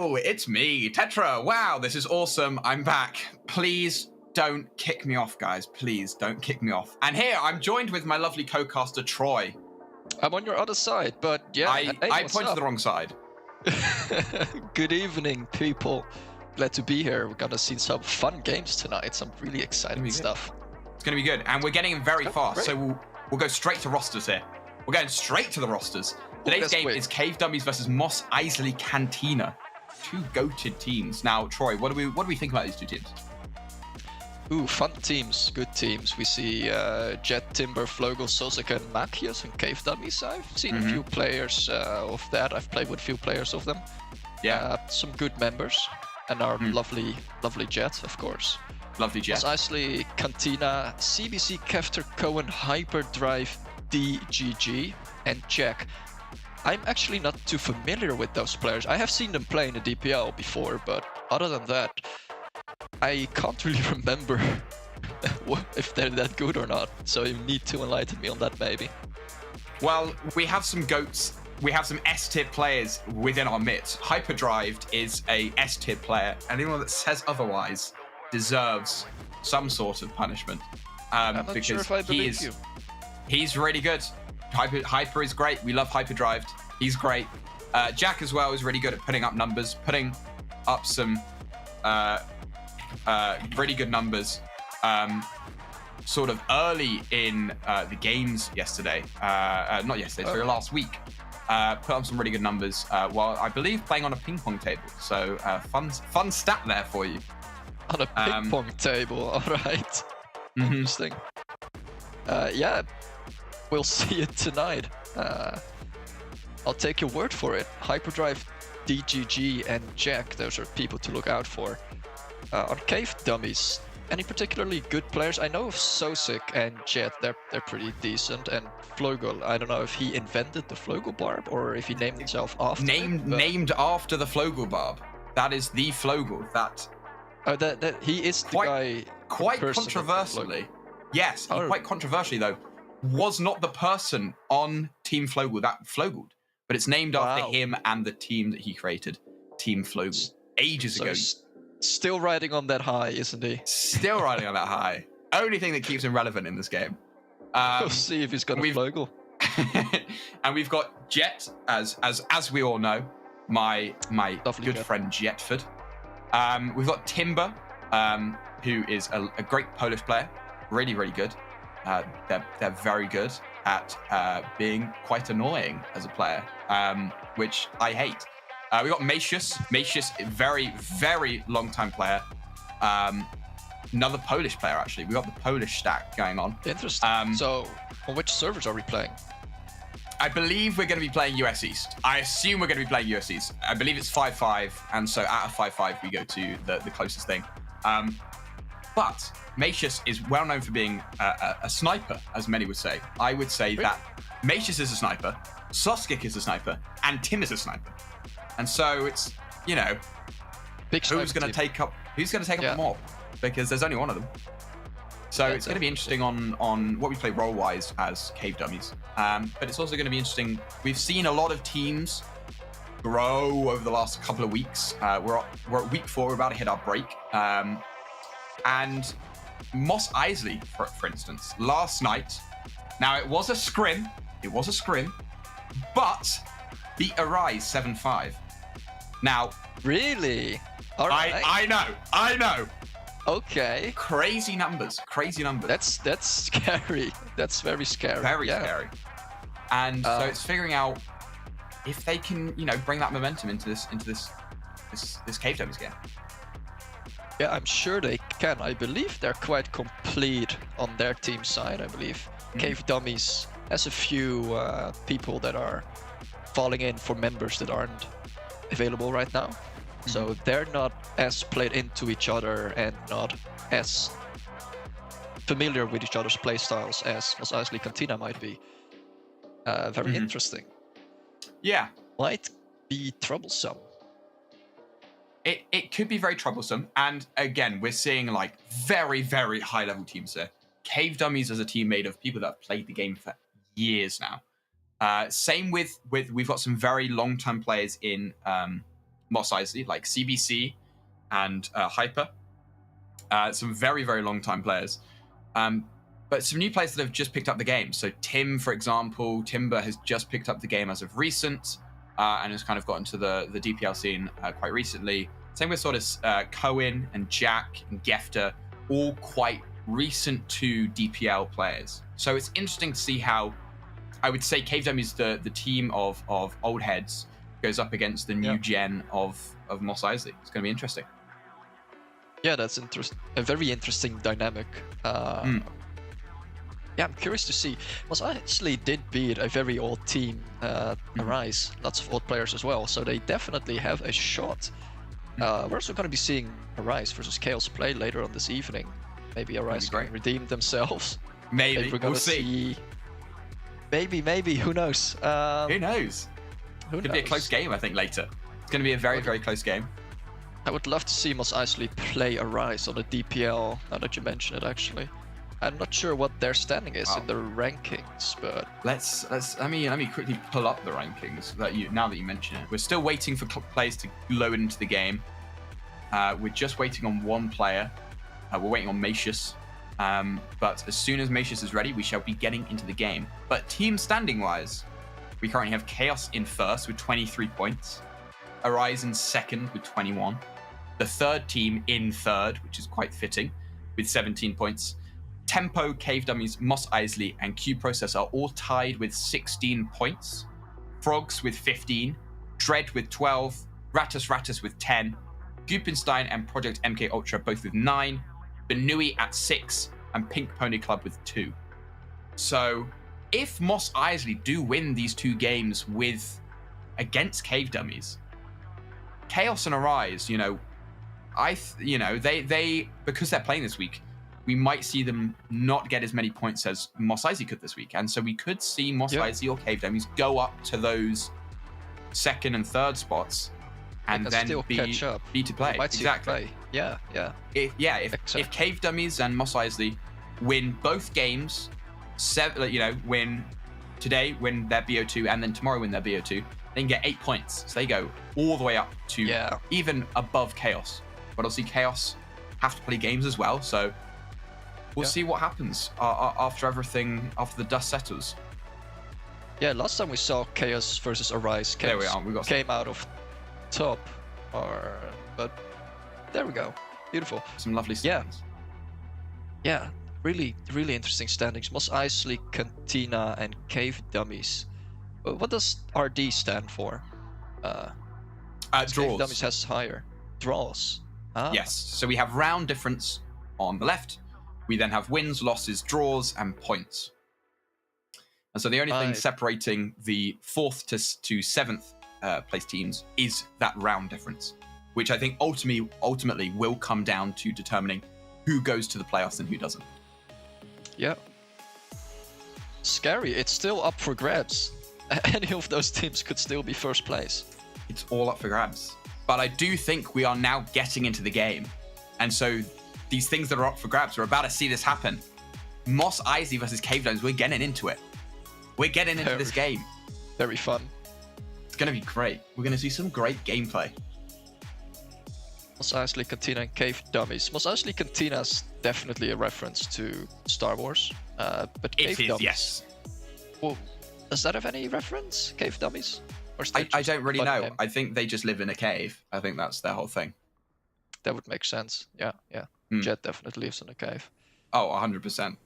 Hello, it's me, Tetra. Wow, this is awesome. I'm back. Please don't kick me off, guys. Please don't kick me off. And here, I'm joined with my lovely co-caster, Troy. I'm on your other side, but yeah. I pointed to the wrong side. Good evening, people. Glad to be here. We're gonna see some fun games tonight. Some really exciting stuff. It's gonna be good, and we're getting very fast. Great. So we'll go straight to rosters here. We're going straight to the rosters. Today's game is Cave Dummies versus Mos Eisley Cantina. Two goated teams. Now, Troy, what do we think about these two teams? Ooh, fun teams, good teams. We see Jet, Timber, Flogel, Sosek, and Machias and Cave Dummies. I've seen a few players of that. I've played with a few players of them. Yeah. Some good members. And our lovely Jet, of course. Lovely Jet. Mos Eisley, Cantina, CBC, Kefter, Cohen, Hyperdrive, DGG, and Jack. I'm actually not too familiar with those players. I have seen them play in the DPL before, but other than that, I can't really remember if they're that good or not. So you need to enlighten me on that, maybe. Well, we have some goats. We have some S-tier players within our midst. Hyperdrive is a S-tier player. Anyone that says otherwise deserves some sort of punishment. I'm not sure if I believe you. He's really good. Hyper is great. We love Hyperdrive. He's great. Jack as well is really good at putting up numbers, putting up some really good numbers sort of early in the games yesterday. Not yesterday, sorry, last week. Put up some really good numbers while I believe playing on a ping pong table. So fun stat there for you. On a ping pong table, all right. Interesting. Yeah. We'll see it tonight. I'll take your word for it. Hyperdrive, DGG, and Jack, those are people to look out for. On Cave Dummies, any particularly good players? I know of Sosek and Jet, they're pretty decent. And Flogel, I don't know if he invented the Flogel barb or if he named himself after Named after the Flogel barb. That is the Flogel. That he is the guy. Quite controversially. Yes, quite controversially though. Was not the person on Team Flogel that Flogeled, but it's named after him and the team that he created, Team Flogel, ages ago. Still riding on that high, isn't he? Still riding on that high. Only thing that keeps him relevant in this game. We'll see if he's got a Flogel. And we've got Jet, as we all know, my good friend Jetford. We've got Timber, who is a great Polish player, really, really good. They're very good at being quite annoying as a player, which I hate. We got Macius, very, very long-time player. Another Polish player, actually. We got the Polish stack going on. Interesting. So, on which servers are we playing? I believe we're going to be playing US East. I assume we're going to be playing US East. I believe it's 5-5, and so out of 5-5, we go to the closest thing. But Macius is well known for being a sniper, as many would say. I would say that Macius is a sniper, Soskik is a sniper, and Tim is a sniper. And so it's, who's going to take up the mob? Because there's only one of them. So it's going to be interesting on what we play role-wise as Cave Dummies. But it's also going to be interesting. We've seen a lot of teams grow over the last couple of weeks. We're at week 4. We're about to hit our break. And Mos Eisley, for instance, last night. Now it was a scrim, but beat Arise 7-5. Now, really? All right. I know. Okay. Crazy numbers. That's scary. That's very scary. Very scary. And so it's figuring out if they can, bring that momentum into this Cave Dummies game. Yeah, I'm sure they can. I believe they're quite complete on their team side, I believe. Cave Dummies has a few people that are falling in for members that aren't available right now. So they're not as played into each other and not as familiar with each other's playstyles as Mos Eisley Cantina might be. Very interesting. Yeah. Might be troublesome. It could be very troublesome. And again, we're seeing like very, very high level teams here. Cave Dummies is a team made of people that have played the game for years now. Same with we've got some very long-term players in Mos Eisley, like CBC and Hyper. Some very, very long time players. But some new players that have just picked up the game. So Tim, for example, Timber has just picked up the game as of recent and has kind of gotten to the DPL scene quite recently. Same with sort of Cohen and Jack and Gefter, all quite recent to DPL players. So it's interesting to see how, I would say, Cave Dummies, the team of old heads, goes up against the new gen of Mos Eisley. It's going to be interesting. Yeah, that's a very interesting dynamic. Yeah, I'm curious to see. Mos Eisley did beat a very old team, Arise, lots of old players as well, so they definitely have a shot. We're also going to be seeing Arise versus Khaos play later on this evening. Maybe Arise can redeem themselves. Maybe we're going to see. Maybe, who knows? Who knows? Could be a close game, I think, later. It's going to be a very, very close game. I would love to see Mos Eisley play Arise on the DPL, now that you mention it, actually. I'm not sure what their standing is in the rankings, but let me quickly pull up the rankings now that you mention it. We're still waiting for players to load into the game. We're just waiting on one player. We're waiting on Macius. But as soon as Macius is ready, we shall be getting into the game. But team standing wise, we currently have Khaos in first with 23 points, Arise in second with 21, the third team in third, which is quite fitting, with 17 points. Tempo, Cave Dummies, Mos Eisley, and Q Process are all tied with 16 points. Frogs with 15, Dread with 12, Ratus with 10, Gupenstein and Project MK Ultra both with 9, Benui at 6, and Pink Pony Club with 2. So if Mos Eisley do win these 2 games against Cave Dummies, Khaos and Arise, they because they're playing this week, we might see them not get as many points as Mos Eisley could this week. And so we could see Mos Eisley or Cave Dummies go up to those second and third spots and then be to play. Exactly. Yeah. If Cave Dummies and Mos Eisley win both games, win today, win their BO2, and then tomorrow win their BO2, they can get 8 points. So they go all the way up to even above Khaos. But obviously Khaos have to play games as well, so we'll see what happens after the dust settles. Yeah, last time we saw Khaos versus Arise, Khaos came out of top, but there we go. Beautiful. Some lovely standings. Yeah, really, really interesting standings. Mos Eisley, Cantina, and Cave Dummies. What does RD stand for? Draws. Cave Dummies has higher. Draws. Yes, so we have round difference on the left. We then have wins, losses, draws, and points. And so the only thing separating the 4th to 7th place teams is that round difference, which I think ultimately will come down to determining who goes to the playoffs and who doesn't. Yeah. Scary. It's still up for grabs. Any of those teams could still be first place. It's all up for grabs. But I do think we are now getting into the game. And so these things that are up for grabs, we're about to see this happen. Mos Eisley versus Cave Dummies, we're getting into it. We're getting into this game. Very fun. It's going to be great. We're going to see some great gameplay. Mos Eisley, Cantina, and Cave Dummies. Mos Eisley Cantina is definitely a reference to Star Wars. But Cave Dummies, yes. Well, does that have any reference, Cave Dummies? Or I don't really know. Name? I think they just live in a cave. I think that's their whole thing. That would make sense. Yeah. Jet definitely lives in a cave. Oh, 100%.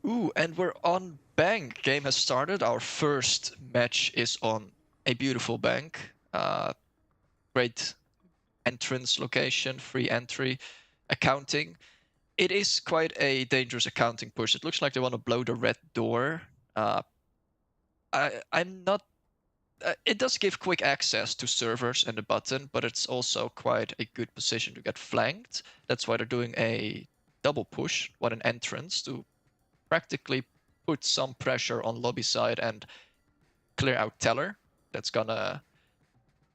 Ooh, and we're on bank. Game has started. Our first match is on a beautiful bank. Great entrance location, free entry, accounting. It is quite a dangerous accounting push. It looks like they want to blow the red door. I'm not... it does give quick access to servers and the button, but it's also quite a good position to get flanked. That's why they're doing a double push, an entrance, to practically put some pressure on lobby side and clear out teller. That's gonna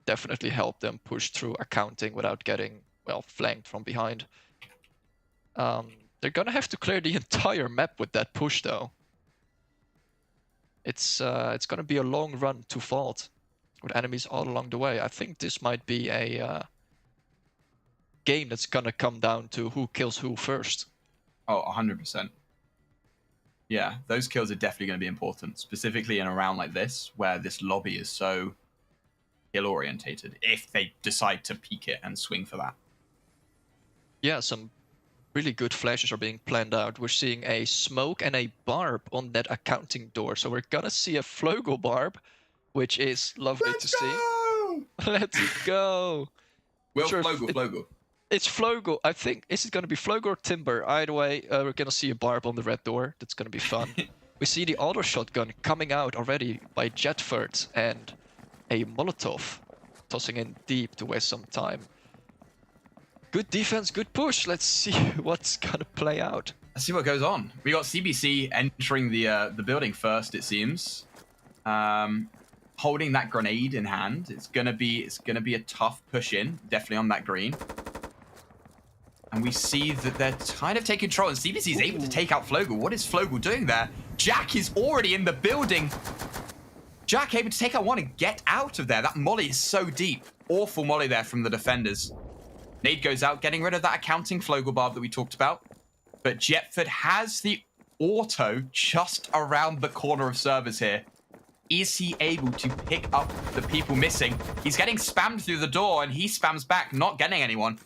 definitely help them push through accounting without getting, flanked from behind. They're gonna have to clear the entire map with that push, though. It's gonna be a long run to Vault. with enemies all along the way. I think this might be a game that's gonna come down to who kills who first. Oh, 100%. Yeah, those kills are definitely going to be important, specifically in a round like this, where this lobby is so kill-orientated, if they decide to peek it and swing for that. Yeah, some really good flashes are being planned out. We're seeing a smoke and a barb on that accounting door. So we're gonna see a Flogo barb, which is lovely to see. Let's go! Well, sure, Flogo. It's Flogo. I think, is it going to be Flogo or Timber? Either way, we're going to see a barb on the red door. That's going to be fun. We see the auto shotgun coming out already by Jetford and a Molotov tossing in deep to waste some time. Good defense, good push. Let's see what's going to play out. Let's see what goes on. We got CBC entering the building first, it seems. Holding that grenade in hand. It's gonna be a tough push in, definitely on that green. And we see that they're kind of taking control, and CBC is able to take out Flogo. What is Flogo doing there? Jack is already in the building. Jack able to take out one and get out of there. That molly is so deep. Awful molly there from the defenders. Nade goes out, getting rid of that accounting Flogo barb that we talked about. But Jetford has the auto just around the corner of servers here. Is he able to pick up the people missing? He's getting spammed through the door, and he spams back, not getting anyone.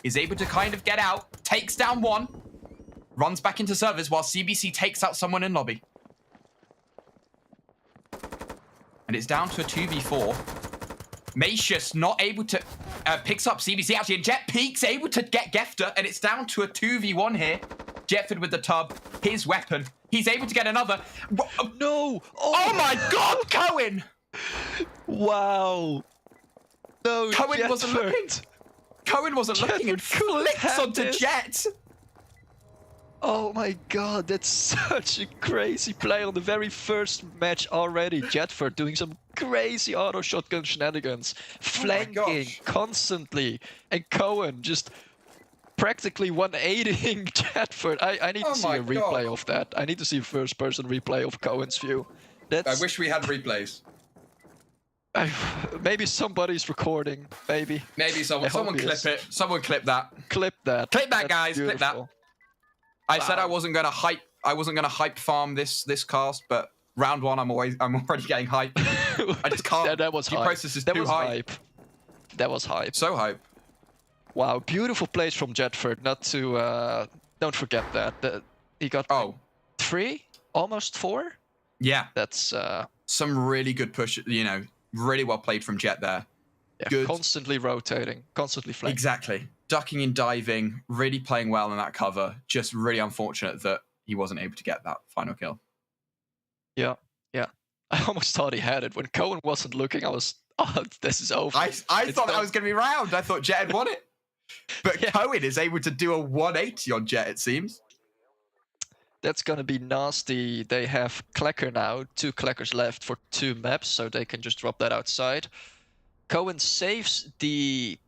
Is able to kind of get out, takes down one, runs back into servers while CBC takes out someone in lobby. And it's down to a 2v4. Macius not able to, picks up CBC actually, and Jet peeks, able to get Gefter, and it's down to a 2v1 here. Jetford with the tub, his weapon. He's able to get another. No! Oh my God, Cohen! Wow. No, Cohen Jetford. wasn't looking. Cohen wasn't looking and flicks onto Jet. Oh my God, that's such a crazy play on the very first match already. Jetford doing some crazy auto shotgun shenanigans, flanking constantly, and Cohen just practically 180ing Jetford. I need to see a replay of that. I need to see a first-person replay of Cohen's view. I wish we had replays. Maybe somebody's recording. Maybe someone clip it. Someone clip that. Clip that. Clip that, guys. Beautiful. Clip that. I said I wasn't gonna hype. I wasn't gonna hype farm this cast, but round one, I'm already getting hype. I just can't. That was hype. Process is too hype. That was hype. So hype. Wow, beautiful plays from Jetford. Not to don't forget that he got 3, almost 4. Yeah, that's some really good push. You know. Really well played from Jet there. Yeah, good. Constantly rotating, constantly flanking. Exactly. Ducking and diving, really playing well in that cover. Just really unfortunate that he wasn't able to get that final kill. Yeah. I almost thought he had it. When Cohen wasn't looking, I was, this is over. I thought that was going to be round. I thought Jet had won it. But yeah. Cohen is able to do a 180 on Jet, it seems. That's going to be nasty. They have Clacker now. 2 Clackers left for 2 maps, so they can just drop that outside. Cohen saves the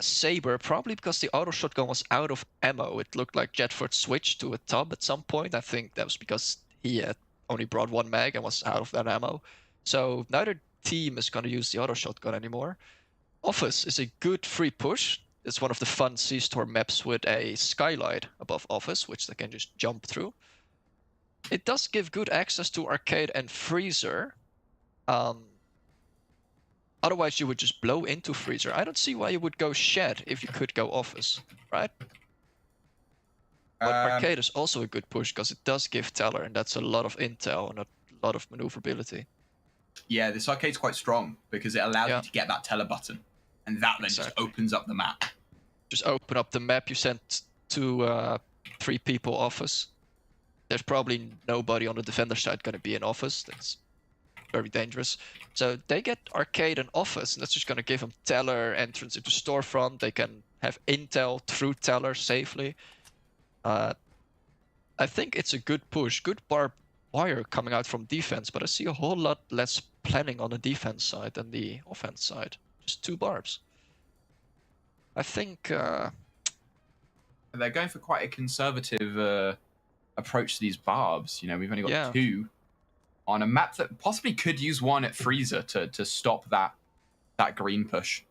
Saber, probably because the auto shotgun was out of ammo. It looked like Jetford switched to a tub at some point. I think that was because he had only brought 1 mag and was out of that ammo. So neither team is going to use the auto shotgun anymore. Office is a good free push. It's one of the fun C-Storm maps with a skylight above Office, which they can just jump through. It does give good access to Arcade and Freezer. Otherwise, you would just blow into Freezer. I don't see why you would go Shed if you could go Office, right? But Arcade is also a good push because it does give Teller, and that's a lot of intel and a lot of maneuverability. Yeah, this Arcade's quite strong because it allows you to get that Teller button. And that then just opens up the map. Just open up the map. You send 2, 3 people Office. There's probably nobody on the defender side going to be in Office. That's very dangerous. So they get Arcade and Office, and that's just going to give them Teller, entrance into Storefront. They can have intel through Teller safely. I think it's a good push. Good barbed wire coming out from defense, but I see a whole lot less planning on the defense side than the offense side. Just 2 barbs. I think they're going for quite a conservative approach to these barbs. You know, we've only got 2 on a map that possibly could use one at Freezer to stop that green push.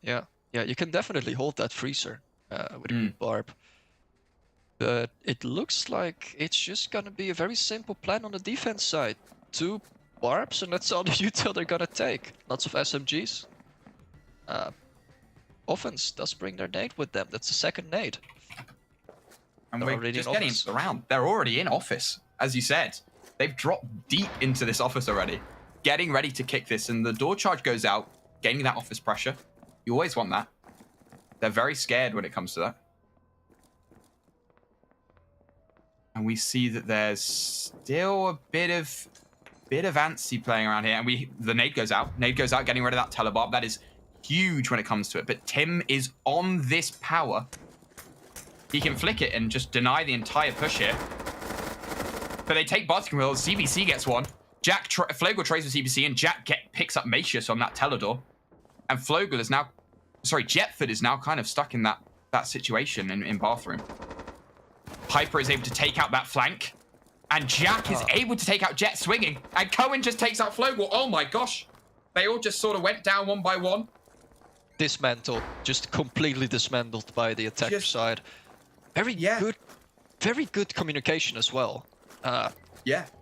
Yeah, you can definitely hold that Freezer with a good barb. But it looks like it's just gonna be a very simple plan on the defense side. 2 barbs, and that's all the util they're gonna take. Lots of SMGs. Offense does bring their nade with them. That's the second nade. And we're just getting into the round. They're already in office, as you said. They've dropped deep into this office already, getting ready to kick this, and the door charge goes out, gaining that office pressure. You always want that. They're very scared when it comes to that. And we see that there's still a bit of antsy playing around here. And the nade goes out. Nade goes out, getting rid of that telebarb. That is huge when it comes to it. But Tim is on this power. He can flick it and just deny the entire push here. But they take Barking Wheel. CBC gets one. Flogel trades with CBC, and Jack picks up Macius on that Teledor. And Flogel is now... Sorry, Jetford is now kind of stuck in that situation in bathroom. Hyper is able to take out that flank. And Jack is able to take out Jet swinging. And Cohen just takes out Flogel. Oh my gosh. They all just sort of went down one by one. Dismantled. Just completely dismantled by the attacker side. Very good communication as well.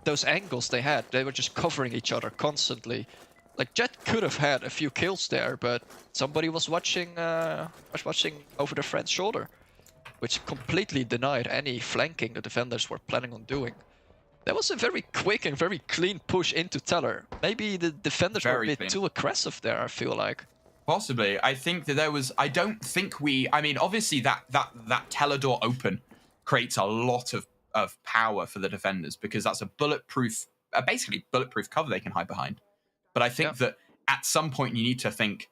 Those angles they had, they were just covering each other constantly. Like, Jet could have had a few kills there, but somebody was watching over their friend's shoulder, which completely denied any flanking the defenders were planning on doing. That was a very quick and very clean push into Teller. Maybe the defenders were a bit too aggressive there, I feel like. Possibly. I think that there was... I don't think we... I mean, obviously that Teller door open creates a lot of power for the defenders, because that's a bulletproof... basically bulletproof cover they can hide behind. But I think that at some point you need to think,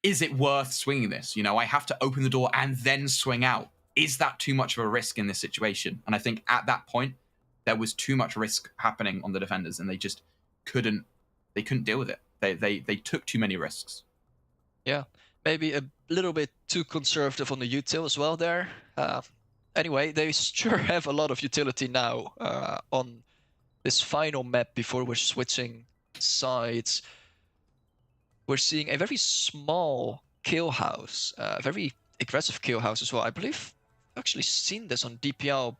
is it worth swinging this? You know, I have to open the door and then swing out. Is that too much of a risk in this situation? And I think at that point, there was too much risk happening on the defenders, and they just couldn't deal with it. They took too many risks. Yeah, maybe a little bit too conservative on the util as well there. Anyway, they sure have a lot of utility now on this final map before we're switching sides. We're seeing a very small kill house, very aggressive kill house as well. I believe I've actually seen this on DPL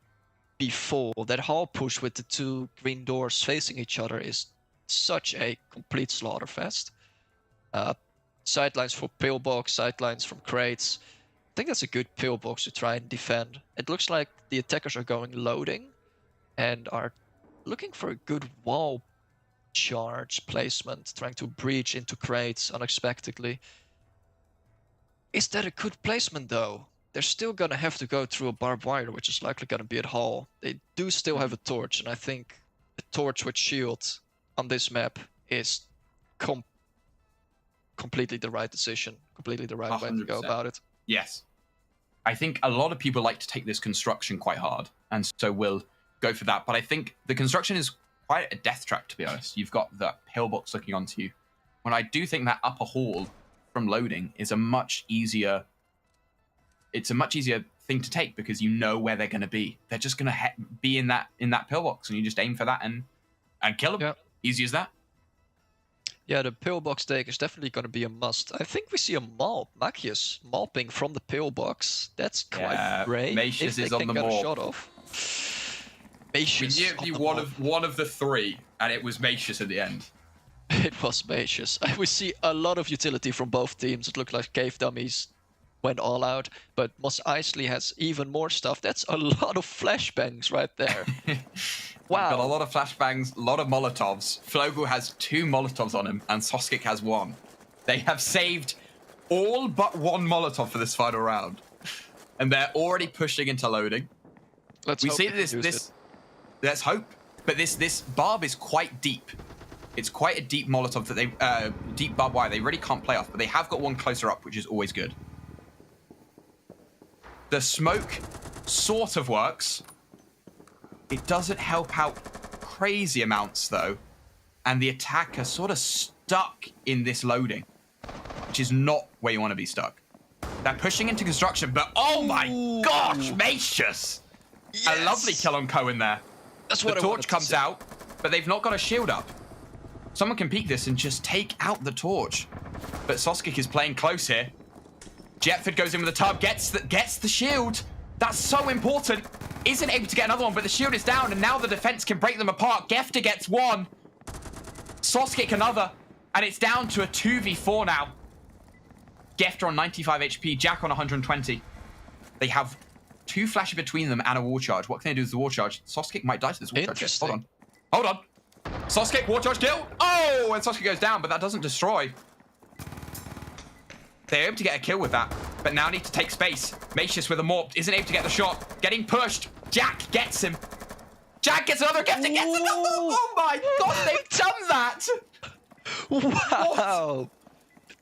before. That hall push with the 2 green doors facing each other is such a complete slaughterfest. Sidelines for pillbox, sidelines from crates. I think that's a good pillbox to try and defend. It looks like the attackers are going loading and are looking for a good wall charge placement, trying to breach into crates unexpectedly. Is that a good placement though? They're still gonna have to go through a barbed wire, which is likely gonna be at Hall. They do still have a torch, and I think a torch with shield on this map is completely the right decision, completely the right 100%. Way to go about it. Yes. I think a lot of people like to take this construction quite hard, and so we'll go for that. But I think the construction is quite a death trap, to be honest. You've got the pillbox looking onto you. When I do think that upper hall from loading is a much easier... It's a much easier thing to take, because you know where they're going to be. They're just going to be in that pillbox, and you just aim for that and kill them. Yep. Easy as that. Yeah, the pillbox take is definitely going to be a must. I think we see a Malp, Macius, Malping from the pillbox. That's quite brave. Macius is on the Malp. Shot off. Macius. We knew one of the 3, and it was Macius at the end. It was Macius. We see a lot of utility from both teams. It looked like Cave Dummies went all out, but Mos Eisley has even more stuff. That's a lot of flashbangs right there. Wow. We've got a lot of flashbangs, a lot of Molotovs. Flogel has 2 Molotovs on him, and Soskik has 1. They have saved all but 1 Molotov for this final round, and they're already pushing into loading. Let's hope. But this barb is quite deep. It's quite a deep Molotov that they deep barbed wire. They really can't play off, but they have got one closer up, which is always good. The smoke sort of works. It doesn't help out crazy amounts though, and the attacker sort of stuck in this loading, which is not where you want to be stuck. They're pushing into construction, but oh my gosh, Macius! Yes. A lovely kill on Cohen there. That's what the torch comes out. but they've not got a shield up. Someone can peek this and just take out the torch. But Soskik is playing close here. Jetford goes in with the tub, gets the shield. That's so important. Isn't able to get another one, but the shield is down, and now the defense can break them apart. Gefter gets one. Soskik another, and it's down to a 2v4 now. Gefter on 95 HP, Jack on 120. They have 2 flashes between them and a war charge. What can they do with the war charge? Soskik might die to this war charge. Hold on. Soskik, war charge kill. Oh, and Soskik goes down, but that doesn't destroy. They're able to get a kill with that, but now need to take space. Macius with a morp isn't able to get the shot. Getting pushed. Jack gets him. Jack gets another. Gefter gets another. Oh my god, they've done that. Wow. What?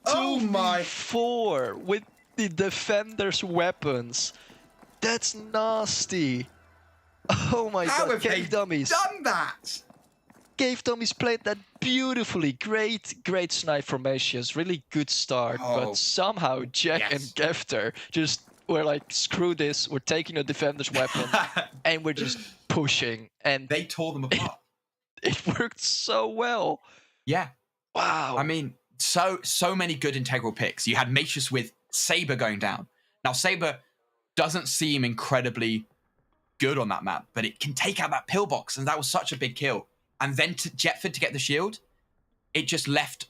Oh my. 4 with the defender's weapons. That's nasty. Oh my god, How have they Dummies done that? Dummies played that beautifully. Great snipe from Macius. Really good start, but somehow Jack and Gefter just were like, screw this, we're taking a defender's weapon and we're just pushing. And they tore them apart. It worked so well. Yeah. Wow. I mean, so many good integral picks. You had Macius with Saber going down. Now, Saber doesn't seem incredibly good on that map, but it can take out that pillbox, and that was such a big kill. And then to Jetford to get the shield, it just left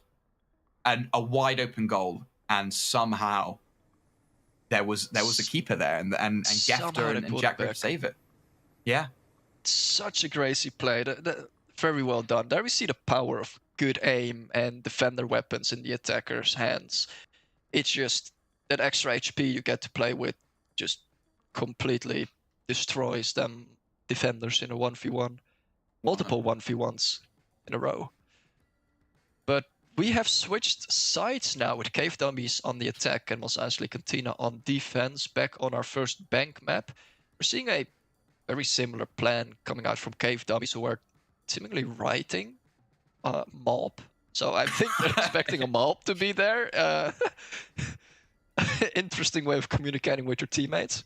a wide open goal, and somehow there was a keeper there, and Gefter and Jack were able to save it. Yeah. Such a crazy play. Very well done. There we see the power of good aim and defender weapons in the attacker's hands. It's just that extra HP you get to play with just completely destroys them defenders in a 1v1. Multiple 1v1s in a row. But we have switched sides now with Cave Dummies on the attack and Mos Eisley Cantina on defense, back on our first bank map. We're seeing a very similar plan coming out from Cave Dummies, who are seemingly writing mob. So I think they're expecting a mob to be there. Interesting way of communicating with your teammates.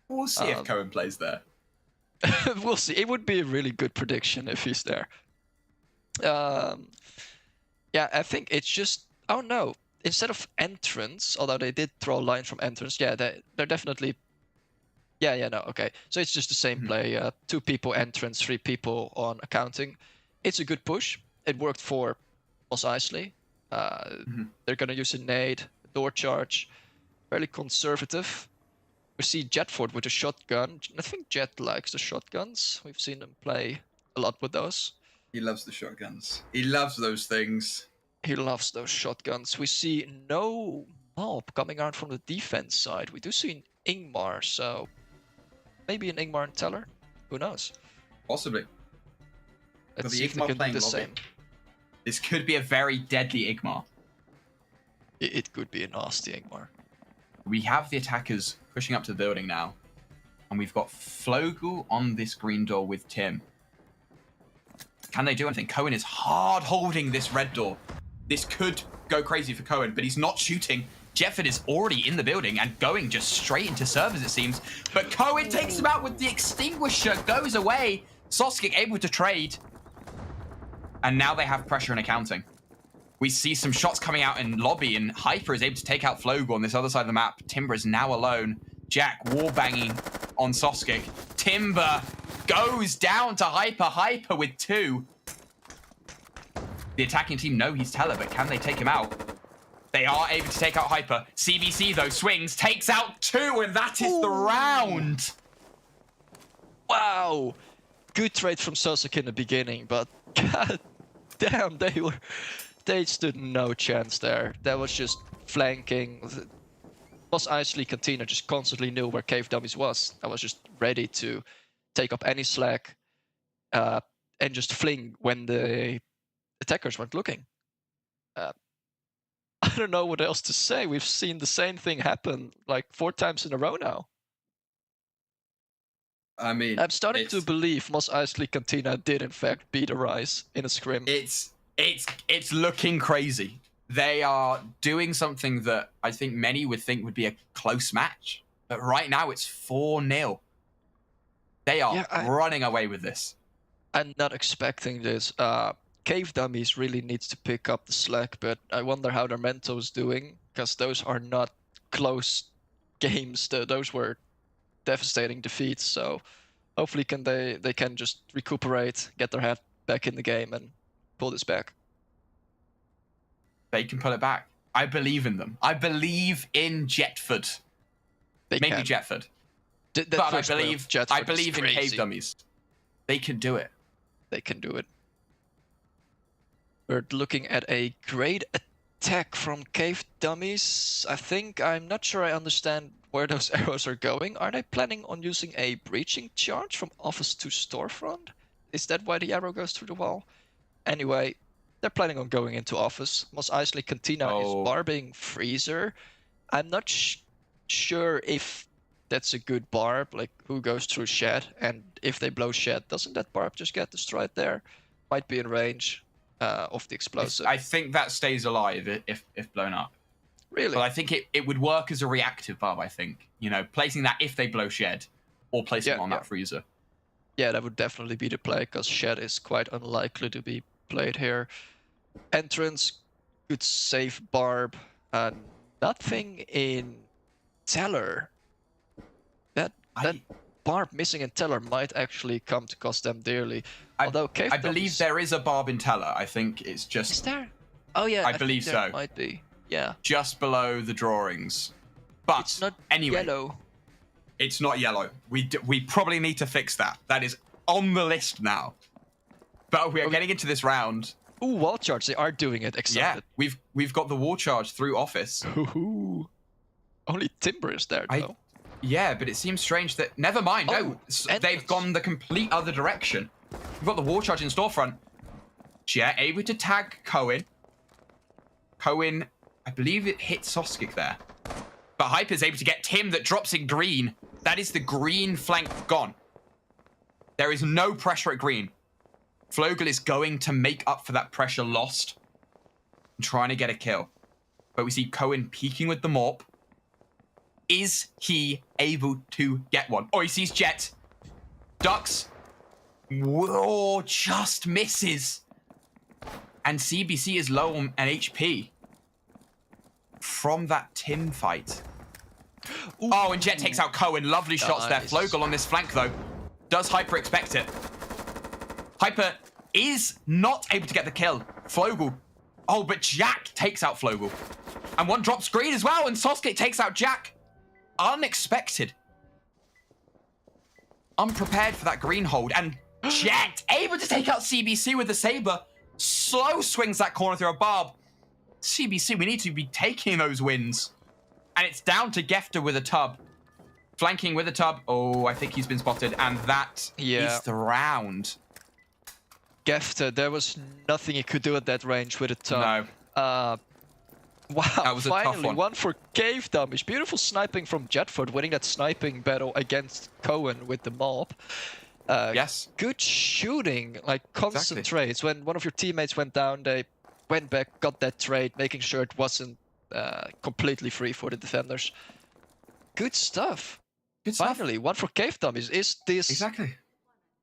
We'll see if Cohen plays there. We'll see. It would be a really good prediction if he's there. Yeah, I think it's just... Oh no. Instead of entrance, although they did throw a line from entrance, yeah, they're definitely... Yeah, no, okay. So it's just the same play. 2 people entrance, 3 people on accounting. It's a good push. It worked for Mos Eisley. They're going to use a nade, door charge. Fairly conservative. We see Jetford with a shotgun. I think Jet likes the shotguns. We've seen him play a lot with those. He loves the shotguns. He loves those things. He loves those shotguns. We see no mob coming out from the defense side. We do see an Ingmar, so maybe an Ingmar and Teller. Who knows? Possibly. Let's see if they can do the same. This could be a very deadly Igmar. It could be a nasty Ingmar. We have the attackers pushing up to the building now. And we've got Flogel on this green door with Tim. Can they do anything? Cohen is hard holding this red door. This could go crazy for Cohen, but he's not shooting. Jetford is already in the building and going just straight into servers, it seems. But Cohen takes him out with the extinguisher, goes away. Soskik able to trade. And now they have pressure in accounting. We see some shots coming out in lobby, and Hyper is able to take out Flogel on this other side of the map. Timber is now alone. Jack wallbanging on Soskik. Timber goes down to Hyper. Hyper with 2. The attacking team know he's Teller, but can they take him out? They are able to take out Hyper. CBC, though, swings, takes out 2, and that is the round. Wow. Good trade from Soskik in the beginning, but god damn, they stood no chance there. That was just flanking. Mos Eisley Cantina just constantly knew where Cave Dummies was. I was just ready to take up any slack and just fling when the attackers weren't looking. I don't know what else to say. We've seen the same thing happen like 4 times in a row now. I mean, I'm starting to believe Mos Eisley Cantina did in fact beat a Rise in a scrim. It's looking crazy. They are doing something that I think many would think would be a close match. But right now it's 4-0. They are running away with this. I'm not expecting this. Cave Dummies really needs to pick up the slack, but I wonder how their mental is doing, because those are not close games. Those were devastating defeats, so hopefully they can just recuperate, get their head back in the game, and pull this back. They can pull it back. I believe in them. I believe in Jetford. Maybe Jetford. But I believe in Cave Dummies. They can do it. They can do it. We're looking at a great attack from Cave Dummies. I'm not sure I understand where those arrows are going. Are they planning on using a breaching charge from office to storefront? Is that why the arrow goes through the wall? Anyway, they're planning on going into office. Mos Eisley Cantina is barbing Freezer. I'm not sure if that's a good barb, like who goes through Shed, and if they blow Shed, doesn't that barb just get destroyed there? Might be in range of the explosive. I think that stays alive if blown up. Really? But I think it would work as a reactive barb, I think. You know, placing that if they blow Shed, or placing it on that Freezer. Yeah, that would definitely be the play, because Shed is quite unlikely to be played here. Entrance, good save barb. Nothing in Teller. That barb missing in Teller might actually come to cost them dearly. Although I believe there is a barb in Teller. I think it's just... Is there? Oh yeah, I believe so. Might be. Yeah. Just below the drawings. But it's not anyway, yellow. It's not yellow. We probably need to fix that. That is on the list now. But we are getting into this round. Ooh, wall charge. They are doing it. Excited. Yeah, we've got the wall charge through office. Ooh. Only Timber is there though. Yeah, but it seems strange that... Never mind, no. They've gone the complete other direction. We've got the wall charge in storefront. Jet able to tag Cohen. Cohen, I believe it hit Soskik there. But Hyper's able to get Tim that drops in green. That is the green flank gone. There is no pressure at green. Flogel is going to make up for that pressure lost. And trying to get a kill. But we see Cohen peeking with the morp. Is he able to get one? Oh, he sees Jet. Ducks. Whoa, just misses. And CBC is low on an HP. From that Tim fight. Ooh. Oh, and Jet takes out Cohen. Lovely shots there. Flogel on this flank, though. Does Hyper expect it? Hyper is not able to get the kill. Flogel. Oh, but Jack takes out Flogel. And one drops green as well, and Soskik takes out Jack. Unexpected. Unprepared for that green hold. And Jet able to take out CBC with the saber. Slow swings that corner through a barb. CBC, we need to be taking those wins. And it's down to Gefter with a tub. Flanking with a tub. Oh, I think he's been spotted. And that is the round. Gefter, there was nothing he could do at that range with a tub. No. Wow, that was finally, a tough one for Cave Dummies. Beautiful sniping from Jetford, winning that sniping battle against Cohen with the mob. Yes. Good shooting, like constant trades. When one of your teammates went down, they went back, got that trade, making sure it wasn't completely free for the defenders. Good stuff. Finally, one for Cave Dummies. Is this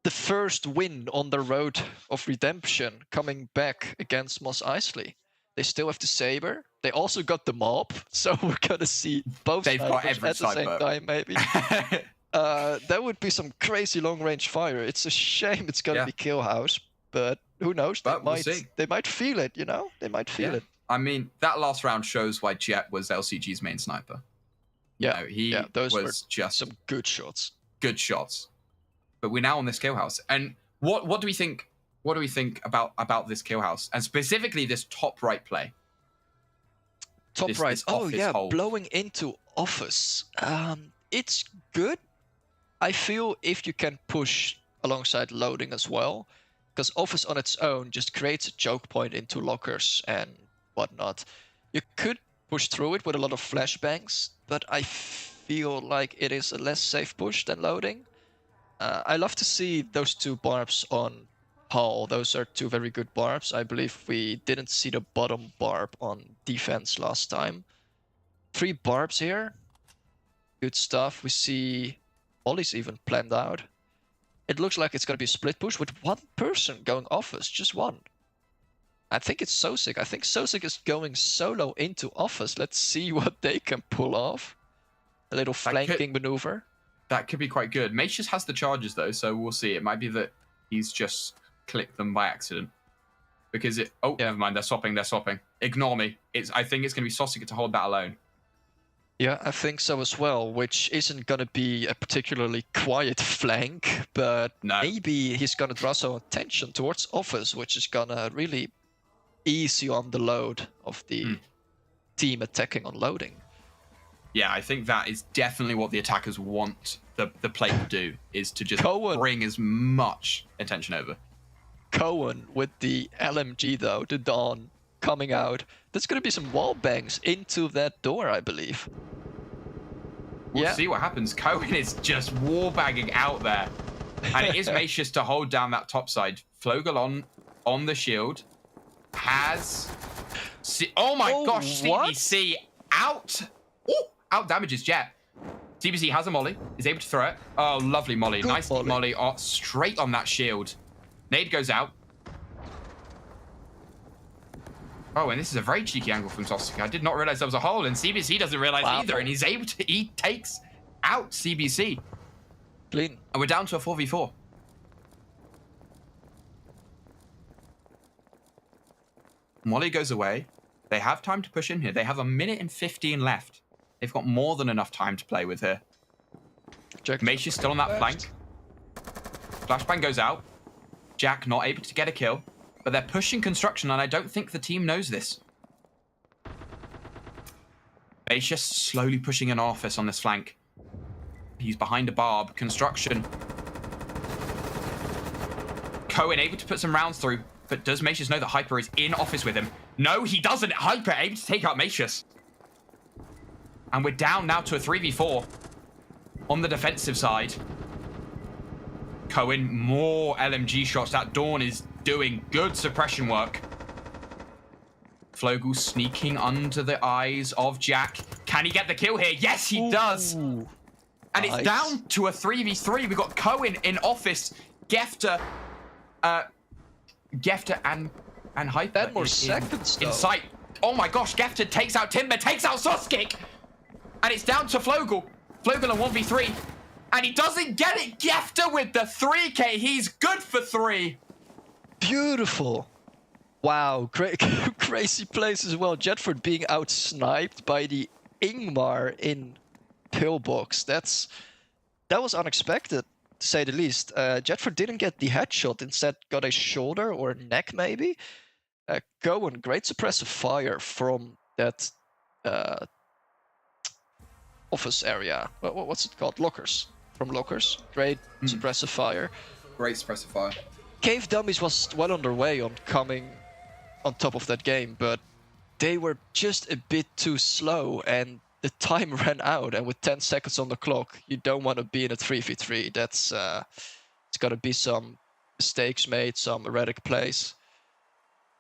the first win on the road of redemption coming back against Mos Eisley? They still have the saber. They also got the mob, so we're gonna see both snipers at the same time, maybe. That would be some crazy long-range fire. It's a shame it's gonna be Killhouse, but who knows? They might feel it, you know? They might feel it. I mean, that last round shows why Jet was LCG's main sniper. Those were just some good shots. Good shots. But we're now on this Killhouse, and what do we think? What do we think about this Killhouse, and specifically this top right play? Top right. Oh yeah, blowing into office. It's good. I feel if you can push alongside loading as well, because office on its own just creates a choke point into lockers and whatnot. You could push through it with a lot of flashbangs, but I feel like it is a less safe push than loading. I love to see those two barbs on Hall. Those are two very good barbs. I believe we didn't see the bottom barb on defense last time. 3 barbs here. Good stuff. We see Ollie's even planned out. it looks like it's going to be a split push with one person going office, just one. I think it's Sosik. I think Sosik is going solo into office. Let's see what they can pull off. A little flanking maneuver. That could be quite good. Macius has the charges though, so we'll see. It might be that he's just clicked them by accident. Because it... Oh, yeah. Never mind. They're swapping. They're swapping. Ignore me. I think it's going to be Sosik to hold that alone. Yeah, I think so as well, which isn't going to be a particularly quiet flank, but maybe he's going to draw some attention towards office, which is going to really ease you on the load of the team attacking on loading. Yeah, I think that is definitely what the attackers want the play to do, is to just bring as much attention over. Cohen with the LMG though, the Dawn coming out. There's going to be some wall bangs into that door, I believe. We'll see what happens. Cohen is just wallbanging out there. And it is Macius to hold down that top side. Flogel on the shield. Oh my gosh, CBC out. Ooh, out damages Jet. CBC has a molly, is able to throw it. Oh, lovely molly. Nice molly straight on that shield. Nade goes out. Oh, and this is a very cheeky angle from Sosik. I did not realize there was a hole, and CBC doesn't realize either, and he's able to... He takes out CBC. Clean. And we're down to a 4v4. Molly goes away. They have time to push in here. They have 1 minute and 15 left. They've got more than enough time to play with here. Macius still on that flank. Flashbang goes out. Jack not able to get a kill. But they're pushing construction, and I don't think the team knows this. Macius slowly pushing an office on this flank. He's behind a barb. Construction. Cohen able to put some rounds through, but does Macius know that Hyper is in office with him? No, he doesn't. Hyper able to take out Macius. And we're down now to a 3v4 on the defensive side. Cohen, more LMG shots. That Dawn is doing good suppression work. Flogel sneaking under the eyes of Jack. Can he get the kill here? Yes, he does. And nice. It's down to a 3v3. We've got Cohen in office. Gefter and Hyper 10 more seconds in sight. Oh my gosh, Gefter takes out Timber, takes out Soskik. And it's down to Flogel. Flogel on 1v3. And he doesn't get it. Gefter with the 3k. He's good for 3. Beautiful. Wow, crazy plays as well. Jetford being out-sniped by the Ingmar in Pillbox. That was unexpected, to say the least. Jetford didn't get the headshot, instead got a shoulder or neck maybe. Cohen, great suppressive fire from that office area. What's it called? Lockers. From Lockers. Great suppressive fire. Great suppressive fire. Cave Dummies was well underway on coming on top of that game, but they were just a bit too slow and the time ran out, and with 10 seconds on the clock, you don't want to be in a 3v3. That's it's got to be some mistakes made, some erratic plays.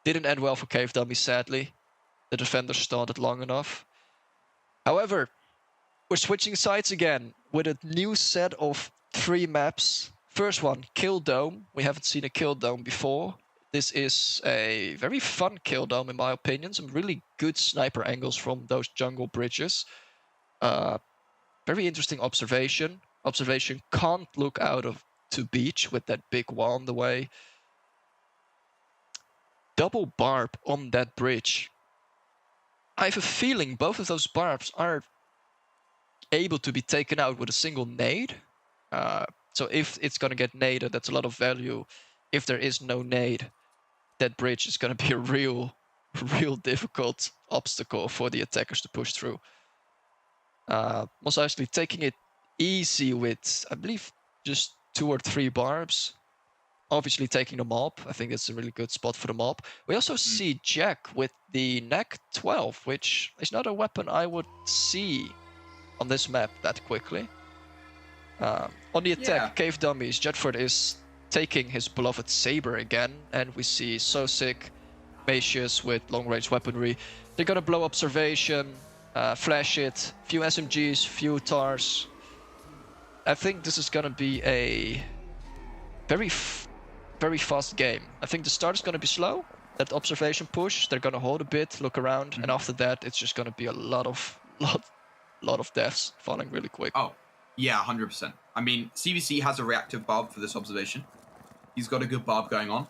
Didn't end well for Cave Dummies, sadly. The defenders stalled it long enough. However, we're switching sides again with a new set of 3 maps. First one, Kill Dome. We haven't seen a Kill Dome before. This is a very fun Kill Dome in my opinion. Some really good sniper angles from those jungle bridges. Very interesting observation. Observation can't look out to beach with that big wall in the way. Double barb on that bridge. I have a feeling both of those barbs are able to be taken out with a single nade. So if it's going to get naded, that's a lot of value. If there is no nade, that bridge is going to be a real difficult obstacle for the attackers to push through. Most Eisley taking it easy with, I believe, just 2 or 3 barbs. Obviously taking the mob. I think it's a really good spot for the mob. We also see Jack with the NAC 12, which is not a weapon I would see on this map that quickly. On the attack, Cave Dummies, Jetford is taking his beloved saber again, and we see Sosik, Macius with long-range weaponry. They're gonna blow observation, flash it, few SMGs, few TARs. I think this is gonna be a very fast game. I think the start is going to be slow. That observation push, they're going to hold a bit, look around, and after that, it's just going to be a lot of deaths falling really quick. Oh, yeah, 100%. I mean, CVC has a reactive barb for this observation. He's got a good barb going on.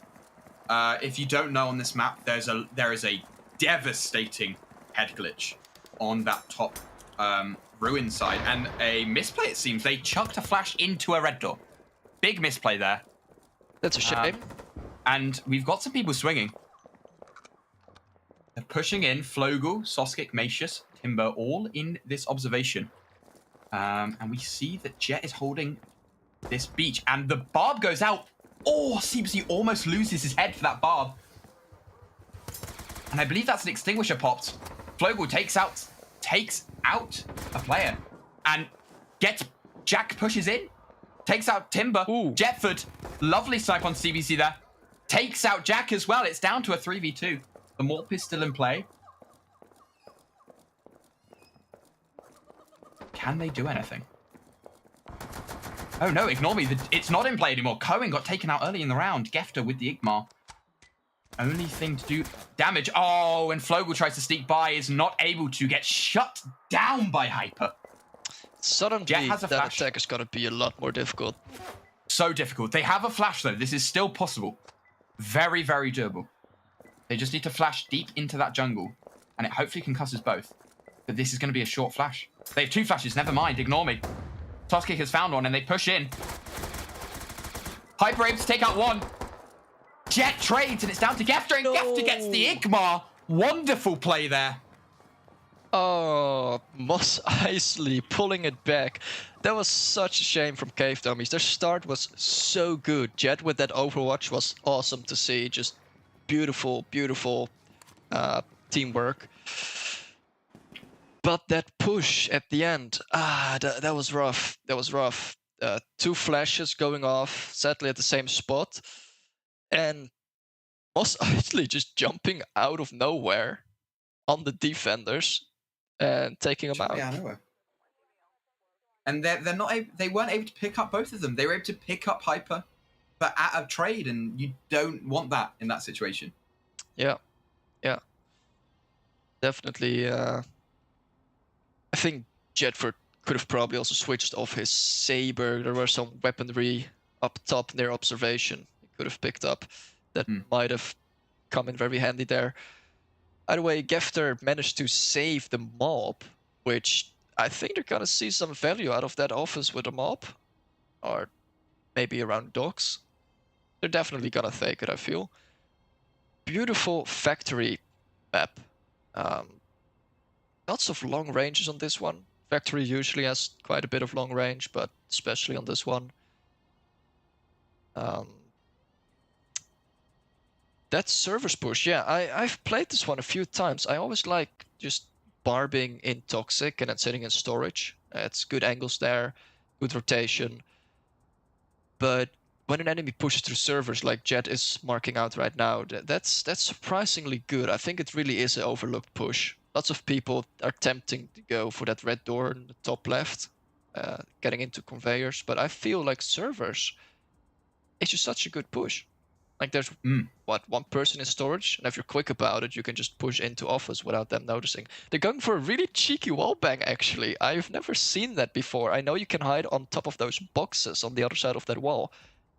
If you don't know on this map, there is a devastating head glitch on that top ruin side, and a misplay, it seems. They chucked a flash into a red door. Big misplay there. That's a shame. And we've got some people swinging. They're pushing in. Flogel, Soskik, Macius, Timber, all in this observation. And we see that Jet is holding this beach, and the barb goes out. Oh, CBC almost loses his head for that barb. And I believe that's an extinguisher popped. Flogel takes out a player and gets Jack, pushes in, takes out Timber. Ooh. Jetford, lovely snipe on CBC there. Takes out Jack as well. It's down to a 3v2. The Morp is still in play. Can they do anything? Oh no, ignore me. It's not in play anymore. Cohen got taken out early in the round. Gefter with the Igmar. Only thing to do damage. Oh, and Flogel tries to sneak by, is not able to, get shut down by Hyper. Suddenly, Jet has a that flash. attack is going to be a lot more difficult. So difficult. They have a flash though. This is still possible. Very, very doable. They just need to flash deep into that jungle, and it hopefully concusses both. But this is going to be a short flash. They have 2 flashes. Never mind. Ignore me. Toskick has found one, and they push in. Hyper able to take out one. Jet trades, and it's down to Gefter, and Gefter gets the Igmar. Wonderful play there. Oh, Moss Eisley pulling it back. That was such a shame from Cave Dummies. Their start was so good. Jet with that Overwatch was awesome to see. Just beautiful, beautiful teamwork. But that push at the end, that was rough. That was rough. 2 flashes going off, sadly at the same spot. And Moss Eisley just jumping out of nowhere on the defenders and taking them out. Yeah, I know. And they weren't able to pick up both of them. They were able to pick up Hyper, but at a trade, and you don't want that in that situation. Yeah, definitely. I think Jetford could have probably also switched off his saber. There were some weaponry up top near observation he could have picked up that might have come in very handy there. Either way, Gefter managed to save the mob, which I think they're gonna see some value out of that office with a mob, or maybe around docks. They're definitely gonna take it, I feel. Beautiful factory map. Lots of long ranges on this one. Factory usually has quite a bit of long range, but especially on this one. That servers push, yeah, I've played this one a few times. I always like just barbing in Toxic and then sitting in storage. It's good angles there, good rotation. But when an enemy pushes through servers like Jet is marking out right now, that's surprisingly good. I think it really is an overlooked push. Lots of people are tempting to go for that red door in the top left, getting into conveyors. But I feel like servers, it's just such a good push. Like there's, one person in storage, and if you're quick about it, you can just push into office without them noticing. They're going for a really cheeky wallbang, actually. I've never seen that before. I know you can hide on top of those boxes on the other side of that wall,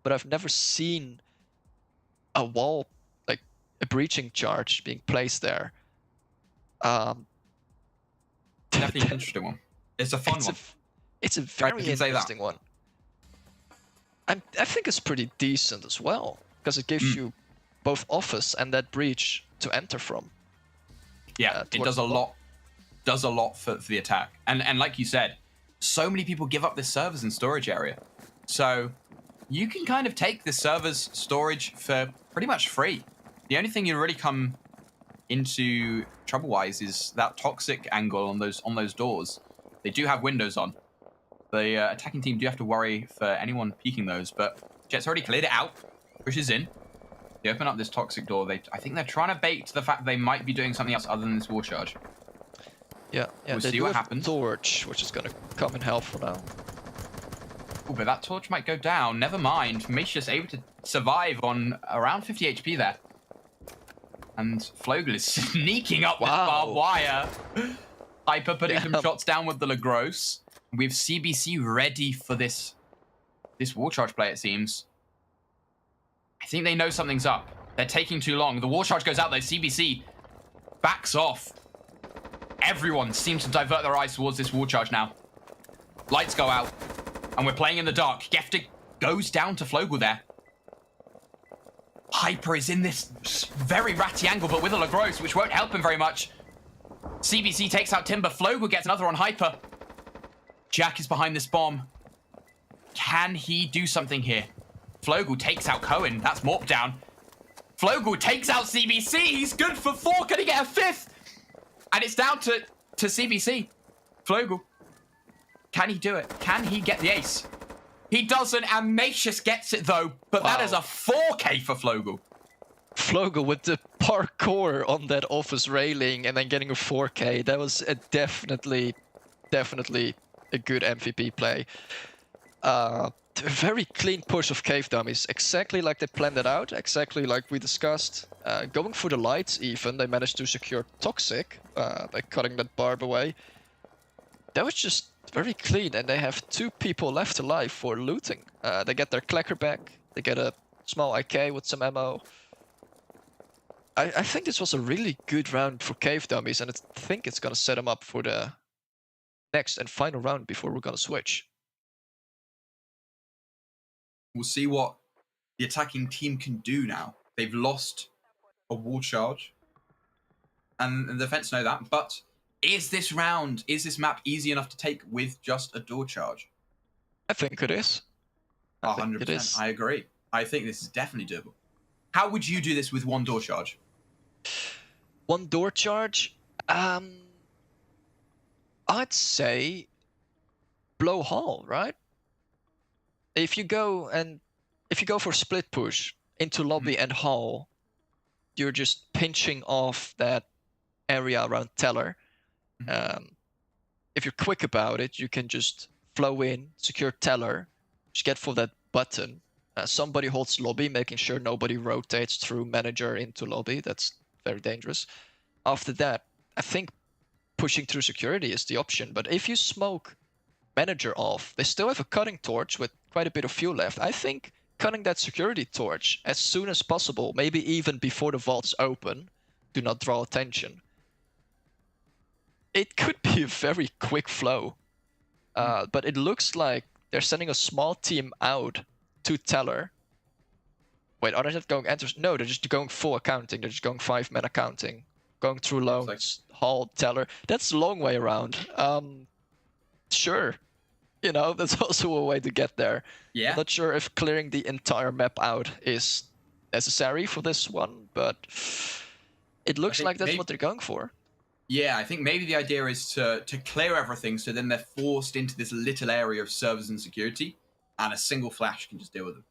but I've never seen a wall, like a breaching charge being placed there. Definitely an interesting one. It's a fun one. It's a very interesting one. I think it's pretty decent as well, because it gives you both office and that breach to enter from. Yeah, it does a lot. Does a lot for the attack. And like you said, so many people give up this servers and storage area. So you can kind of take the servers storage for pretty much free. The only thing you really come into trouble-wise is that toxic angle on those doors. They do have windows on. The attacking team do have to worry for anyone peeking those, but Jet's already cleared it out. Pushes in. They open up this toxic door. I think they're trying to bait the fact that they might be doing something else other than this war charge. Yeah, we'll they see do what have happens. Torch, which is going to come in helpful now. Flogel, but that torch might go down. Never mind. Macius able to survive on around 50 HP there. And Flogel is sneaking up this barbed wire. Hyper putting some shots down with the Lagros. We have CBC ready for this wall charge play, it seems. I think they know something's up. They're taking too long. The wall charge goes out though. CBC backs off. Everyone seems to divert their eyes towards this wall charge now. Lights go out. And we're playing in the dark. Geftig goes down to Flogel there. Hyper is in this very ratty angle, but with a Lagros, which won't help him very much. CBC takes out Timber. Flogel gets another on Hyper. Jack is behind this bomb. Can he do something here? Flogel takes out Cohen. That's Morp down. Flogel takes out CBC. He's good for 4. Can he get a 5th? And it's down to CBC. Flogel. Can he do it? Can he get the ace? He doesn't, and Macius gets it though. But that is a 4K for Flogel. Flogel with the parkour on that office railing and then getting a 4K. That was definitely a good MVP play. Very clean push of Cave Dummies, exactly like they planned it out, exactly like we discussed. Going for the lights even, they managed to secure Toxic by cutting that barb away. That was just very clean, and they have 2 people left alive for looting. They get their Clacker back, they get a small IK with some ammo. I think this was a really good round for Cave Dummies, and I think it's gonna set them up for the next and final round before we're gonna switch. We'll see what the attacking team can do now. They've lost a wall charge, and the defense know that. But is this map easy enough to take with just a door charge? I think it is. 100%. I agree. I think this is definitely doable. How would you do this with 1 door charge? 1 door charge? I'd say blow hall, right? If you go for split push into lobby and hall, you're just pinching off that area around Teller. If you're quick about it, you can just flow in, secure Teller, just get for that button. Somebody holds lobby, making sure nobody rotates through manager into lobby. That's very dangerous. After that, I think pushing through security is the option. But if you smoke manager off, they still have a cutting torch with quite a bit of fuel left. I think cutting that security torch as soon as possible, maybe even before the vaults open, do not draw attention. It could be a very quick flow, but it looks like they're sending a small team out to Teller. Wait, are they not going enters? No, they're just going full accounting. They're just going 5-man accounting, going through loans, hall, Teller. That's a long way around. Sure. You know, that's also a way to get there. Yeah. I'm not sure if clearing the entire map out is necessary for this one, but it looks like that's what they're going for. Yeah, I think maybe the idea is to clear everything, so then they're forced into this little area of servers and security, and a single flash can just deal with them.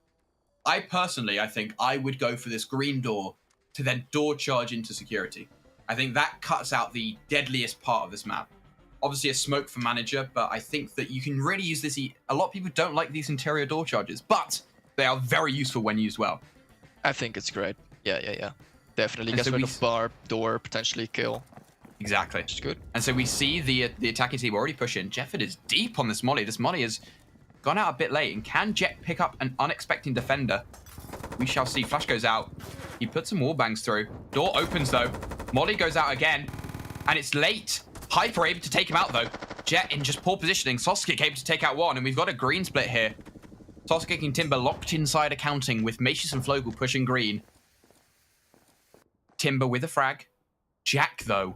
I think I would go for this green door to then door charge into security. I think that cuts out the deadliest part of this map. Obviously a smoke for manager, but I think that you can really use this. A lot of people don't like these interior door charges, but they are very useful when used well. I think it's great. Yeah. Definitely gets rid of bar, door, potentially kill. Exactly. Which is good. And so we see the attacking team already pushing. Jefford is deep on this molly. This molly has gone out a bit late. And can Jet pick up an unexpected defender? We shall see. Flash goes out. He puts some wall bangs through. Door opens though. Molly goes out again. And it's late. Hyper able to take him out though. Jet in just poor positioning. Soskic able to take out 1. And we've got a green split here. Soskic and Timber locked inside accounting with Macius and Flogel pushing green. Timber with a frag. Jack though,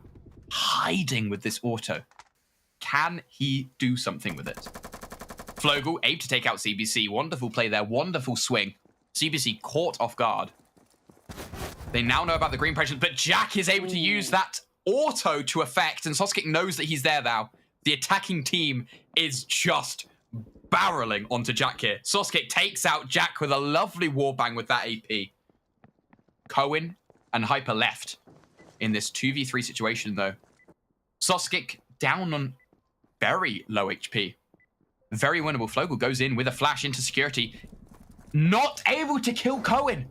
hiding with this auto. Can he do something with it? Flogel able to take out CBC. Wonderful play there. Wonderful swing. CBC caught off guard. They now know about the green pressure, but Jack is able to use that auto to effect, and Soskic knows that he's there now. The attacking team is just barreling onto Jack here. Soskic takes out Jack with a lovely warbang with that AP. Cohen and Hyper left in this 2v3 situation though. Soskic down on very low HP. Very winnable. Flogel goes in with a flash into security. Not able to kill Cohen.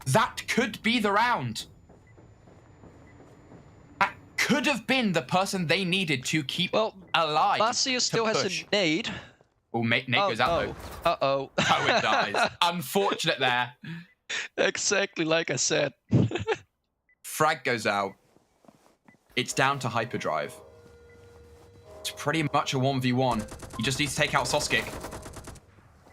That could be the round. That could have been the person they needed to keep alive. Marcia still has a nade. Oh, nade goes out though. Uh-oh. Cohen dies. Unfortunate there. Exactly like I said. Frag goes out. It's down to hyperdrive. It's pretty much a 1v1. He just needs to take out Soskik.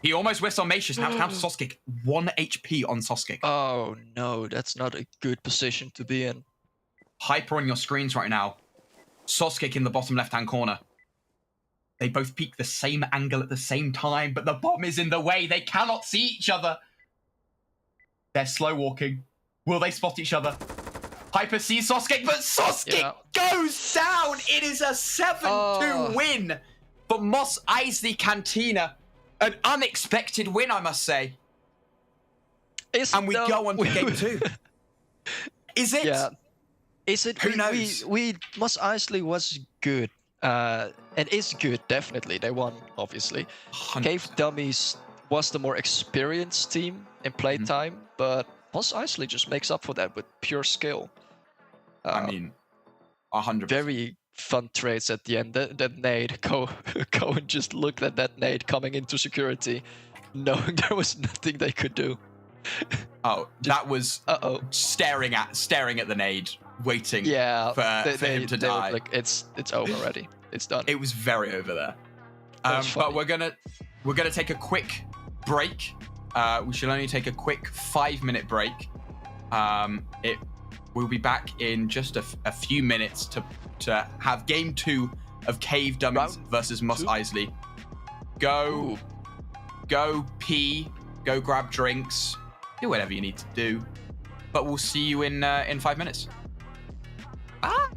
He almost whiffs on Macius. Now it's down to Soskik. 1 HP on Soskik. Oh no, that's not a good position to be in. Hyper on your screens right now. Soskik in the bottom left-hand corner. They both peek the same angle at the same time, but the bomb is in the way. They cannot see each other. They're slow walking. Will they spot each other? Hyper sees Soskik, but Soskik goes down. It is a 7-2 win for Mos Eisley Cantina. An unexpected win, I must say. And we go on to game 2. Is it? Yeah. Is it? Who knows? Mos Eisley was good. And is good, definitely. They won, obviously. 100%. Cave Dummies was the more experienced team in playtime, but Mos Eisley just makes up for that with pure skill. I mean, 100%. Very fun trades at the end. That nade, Cohen just looked at that nade coming into security, knowing there was nothing they could do. Oh, that was staring at the nade, waiting for him to die. Like, it's over already. It's done. It was very over there. But we're gonna take a quick break. We should only take a quick 5-minute break. We'll be back in just a few minutes to have game 2 of Cave Dummies versus Mos Eisley. Go pee, go grab drinks, do whatever you need to do. But we'll see you in 5 minutes. Ah!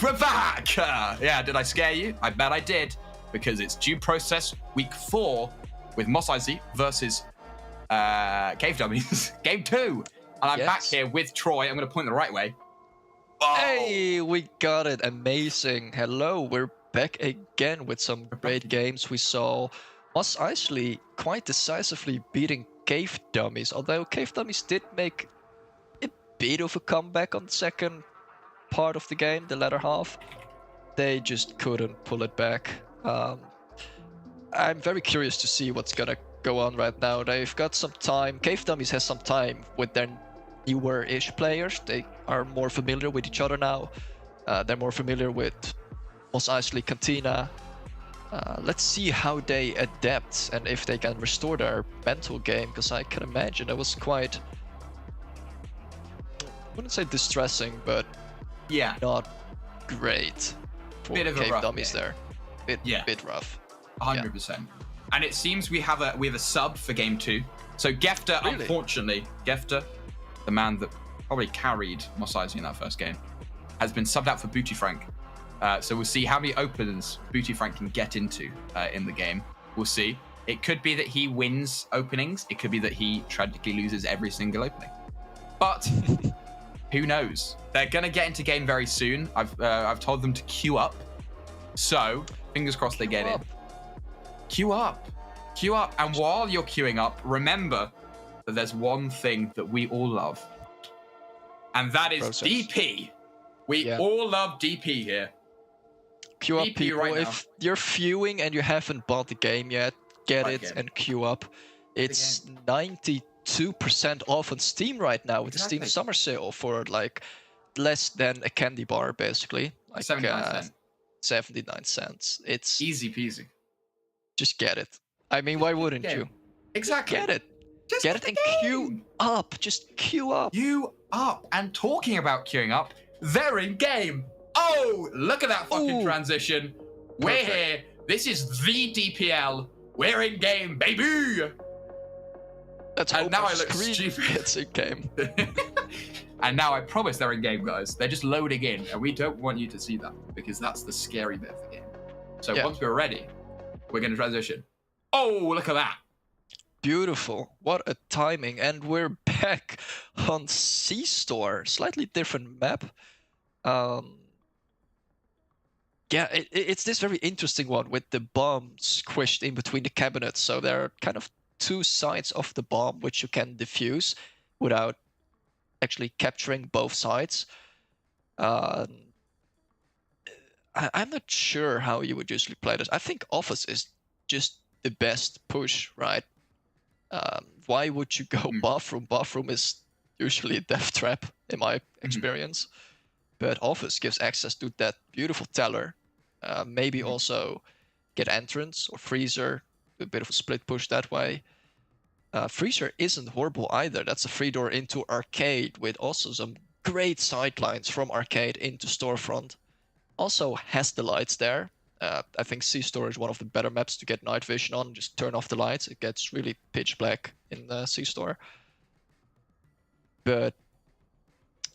we're back! Yeah, did I scare you? I bet I did, because it's due process week 4 with Mos Eisley versus Cave Dummies, game 2. And I'm back here with Troy. I'm going to point the right way. Oh. Hey, we got it. Amazing. Hello, we're back again with some great games. We saw Mos Eisley quite decisively beating Cave Dummies, although Cave Dummies did make a bit of a comeback on the second part of the game, the latter half. They just couldn't pull it back. I'm very curious to see what's gonna go on right now. They've got some time. Cave Dummies has some time with their newer-ish players. They are more familiar with each other now. They're more familiar with Mos Eisley, Cantina. Let's see how they adapt and if they can restore their mental game, because I can imagine it was quite, I wouldn't say distressing, but not great for Cave Dummies there. Bit rough. 100%. And it seems we have a sub for game 2. So Gefter, unfortunately, Gefter, the man that probably carried Mos Eisley in that first game, has been subbed out for Booty Frank. So we'll see how many openings Booty Frank can get into in the game. We'll see. It could be that he wins openings. It could be that he tragically loses every single opening. But who knows? They're gonna get into game very soon. I've told them to queue up. So fingers crossed they get in. Queue up. Queue up. And while you're queuing up, remember that there's one thing that we all love. And that is DP. We all love DP here. Queue up, people. Right, if you're viewing and you haven't bought the game yet, get it and queue up. It's 92% off on Steam right now with the Steam Summer Sale for like less than a candy bar, basically. Like 79 cents. 79 cents. It's easy peasy. Just get it. I mean, why wouldn't you? Exactly. Get it. Just get it and queue up. Just queue up. Queue up. And talking about queuing up, they're in game. Oh, look at that fucking transition. We're here. This is the DPL. We're in game, baby. That's and now I look stupid. It's in game. And now I promise they're in game, guys. They're just loading in, and we don't want you to see that because that's the scary bit of the game. So once we're ready, we're going to transition. Oh, look at that. Beautiful. What a timing. And we're back on C-Store. Slightly different map. Yeah, it's this very interesting one with the bomb squished in between the cabinets. So there are kind of two sides of the bomb which you can defuse without actually capturing both sides. I'm not sure how you would usually play this. I think Office is just the best push, right? Why would you go Bathroom? Bathroom is usually a death trap in my experience. But Office gives access to that beautiful teller. Maybe also get Entrance or Freezer, a bit of a split push that way. Freezer isn't horrible either. That's a free door into Arcade with also some great sidelines from Arcade into Storefront. Also has the lights there. I think C-Store is one of the better maps to get night vision on. Just turn off the lights. It gets really pitch black in C-Store. But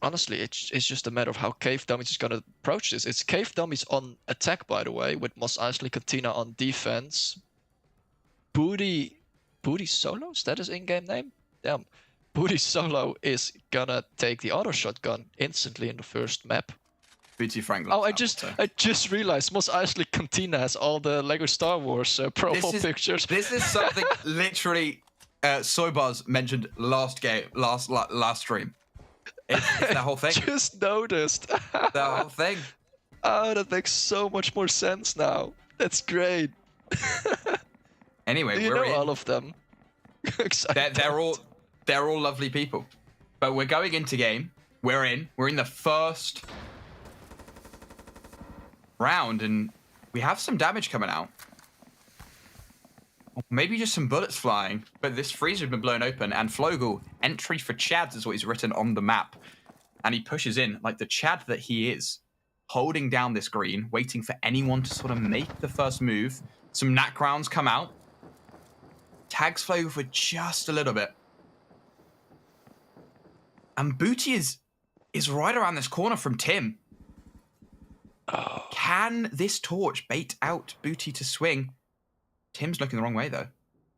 honestly, it's just a matter of how Cave Dummies is going to approach this. It's Cave Dummies on attack, by the way, with Mos Eisley Cantina on defense. Booty Solo? Is that his in-game name? Damn. Booty Solo is gonna take the auto shotgun instantly in the first map. Booty Frank. Oh, I just realized Mos Eisley Cantina has all the Lego Star Wars profile pictures. This is something literally Soybuzz mentioned last stream. It's the whole thing. Just noticed. The whole thing. Oh, that makes so much more sense now. That's great. Anyway, we're in all of them. They're all lovely people. But we're going into game. We're in the first round, and we have some damage coming out. Maybe just some bullets flying, but this freezer has been blown open, and Flogel, entry for Chads is what he's written on the map. And he pushes in, like the Chad that he is, holding down this green, waiting for anyone to sort of make the first move. Some knack rounds come out. Tags Flogel for just a little bit. And Booty is right around this corner from Tim. Can this torch bait out Booty to swing? Tim's looking the wrong way, though.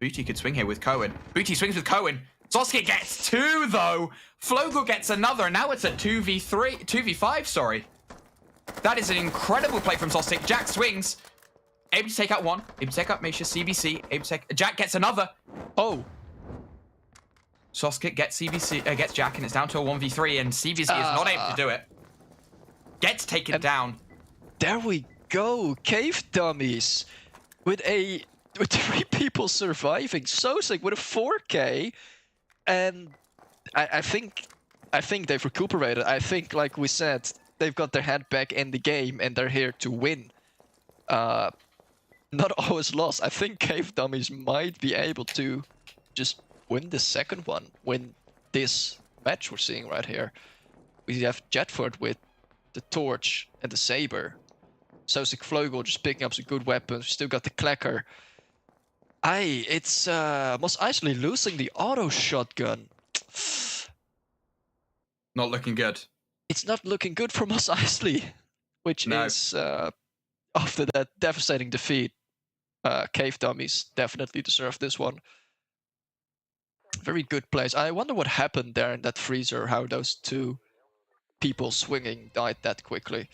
Booty could swing here with Cohen. Booty swings with Cohen. Soskit gets 2, though. Flogel gets another, and now it's a 2v5, sorry. That is an incredible play from Soskit. Jack swings. Able to take out 1. Able to take out Misha. CBC. Able to take... Jack gets another. Oh. Soskit gets Jack, and it's down to a 1v3, and CBC is not able to do it. Gets taken down. There we go. Cave Dummies with 3 people surviving. Sosik with a 4K, and I think they've recuperated. I think, like we said, they've got their head back in the game, and they're here to win. Not always lost. I think Cave Dummies might be able to just win the second one, win this match we're seeing right here. We have Jetford with the torch and the saber. Sosik Flogel just picking up some good weapons. We still got the Clacker. It's Mos Eisley losing the auto shotgun. Not looking good. It's not looking good for Mos Eisley, which is after that devastating defeat. Cave Dummies definitely deserve this one. Very good plays. I wonder what happened there in that freezer, how those 2 people swinging died that quickly.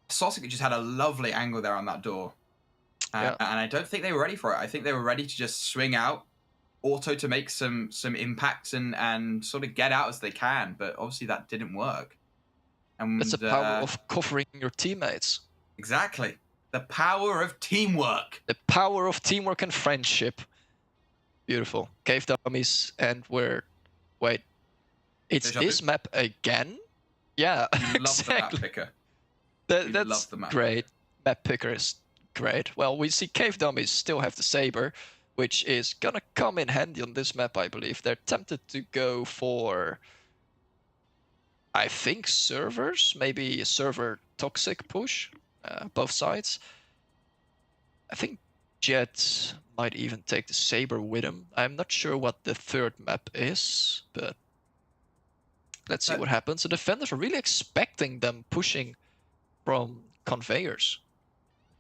Sosik just had a lovely angle there on that door. And I don't think they were ready for it. I think they were ready to just swing out, auto to make some impacts and sort of get out as they can. But obviously that didn't work. And that's the power of covering your teammates. Exactly. The power of teamwork. The power of teamwork and friendship. Beautiful. Cave Dummies, and wait. It's this map again? Yeah, exactly. The map picker. That's great. Map picker is great. Well, we see Cave Dummies still have the saber, which is gonna come in handy on this map, I believe. They're tempted to go for, I think, servers, maybe a server toxic push, both sides. I think Jet might even take the saber with him. I'm not sure what the third map is, but let's see what happens. The defenders are really expecting them pushing from conveyors.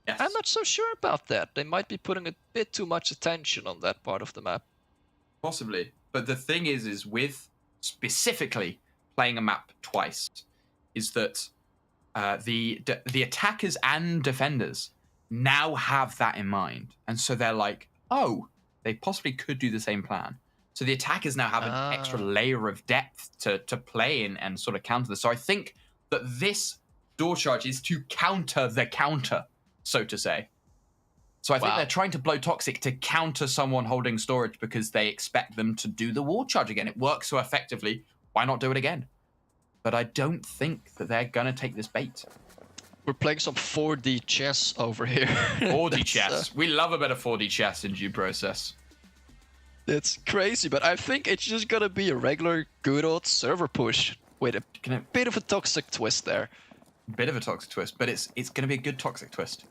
Yes. I'm not so sure about that. They might be putting a bit too much attention on that part of the map. Possibly. But the thing is with specifically playing a map twice, is that the attackers and defenders now have that in mind. And so they're like, oh, they possibly could do the same plan. So the attackers now have an extra layer of depth to play in and sort of counter this. So I think that this door charge is to counter the counter, so to say. So I think they're trying to blow Toxic to counter someone holding storage because they expect them to do the wall charge again. It works so effectively. Why not do it again? But I don't think that they're going to take this bait. We're playing some 4D chess over here. 4D chess. We love a bit of 4D chess in due process. It's crazy, but I think it's just going to be a regular good old server push with a bit of a toxic twist there. Bit of a toxic twist, but it's going to be a good toxic twist.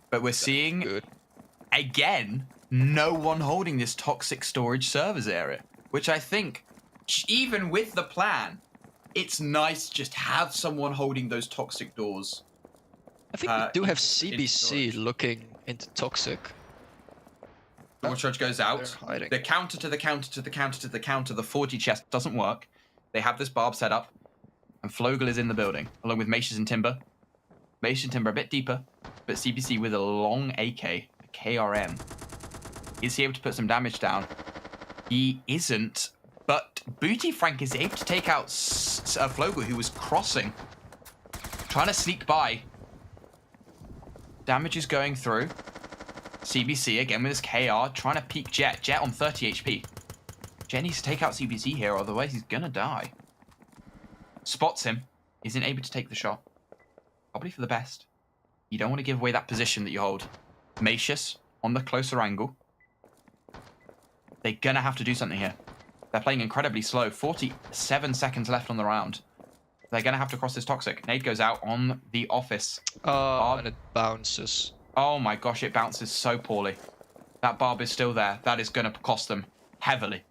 But we're seeing, again, no one holding this toxic storage servers area, which I think, even with the plan, it's nice to just have someone holding those toxic doors. I think we do have CBC looking into toxic. Door charge goes out. The counter to the counter to the counter to the counter. The 4G chest doesn't work. They have this barb set up. And Flogel is in the building, along with Macius and Timber. Macius and Timber a bit deeper, but CBC with a long AK, a KRM. Is he able to put some damage down? He isn't, but Booty Frank is able to take out Flogel, who was crossing, trying to sneak by. Damage is going through. CBC again with his KR, trying to peek Jet. Jet on 30 HP. Jet needs to take out CBC here, otherwise he's gonna die. Spots him, isn't able to take the shot. Probably for the best. You don't want to give away that position that you hold. Macius on the closer angle. They're gonna have to do something here. They're playing incredibly slow. 47 seconds left on the round. They're gonna have to cross this toxic. Nade goes out on the office. And it bounces. Oh my gosh, it bounces so poorly. That barb is still there. That is gonna cost them heavily.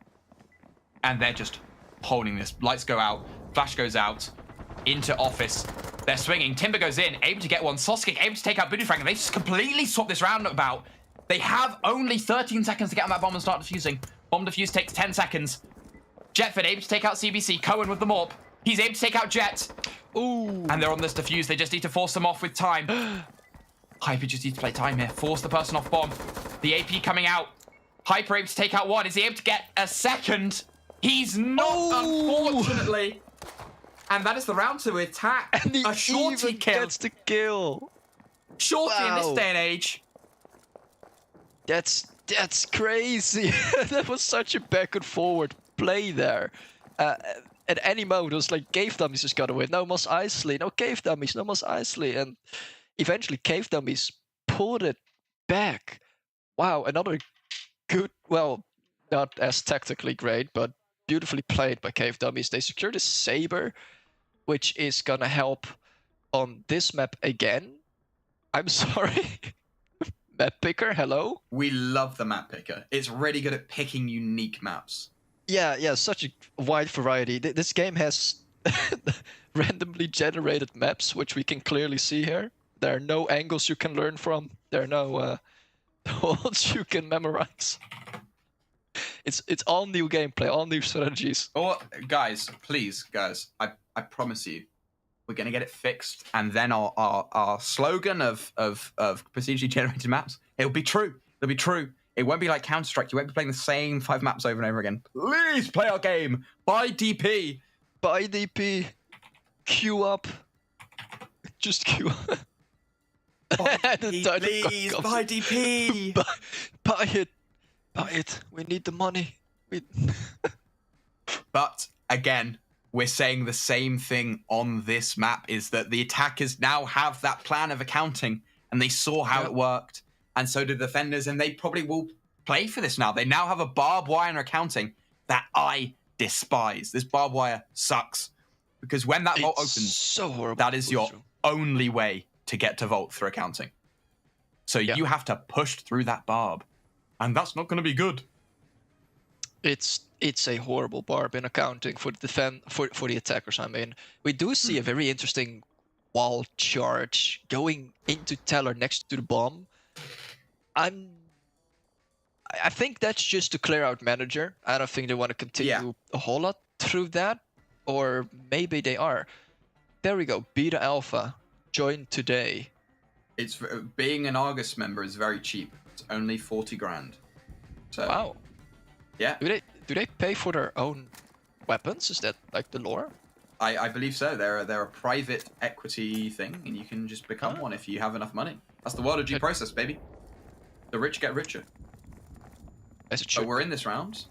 And they're just holding this. Lights go out. Flash goes out. Into office. They're swinging. Timber goes in, able to get one. Soskic able to take out Booty Frank, and they just completely swapped this round about. They have only 13 seconds to get on that bomb and start defusing. Bomb defuse takes 10 seconds. Jetford able to take out CBC. Cohen with the morp. He's able to take out Jet. Ooh. And they're on this defuse. They just need to force them off with time. Hyper just needs to play time here. Force the person off bomb. The AP coming out. Hyper able to take out one. Is he able to get a second? He's not, unfortunately. And that is the round to attack. And a shorty even kill. gets the kill. Shorty in this day and age. That's crazy. That was such a back and forward play there. At any mode, it was like Cave Dummies just got away. No, Mos Eisley. No, Cave Dummies. No, Mos Eisley. And eventually, Cave Dummies pulled it back. Wow, another good, well, not as tactically great, but beautifully played by Cave Dummies. They secured a Saber, which is gonna help on this map again. I'm sorry. Map picker, hello? We love the map picker. It's really good at picking unique maps. Yeah, such a wide variety. This game has randomly generated maps, which we can clearly see here. There are no angles you can learn from. There are no holds you can memorize. It's all new gameplay, all new strategies. Oh, guys, please, guys, I promise you, we're gonna get it fixed, and then our slogan of procedurally generated maps, it'll be true. It'll be true. It won't be like Counter-Strike. You won't be playing the same 5 maps over and over again. Please play our game. Buy DP. Buy DP. Queue up. Just queue up. Please buy DP. Buy it. Buy it. We need the money. But again, we're saying the same thing on this map, is that the attackers now have that plan of accounting, and they saw how it worked. And so did the defenders, and they probably will play for this now. They now have a barbed wire accounting that I despise. This barbed wire sucks. Because when that vault opens, so horrible. that is your only way to get to vault through accounting. So you have to push through that barb. And that's not going to be good. It's a horrible barb in accounting for the attackers. I mean, we do see a very interesting wall charge going into Teller next to the bomb. I think that's just to clear out manager. I don't think they want to continue a whole lot through that, or maybe they are. There we go. Beta Alpha joined today. It's being an Argus member is very cheap. It's only 40 grand. So, wow. Yeah. Do they pay for their own weapons? Is that like the lore? I believe so. They're a private equity thing, and you can just become one if you have enough money. That's the world of G process, baby. The rich get richer. So we're in this round,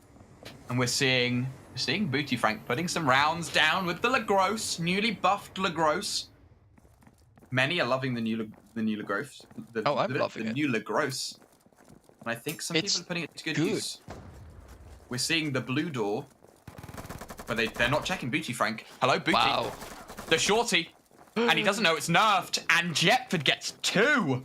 and we're seeing Booty Frank putting some rounds down with the Lagros, newly buffed Lagros. Many are loving the new Lagros. I'm loving the it. new Lagros. And I think some people are putting it to good use. We're seeing the blue door, but they're not checking Booty Frank. Hello, Booty. Wow. The shorty. And he doesn't know it's nerfed. And Jetford gets 2.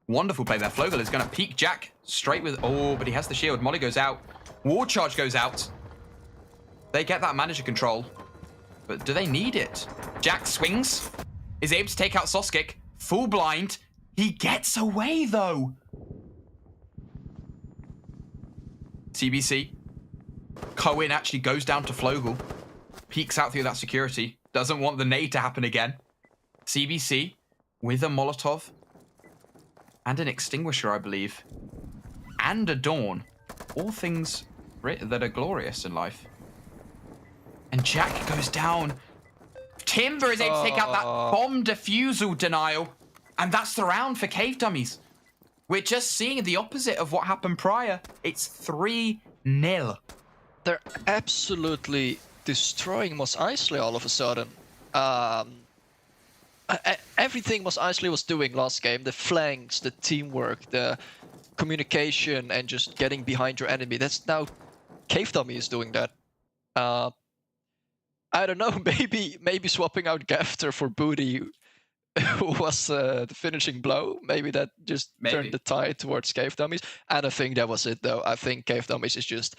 Wonderful play there. Flogel is going to peek Jack straight with... Oh, but he has the shield. Molly goes out. War charge goes out. They get that manager control. But do they need it? Jack swings. Is able to take out Soskic. Full blind. He gets away, though. TBC. Cohen actually goes down to Flogel. Peeks out through that security. Doesn't want the nade to happen again. CBC with a Molotov. And an extinguisher, I believe. And a Dawn. All things that are glorious in life. And Jack goes down. Timber is able to take out that bomb defusal denial. And that's the round for Cave Dummies. We're just seeing the opposite of what happened prior. It's 3-0. They're absolutely destroying Mos Eisley all of a sudden. Everything Mos Eisley was doing last game, the flanks, the teamwork, the communication, and just getting behind your enemy, that's now Cave Dummy is doing that. I don't know, maybe swapping out Gafter for Booty was the finishing blow. Maybe that just turned the tide towards Cave Dummies. I don't think that was it, though. I think Cave Dummies is just...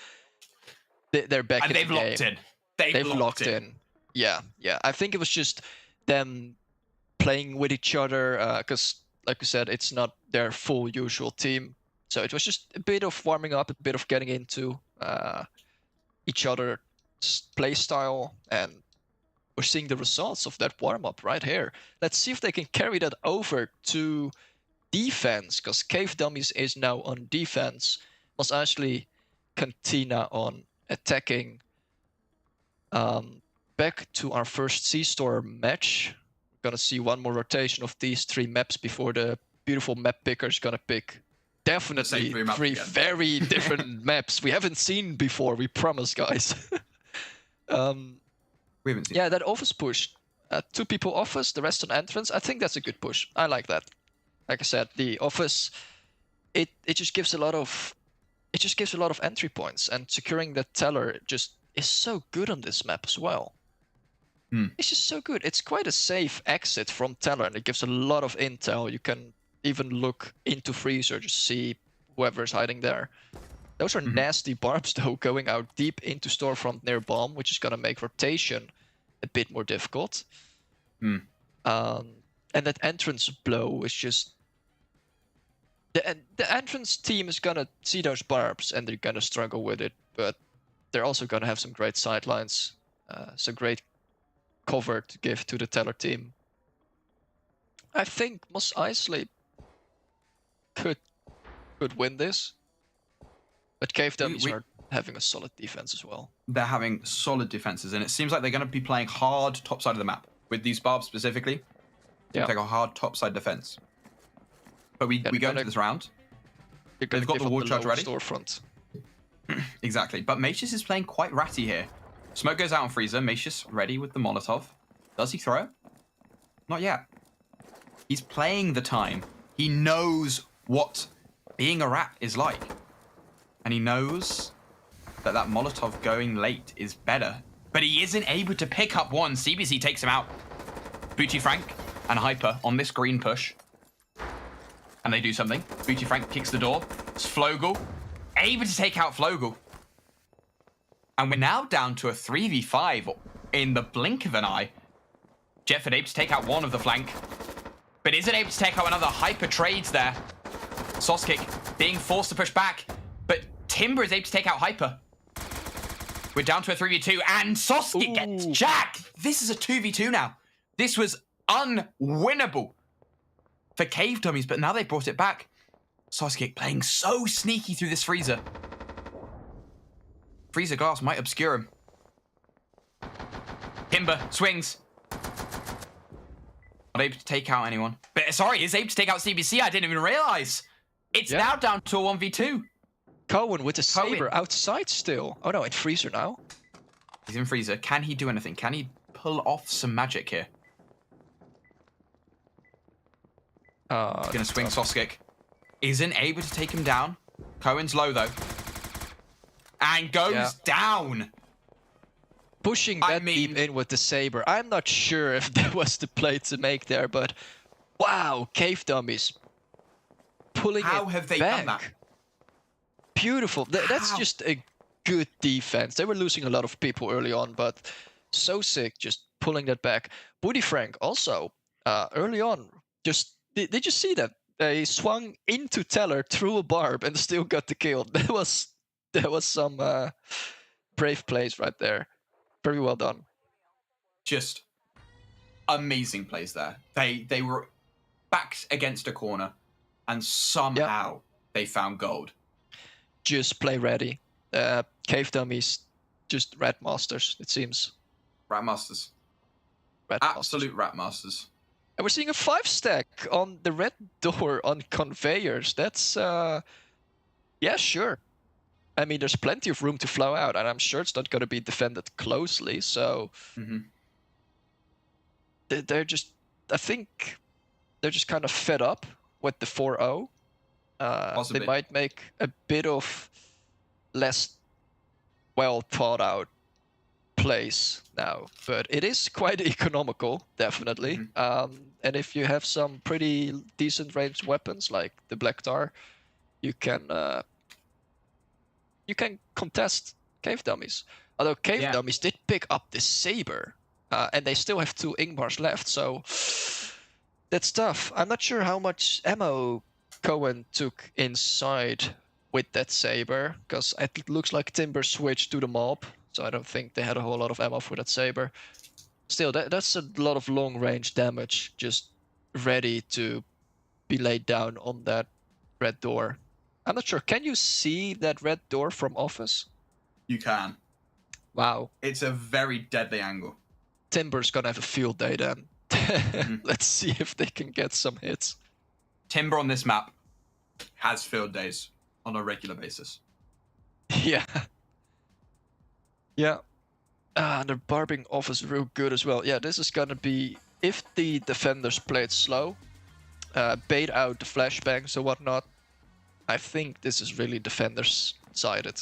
They're back in the game. And they've locked in. They've locked in. Yeah. I think it was just them playing with each other, because like I said, it's not their full usual team. So it was just a bit of warming up, a bit of getting into each other's play style, and we're seeing the results of that warm-up right here. Let's see if they can carry that over to defense, because Cave Dummies is now on defense. Was Eisley, Cantina on attacking. Back to our first C-Store match. We're gonna see one more rotation of these 3 maps before the beautiful map picker is gonna pick definitely 3 very different maps we haven't seen before, we promise, guys. We haven't seen. Yeah, that office push. 2 people office, the rest on entrance. I think that's a good push. I like that. Like I said, the office, it just gives a lot of entry points, and securing the teller just is so good on this map as well. It's just so good. It's quite a safe exit from teller, and it gives a lot of intel. You can even look into freezer to see whoever's hiding there. Those are nasty barbs though, going out deep into storefront near bomb, which is gonna make rotation a bit more difficult. And that entrance blow is just the entrance team is gonna see those barbs and they're gonna struggle with it, but they're also gonna have some great sidelines, some great cover to give to the teller team. I think Mos Eisley could win this, but Cave Dummies are having a solid defense as well. They're having solid defenses, and it seems like they're going to be playing hard top side of the map with these barbs specifically. Yeah, take a hard top side defense. But we go into this round. They've got the wall charge ready. Storefront. Exactly, but Macius is playing quite ratty here. Smoke goes out on freezer. Macius ready with the Molotov. Does he throw it? Not yet. He's playing the time. He knows what being a rat is like. And he knows that that Molotov going late is better. But he isn't able to pick up one. CBC takes him out. Booty Frank and Hyper on this green push. And they do something. Booty Frank kicks the door. It's Flogel. Able to take out Flogel. And we're now down to a 3v5 in the blink of an eye. Jetford able to take out one of the flank. But isn't able to take out another. Hyper trades there. Soskick being forced to push back. But Timber is able to take out Hyper. We're down to a 3v2 and Soskick gets jacked. This is a 2v2 now. This was unwinnable for Cave Dummies, but now they brought it back. Soskick playing so sneaky through this freezer. Freezer glass might obscure him. Timber swings. Not able to take out anyone. But sorry, is able to take out CBC. I didn't even realize. It's now down to a 1v2. Cohen with the saber outside still. Oh no, in freezer now. He's in freezer. Can he do anything? Can he pull off some magic here? He's gonna swing Soskick. Isn't able to take him down. Cohen's low though. And goes down. Pushing that deep in with the saber. I'm not sure if that was the play to make there, but wow, Cave Dummies pulling it back. How have they done that? Beautiful. That's just a good defense. They were losing a lot of people early on, but so sick just pulling that back. Booty Frank also early on. Just did you see that? They swung into Teller through a barb and still got the kill. That was some brave plays right there. Very well done. Just amazing plays there. They were backed against a corner and somehow they found gold. Just play ready. Cave Dummies, just Rat Masters, it seems. Rat Masters. Absolute Rat Masters. And we're seeing a 5-stack on the red door on conveyors. That's, yeah, sure. I mean, there's plenty of room to flow out, and I'm sure it's not going to be defended closely, so... They're just... I think they're just kind of fed up with the 4-0. They might make a bit of less well-thought-out plays now, but it is quite economical, definitely. And if you have some pretty decent ranged weapons like the Black Tar, you can contest Cave Dummies. Although Cave Dummies did pick up the saber. And they still have 2 Ingmars left, so that's tough. I'm not sure how much ammo Cohen took inside with that Saber, because it looks like Timber switched to the mob, so I don't think they had a whole lot of ammo for that Saber. Still, that's a lot of long-range damage just ready to be laid down on that red door. I'm not sure. Can you see that red door from office? You can. Wow. It's a very deadly angle. Timber's gonna have a field day then. Let's see if they can get some hits. Timber on this map has field days on a regular basis. Yeah. Yeah. And they're barbing office real good as well. Yeah, this is gonna be, if the defenders played slow, bait out the flashbangs or whatnot, I think this is really defenders-sided,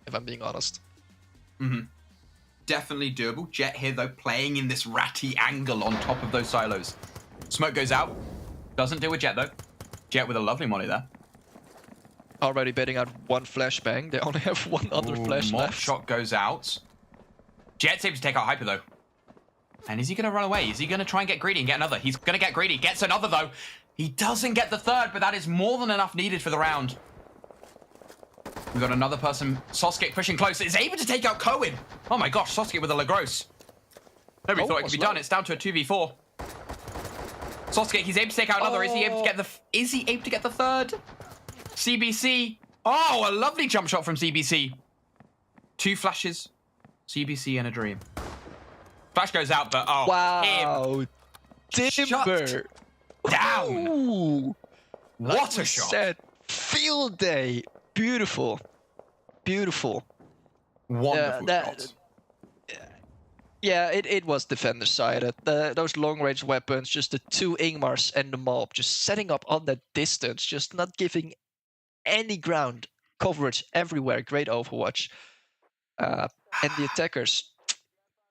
if I'm being honest. Mm-hmm. Definitely doable. Jet here, though, playing in this ratty angle on top of those silos. Smoke goes out. Doesn't deal with Jet, though. Jet with a lovely molly there. Already baiting out 1 flashbang. They only have 1 other flash Mob left. shot goes out. Jet's able to take out Hyper, though. And is he going to run away? Is he going to try and get greedy and get another? He's going to get greedy. Gets another, though. He doesn't get the 3rd, but that is more than enough needed for the round. We've got another person, Soskik, pushing close. Is able to take out Cohen. Oh my gosh, Soskik with a Lagros. Nobody thought it could be done. It's down to a 2v4. Soskik, he's able to take out another. Is he able to get the? Is he able to get the 3rd? CBC. Oh, a lovely jump shot from CBC. 2 flashes. CBC and a dream. Flash goes out, but oh, wow, Timber down. Ooh. What a shot! Said, field day. Beautiful. Beautiful. Wonderful shot. Yeah, it was defender-sided. Those long-range weapons, just the 2 Ingmars and the mob, just setting up on that distance, just not giving any ground coverage everywhere. Great Overwatch. And the attackers,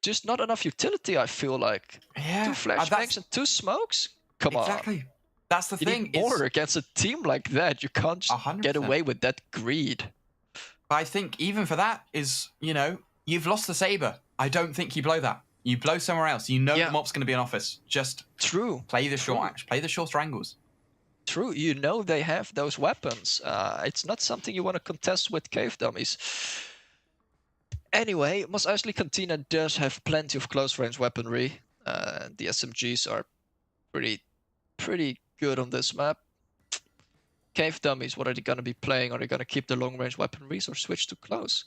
just not enough utility, I feel like. Yeah. 2 flashbangs and 2 smokes? Come on. Exactly. That's the thing. Need more against a team like that. You can't just 100%. get away with that greed. But I think even for that is, you know, you've lost the Saber. I don't think you blow that. You blow somewhere else. You know the mob's going to be in office. Just play the short, play the short strangles. True. You know they have those weapons. It's not something you want to contest with cave dummies. Anyway, Mos Eisley Cantina does have plenty of close-range weaponry. The SMGs are pretty good on this map. Cave dummies, what are they going to be playing? Are they going to keep the long-range weaponries or switch to close?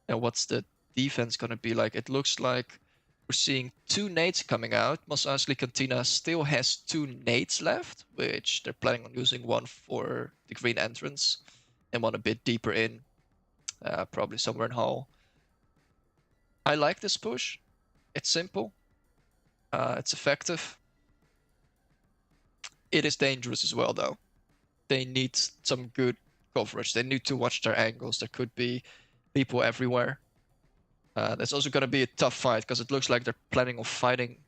And what's the defense going to be like? It looks like we're seeing 2 nades coming out. Mos Eisley Cantina still has 2 nades left, which they're planning on using 1 for the green entrance and 1 a bit deeper in, probably somewhere in Hall. I like this push. It's simple. It's effective. It is dangerous as well, though. They need some good coverage. They need to watch their angles. There could be people everywhere. There's also going to be a tough fight, because it looks like they're planning on fighting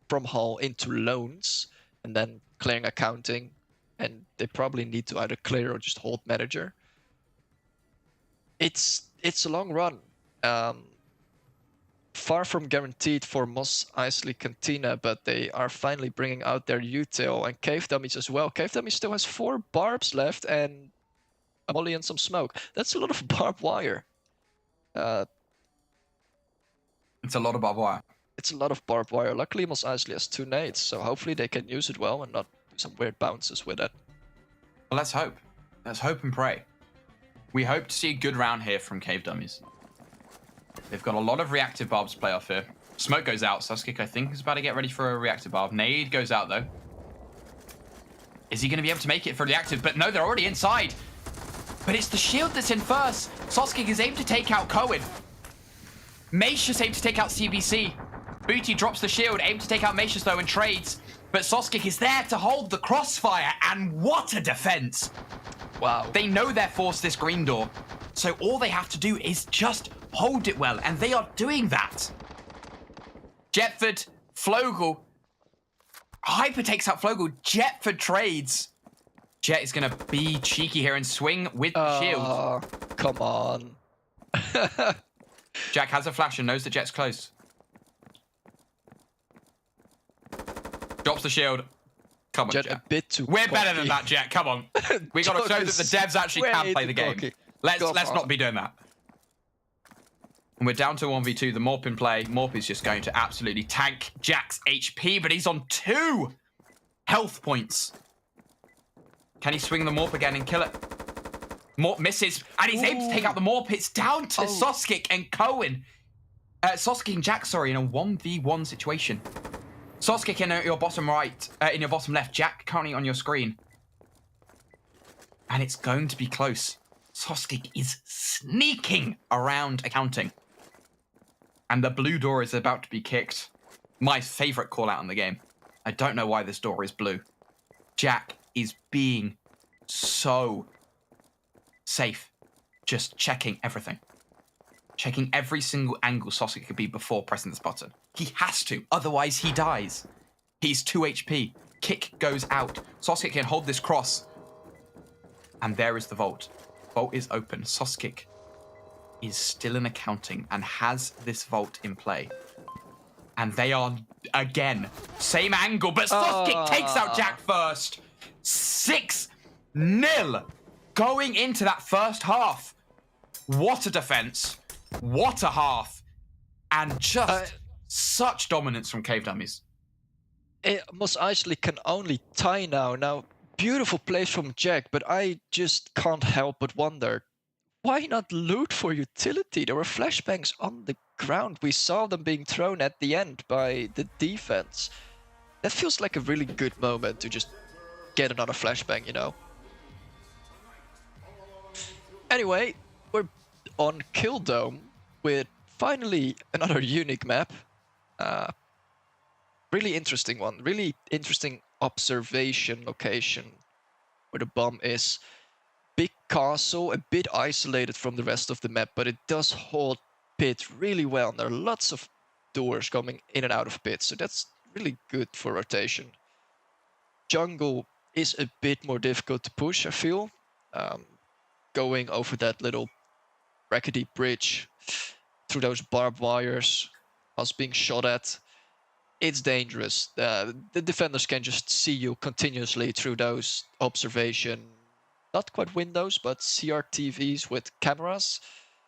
from Hall into loans and then clearing accounting. And they probably need to either clear or just hold manager. It's a long run. Far from guaranteed for Mos Eisley Cantina, but they are finally bringing out their util and Cave Dummies as well. Cave Dummies still has 4 barbs left and a molly and some smoke. That's a lot of barbed wire. It's a lot of barbed wire. It's a lot of barbed wire. Luckily, Mos Eisley has 2 nades, so hopefully they can use it well and not do some weird bounces with it. Well, let's hope. Let's hope and pray. We hope to see a good round here from Cave Dummies. They've got a lot of reactive barbs to play off here. Smoke goes out. Soskik, I think, is about to get ready for a reactive barb. Nade goes out, though. Is he going to be able to make it for reactive? But no, they're already inside. But it's the shield that's in first. Soskik is able to take out Cohen. Macius able to take out CBC. Booty drops the shield, able to take out Macius, though, and trades. But Soskik is there to hold the crossfire. And what a defense. Wow. They know they're forced this green door. So all they have to do is just hold it well, and they are doing that. Jetford, Flogel. Hyper takes out Flogel. Jetford trades. Jet is going to be cheeky here and swing with the shield. Come on. Jack has a flash and knows that Jet's close. Drops the shield. Come on, Jet. Jet. A bit too We're cocky. better than that, Jet. Come on. We got to show that the devs actually can play the game. Let's not be doing that. And we're down to 1v2. The Morp in play. Morp is just going to absolutely tank Jack's HP, but he's on 2 health points. Can he swing the Morp again and kill it? Morp misses, and he's able to take out the Morp. It's down to Soskik and Cohen. Soskik and Jack, sorry, in a 1v1 situation. Soskik in your bottom right, in your bottom left. Jack currently on your screen. And it's going to be close. Soskik is sneaking around accounting. And the blue door is about to be kicked. My favorite call out in the game. I don't know why this door is blue. Jack is being so safe. Just checking everything. Checking every single angle Soskik could be before pressing this button. He has to, otherwise he dies. He's 2 HP. Kick goes out. Soskik can hold this cross. And there is the vault. Vault is open. Soskik is still in accounting and has this vault in play. And they are, again, same angle, but Soskik takes out Jack first. 6-0 going into that first half. What a defense. What a half. And just such dominance from Cave Dummies. Mos Eisley can only tie now. Now, beautiful plays from Jack, but I just can't help but wonder, why not loot for utility? There were flashbangs on the ground. We saw them being thrown at the end by the defense. That feels like a really good moment to just get another flashbang, you know? Anyway, we're on Kill Dome with finally another unique map. Really interesting one. Really interesting observation location where the bomb is. Big castle, a bit isolated from the rest of the map, but it does hold pit really well. And there are lots of doors coming in and out of pit, so that's really good for rotation. Jungle is a bit more difficult to push, I feel. Going over that little rackety bridge through those barbed wires, us being shot at, it's dangerous. The defenders can just see you continuously through those observation, not quite windows, but CRTVs with cameras.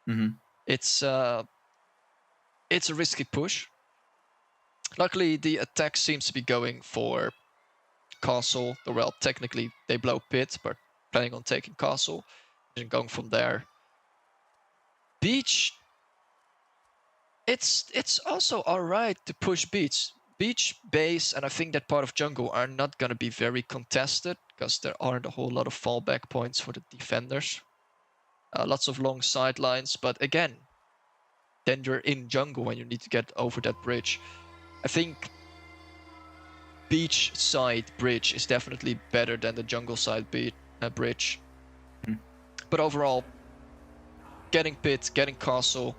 Mm-hmm. It's a risky push. Luckily, the attack seems to be going for castle. Well, technically they blow pit, but planning on taking castle and going from there. Beach. It's also alright to push beach. Beach, base, and I think that part of jungle are not going to be very contested because there aren't a whole lot of fallback points for the defenders. Lots of long sidelines, but again, then you're in jungle when you need to get over that bridge. I think beach side bridge is definitely better than the jungle side bridge. Mm. But overall, getting pit, getting castle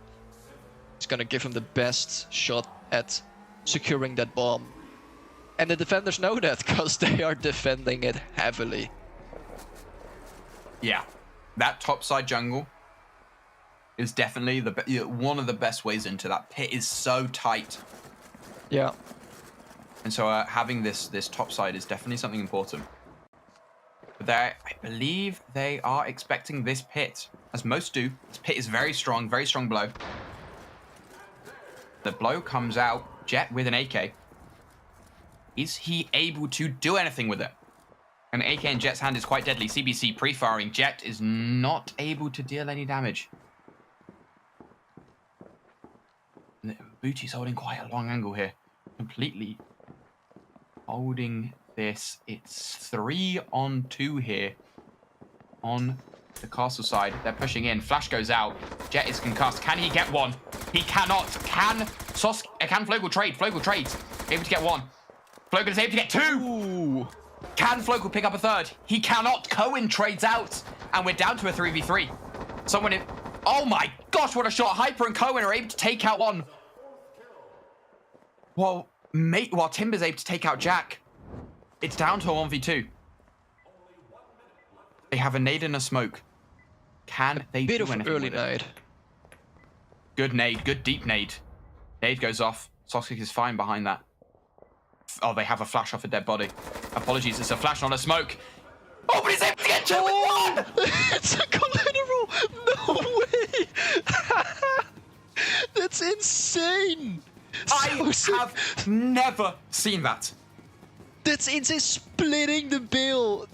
is going to give him the best shot at securing that bomb. And the defenders know that because they are defending it heavily. Yeah, that topside jungle is definitely one of the best ways into. That pit is so tight. Yeah. And so having this topside is definitely something important. But I believe they are expecting this pit, as most do. This pit is very strong blow. The blow comes out. Jet with an AK. Is he able to do anything with it? An AK in Jet's hand is quite deadly. CBC pre-firing. Jet is not able to deal any damage. Bootie's holding quite a long angle here. Completely holding this. It's 3-on-2 here on the castle side. They're pushing in. Flash goes out. Jet is concussed. Can he get one? He cannot. Can Flogel trade? Flogel trades. Able to get one. Flogel is able to get two. Ooh. Can Flogel pick up a third? He cannot. Cohen trades out. And we're down to a 3v3. Someone in... Oh my gosh, what a shot. Hyper and Cohen are able to take out one. While Timber's able to take out Jack. It's down to a 1v2. They have a nade and a smoke. Can they do anything? Bit of early nade. Good nade, good deep nade. Nade goes off. Soskik is fine behind that. Oh, they have a flash off a dead body. Apologies, it's a flash, not a smoke. Oh, but he's able to get 2 with 1! It's a collateral! No way! That's insane! I have never seen that. That's insane, splitting the bill!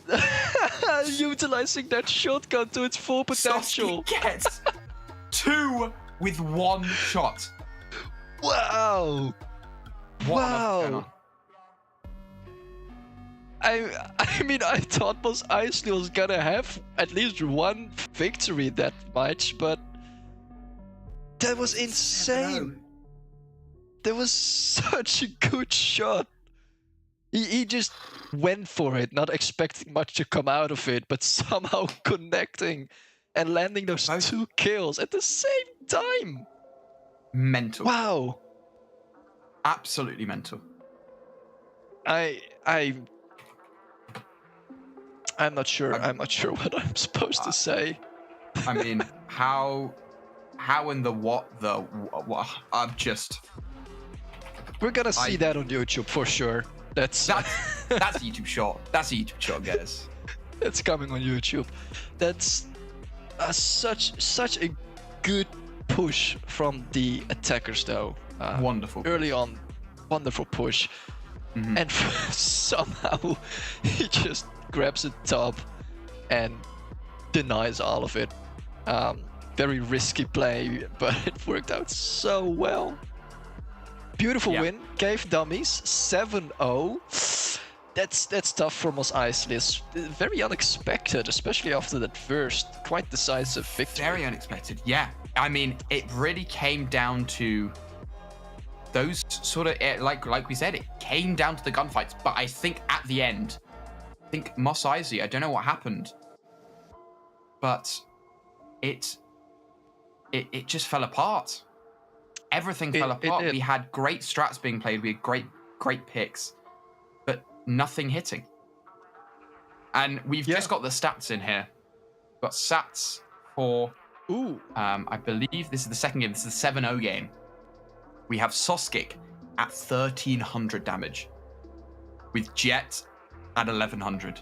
Utilizing that shotgun to its full potential. Sosky gets 2 with 1 shot. Wow! What on earth is going on? I mean, I thought Eisley was gonna have at least 1 victory that match, but that was insane. That was such a good shot. He just went for it, not expecting much to come out of it, but somehow connecting and landing those 2 kills at the same time. Mental. Wow. Absolutely mental. I'm not sure. I'm not sure what I'm supposed to say. I mean, how in the what? I'm just. We're gonna see that on YouTube for sure. That's a YouTube short. That's a YouTube short, guys. That's coming on YouTube. That's such a good push from the attackers, though. Wonderful. Early on, wonderful push, and somehow he just grabs the top and denies all of it. Very risky play, but it worked out so well. Beautiful win. Gave Dummies 7-0. That's tough for Mos Eisley. It's very unexpected, especially after that first quite decisive victory. Very unexpected, yeah. I mean, it really came down to those sort of, like we said, it came down to the gunfights. But I think at the end, Mos Eisley, I don't know what happened, but it just fell apart. Everything fell apart. We had great strats being played. We had great picks, but nothing hitting. And we've just got the stats in here. We've got stats for, I believe this is the second game. This is the 7-0 game. We have Soskik at 1,300 damage, with Jet at 1,100.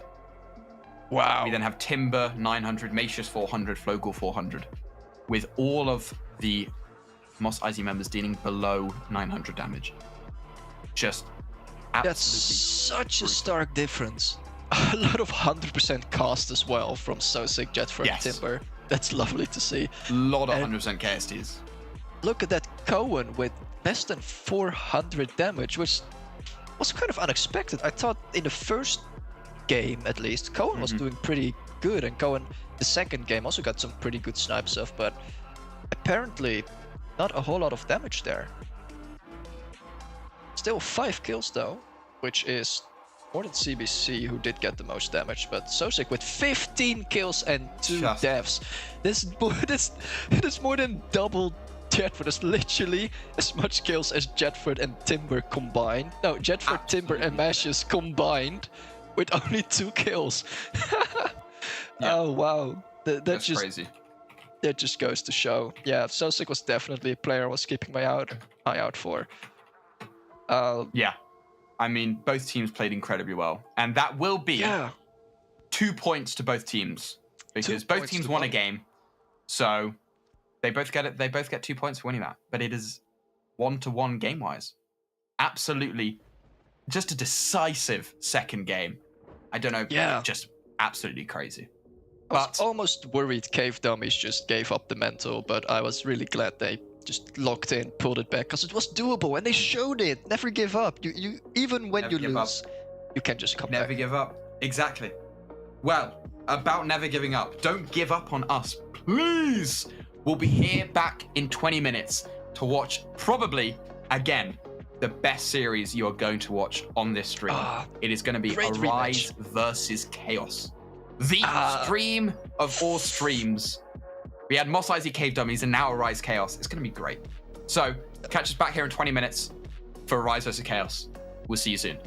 Wow. We then have Timber 900, Macius 400, Flogel 400, with all of the Mos Eisley members dealing below 900 damage. Just absolutely. That's such a stark difference. A lot of 100% cast as well from Sosik, Jetford, Timber. That's lovely to see. A lot of 100% KSTs. Look at that Cohen with less than 400 damage, which was kind of unexpected. I thought in the first game, at least, Cohen was doing pretty good, and Cohen, the second game, also got some pretty good snipe stuff, but apparently not a whole lot of damage there. Still 5 kills though, which is more than CBC, who did get the most damage, but Sosik with 15 kills and 2 deaths. This is more than double Jetford. It's literally as much kills as Jetford and Timber combined. No, Jetford, Timber, and Macius combined with only 2 kills. Oh wow, that's just crazy. That just goes to show. Yeah, Sosik was definitely a player I was keeping my eye out for. Yeah, I mean, both teams played incredibly well, and that will be 2 points to both teams, because both teams won a game, so they both get it. They both get 2 points for winning that. But it is 1-1 game-wise. Absolutely, just a decisive second game. I don't know. Yeah, just absolutely crazy. I was almost worried Cave Dummies just gave up the mental, but I was really glad they just locked in, pulled it back, because it was doable, and they showed it. Never give up. You even when you lose, you can just come back. Never give up. Exactly. Well, about never giving up. Don't give up on us, please. We'll be here back in 20 minutes to watch, probably, again, the best series you are going to watch on this stream. It is going to be Arise versus Khaos. The stream of all streams. We had Mos Eisley Cave Dummies and now Arise Khaos. It's going to be great. So, catch us back here in 20 minutes for Arise versus Khaos. We'll see you soon.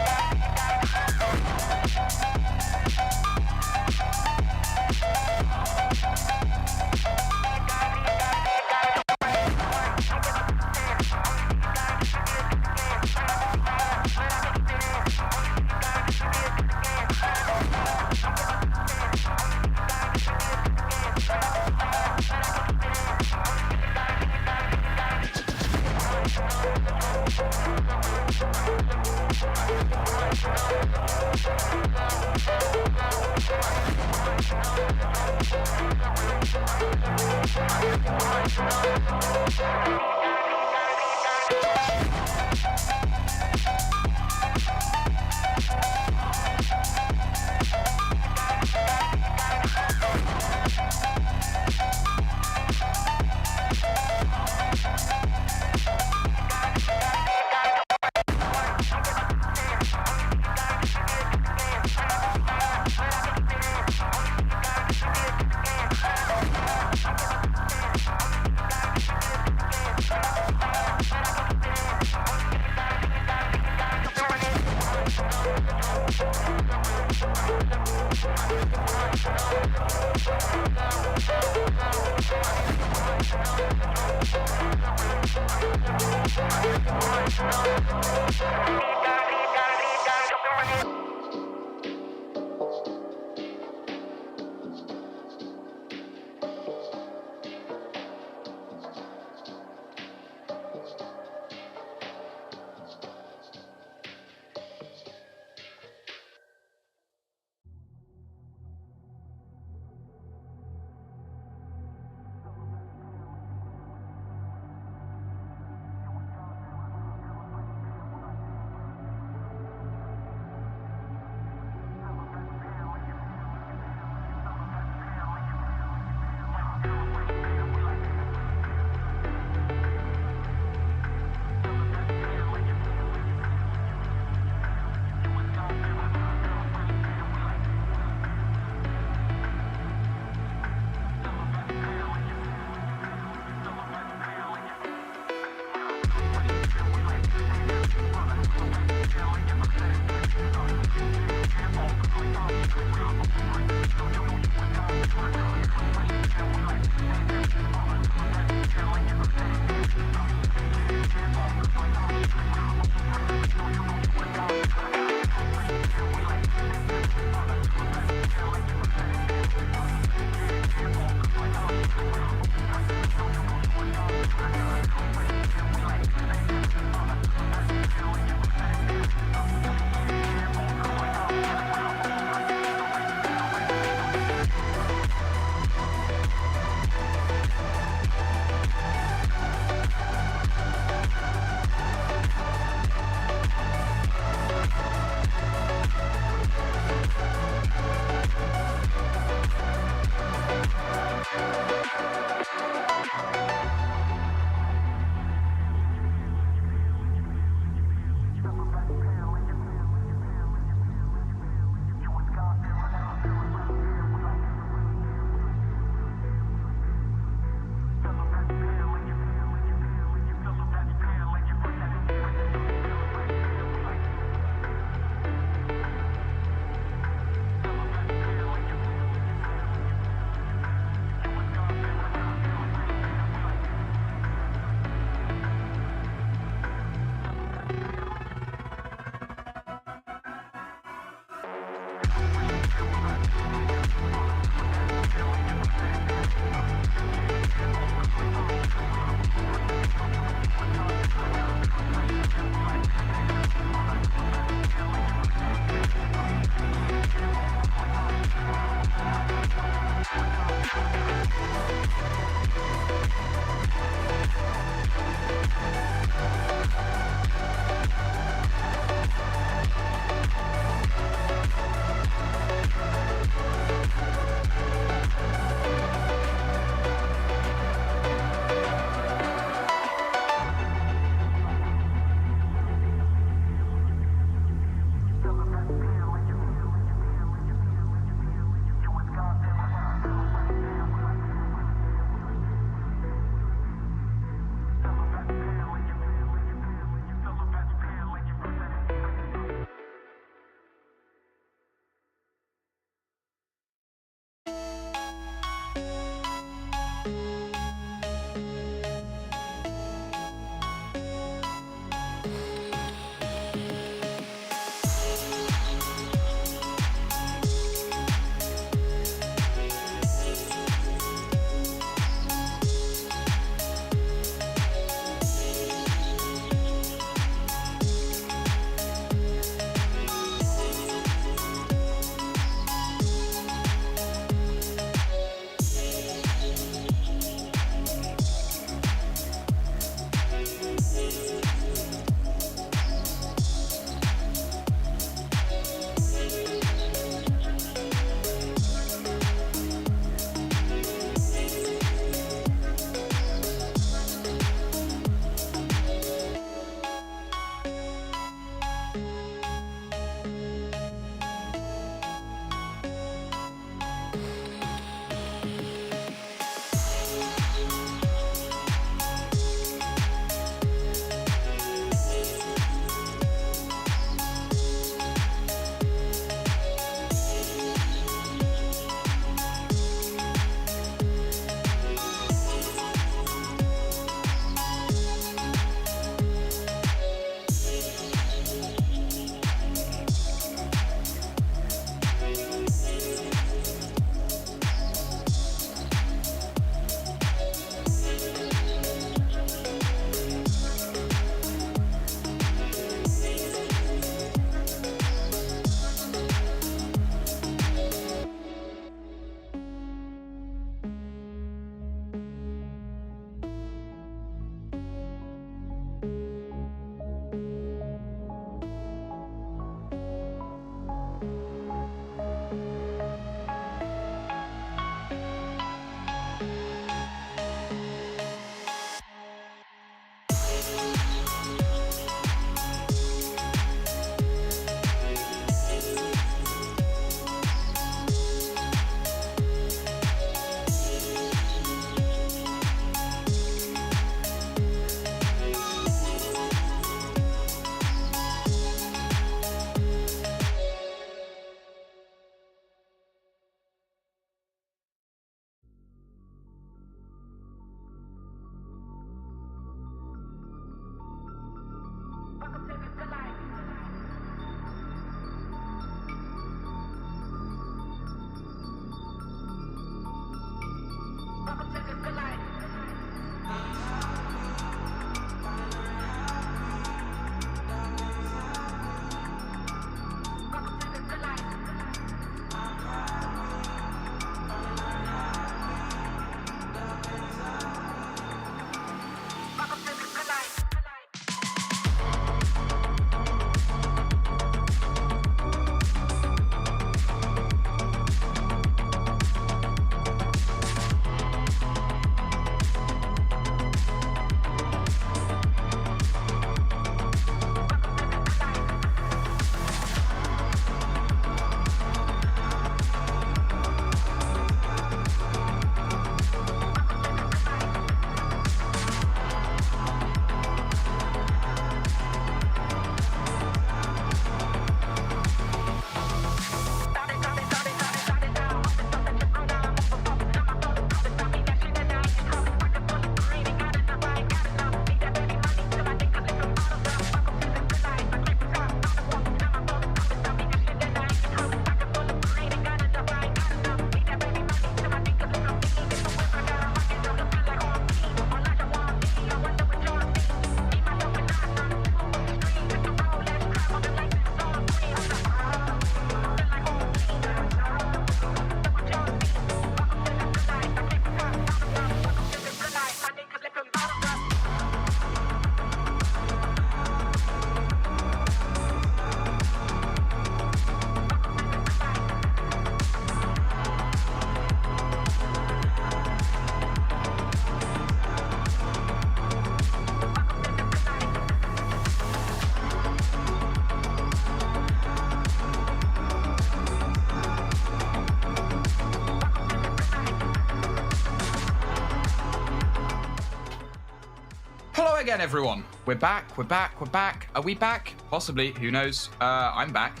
again, everyone. We're back. We're back. We're back. Are we back? Possibly. Who knows? I'm back.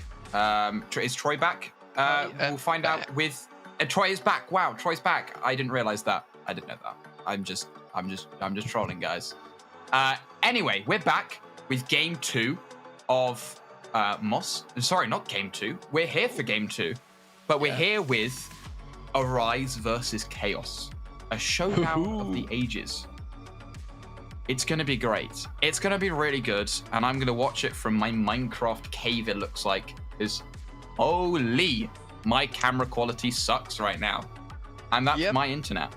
Is Troy back? We'll find out with. Troy is back. Wow, Troy's back. I didn't realize that. I didn't know that. I'm just trolling, guys. Anyway, we're back with game 2 of Moss. Sorry, not game 2. We're here for game 2, but we're here with Arise versus Khaos, a showdown of the ages. It's going to be great. It's going to be really good, and I'm going to watch it from my Minecraft cave, it looks like, because holy, my camera quality sucks right now. And that's my internet.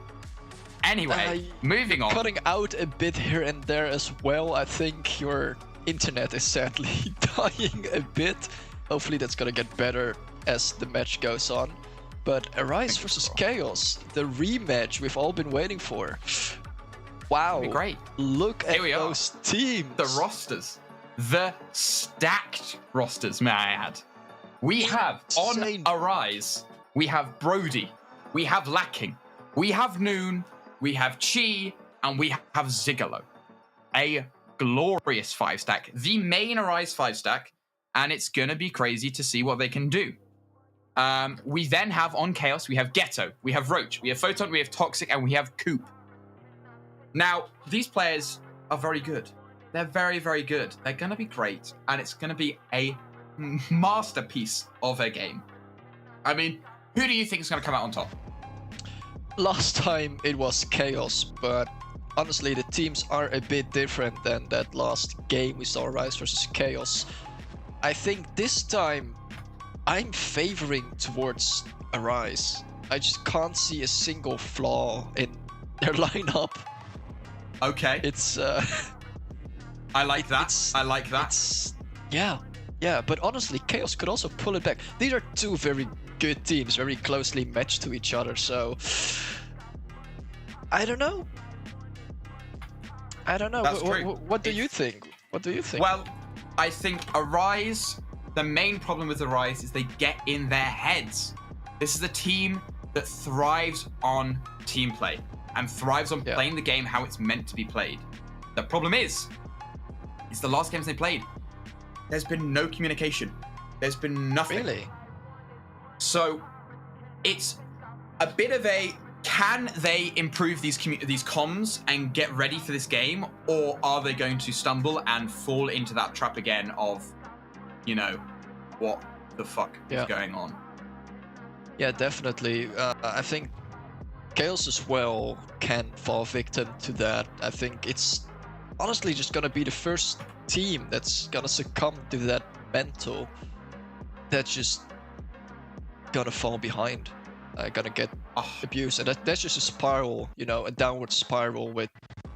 Anyway, moving on. Cutting out a bit here and there as well. I think your internet is sadly dying a bit. Hopefully that's going to get better as the match goes on. But Arise versus Khaos, the rematch we've all been waiting for. Wow. Great. Look at those teams. The rosters. The stacked rosters, may I add. We have on Arise, we have Brody, we have Lacking, we have Noon, we have Chi, and we have Zigolo. A glorious 5-stack. The main Arise 5-stack, and it's going to be crazy to see what they can do. We then have on Khaos, we have Ghetto, we have Roach, we have Photon, we have Toxic, and we have Coop. Now, these players are very good. They're very, very good. They're going to be great, and it's going to be a masterpiece of a game. I mean, who do you think is going to come out on top? Last time it was Khaos, but honestly, the teams are a bit different than that last game we saw, Arise versus Khaos. I think this time, I'm favoring towards Arise. I just can't see a single flaw in their lineup. Okay. It's I like that. I like that. Yeah, but honestly, Khaos could also pull it back. These are two very good teams, very closely matched to each other, so I don't know. That's true. What do you think? What do you think? Well, I think Arise, the main problem with Arise is they get in their heads. This is a team that thrives on team play and thrives on playing the game how it's meant to be played. The problem is, it's the last games they played. There's been no communication. There's been nothing. Really? So it's a bit of a, can they improve these comms and get ready for this game, or are they going to stumble and fall into that trap again of, you know, what the fuck is going on? Yeah, definitely. I think Khaos as well can fall victim to that. I think it's honestly just gonna be the first team that's gonna succumb to that mental that's just gonna fall behind, gonna get abused, and that's just a spiral, you know, a downward spiral with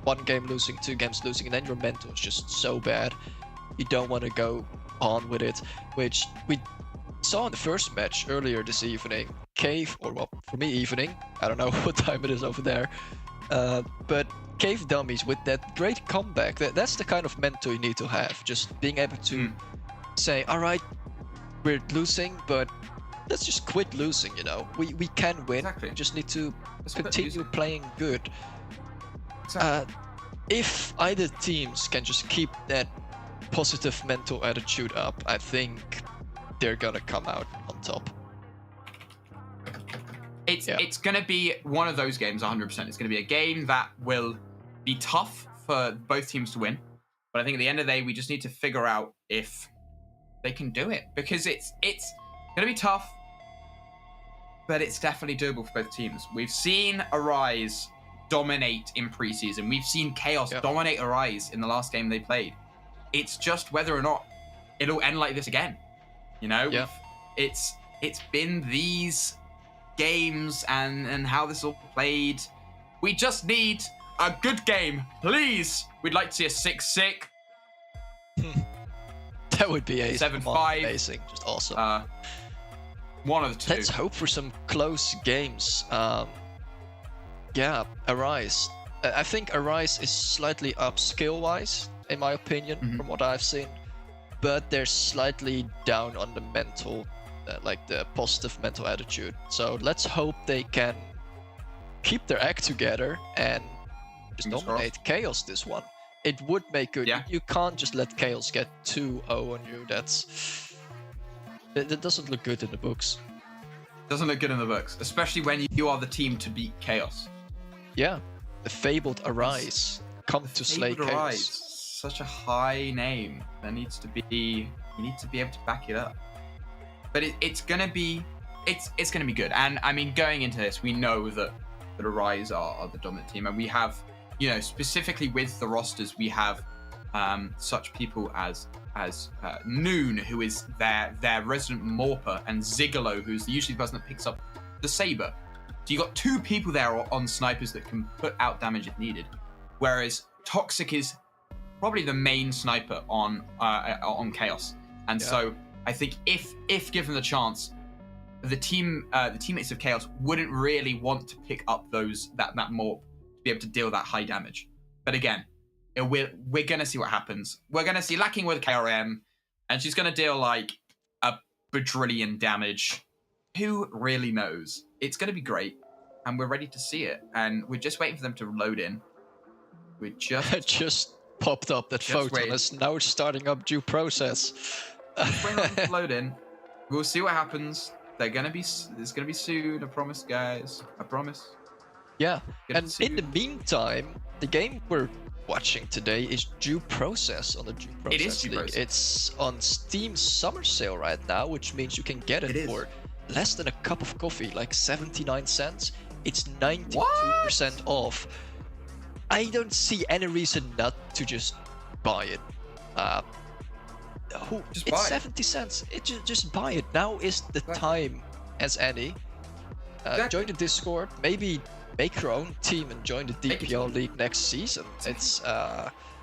1 game losing, 2 games losing, and then your mental is just so bad you don't want to go on with it, which we saw in the first match earlier this evening. Cave, or well, for me evening, I don't know what time it is over there, but Cave Dummies with that great comeback, that's the kind of mental you need to have, just being able to say, alright, we're losing, but let's just quit losing, you know. We can win, we just need to continue playing good. If either teams can just keep that positive mental attitude up, I think they're gonna come out on top. It's gonna be one of those games, 100%. It's gonna be a game that will be tough for both teams to win, but I think at the end of the day, we just need to figure out if they can do it, because it's gonna be tough, but it's definitely doable for both teams. We've seen Arise dominate in preseason. We've seen Khaos dominate Arise in the last game they played. It's just whether or not it'll end like this again. You know, it's been these games and how this all played. We just need a good game, please. We'd like to see a 6-6. That would be a 7-5. Amazing, just awesome. One of the two. Let's hope for some close games. Yeah, Arise. I think Arise is slightly up skill-wise, in my opinion, from what I've seen. But they're slightly down on the mental, like the positive mental attitude. So let's hope they can keep their act together and just dominate Khaos this one. It would make good. Yeah. You can't just let Khaos get 2-0 on you. That doesn't look good in the books. Doesn't look good in the books, especially when you are the team to beat Khaos. Yeah, the fabled Arise come to slay Fabled Khaos. Arise. Such a high name. There needs to be. You need to be able to back it up. But it's gonna be good. And I mean, going into this, we know that Arise are the dominant team, and we have, specifically with the rosters, we have such people as Noon, who is their resident Morper, and Zigolo, who's usually the person that picks up the Saber. So you got 2 people there on snipers that can put out damage if needed, whereas Toxic is probably the main sniper on Khaos. And so I think if given the chance, the teammates of Khaos wouldn't really want to pick up that Morp to be able to deal that high damage. But again, we're gonna see what happens. We're gonna see Lacking with KRM, and she's gonna deal like a bajillion damage. Who really knows? It's gonna be great, and we're ready to see it. And we're just waiting for them to load in. We're just popped up that photon. It's now starting up due process. Wait on them to load in. We'll see what happens. It's gonna be soon. I promise, guys. I promise. Yeah, and in the meantime, the game we're watching today is Due Process on the Due Process It is Due League. Process. It's on Steam Summer Sale right now, which means you can get it for less than a cup of coffee, like 79 cents. It's 92% off. I don't see any reason not to just buy it. It's 70 cents. Just buy it. Now is the time as any. Join the Discord. Maybe make your own team and join the DPL League next season. It's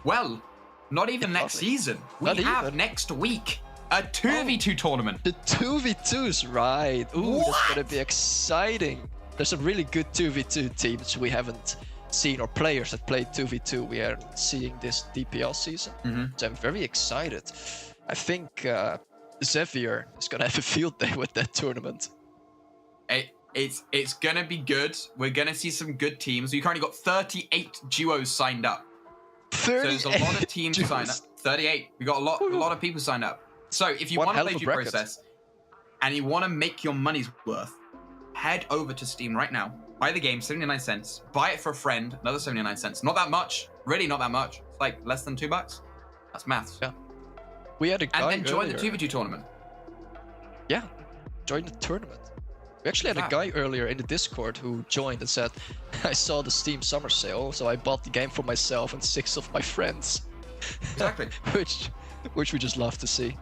well, not even next season. We have next week a 2v2 tournament. The 2v2s, right? Ooh, that's gonna be exciting. There's some really good 2v2 teams we haven't seen, or players that played 2v2 we are seeing this DPL season. So I'm very excited. I think Xavier is gonna have a field day with that tournament. It's gonna be good. We're gonna see some good teams. We currently got 38 duos signed up. 38 so there's a lot of teams signed up. 38. We got a lot of people signed up. So if you want to play Due Process and you want to make your money's worth, head over to Steam right now. Buy the game, 79 cents. Buy it for a friend, another 79 cents. Not that much. Really not that much. It's like less than $2. That's maths. Yeah. We had a guy and then join the 2v2 tournament. Yeah, join the tournament. We actually had a guy earlier in the Discord who joined and said, I saw the Steam Summer Sale, so I bought the game for myself and 6 of my friends. Exactly. which we just love to see.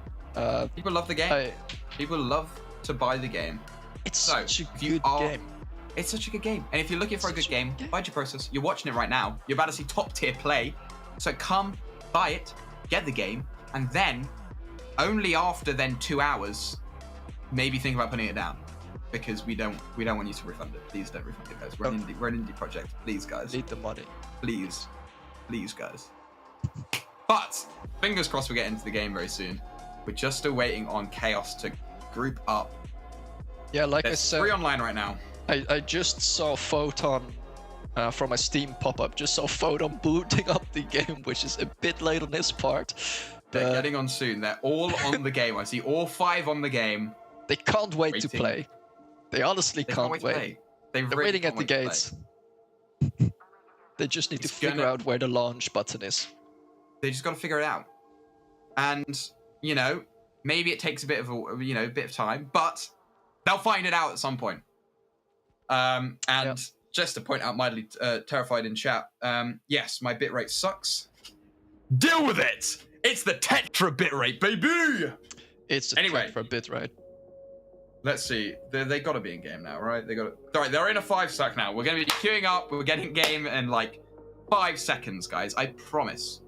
People love the game. People love to buy the game. It's such a good game. It's such a good game. And if you're looking for a good game, buy Due Process. You're watching it right now. You're about to see top tier play. So come, buy it, get the game, and then, only after then 2 hours, maybe think about putting it down. Because we don't want you to refund it. Please don't refund it, guys. We're an indie project. Please, guys. Need the money. Please, guys. But fingers crossed we get into the game very soon. We're just still waiting on Khaos to group up. Yeah, like There's I said, 3 online right now. I just saw Photon from my Steam pop-up. Just saw Photon booting up the game, which is a bit late on his part. They're getting on soon. They're all on the game. I see all 5 on the game. They can't wait to play. They honestly can't wait. They're really waiting at the gates. They just need to figure out where the launch button is. They just got to figure it out. And, maybe it takes a bit of time, but they'll find it out at some point. Just to point out mildly terrified in chat, yes, my bitrate sucks. Deal with it! It's the Tetra bitrate, baby! It's the Tetra bitrate. Let's see. They got to be in game now, right? Alright, they're in a 5 stack now. We're going to be queuing up. We're getting game in like 5 seconds, guys. I promise.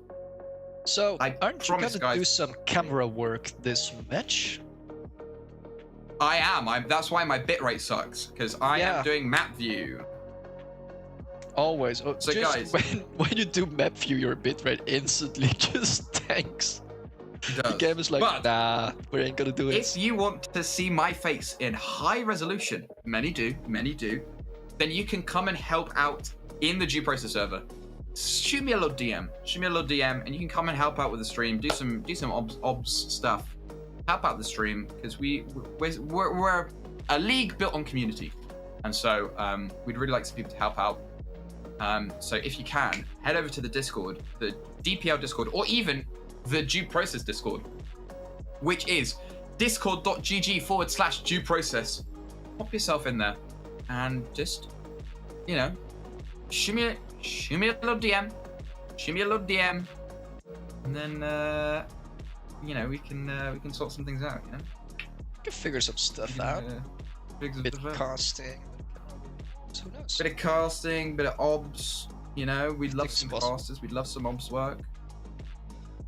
So, aren't you going to do some camera work this match? I am. That's why my bitrate sucks, because I am doing map view. Always. So guys, when you do map view, your bitrate instantly just tanks. The game is like, nah, we ain't gonna do it. If you want to see my face in high resolution, many do, then you can come and help out in the Due Process server. shoot me a little DM. Shoot me a little DM, and you can come and help out with the stream. Do some obs stuff. Help out the stream because we're a league built on community, and so we'd really like some people to help out. So if you can, head over to the Discord, the DPL Discord, or even the Due Process Discord, which is discord.gg/due process. Pop yourself in there and just, shoot me a little DM. Shoot me a little DM. And then, we can sort some things out, We can figure some stuff out. Bit of casting. Who knows? Bit of casting, bit of obs. We'd love some casters. We'd love some obs work.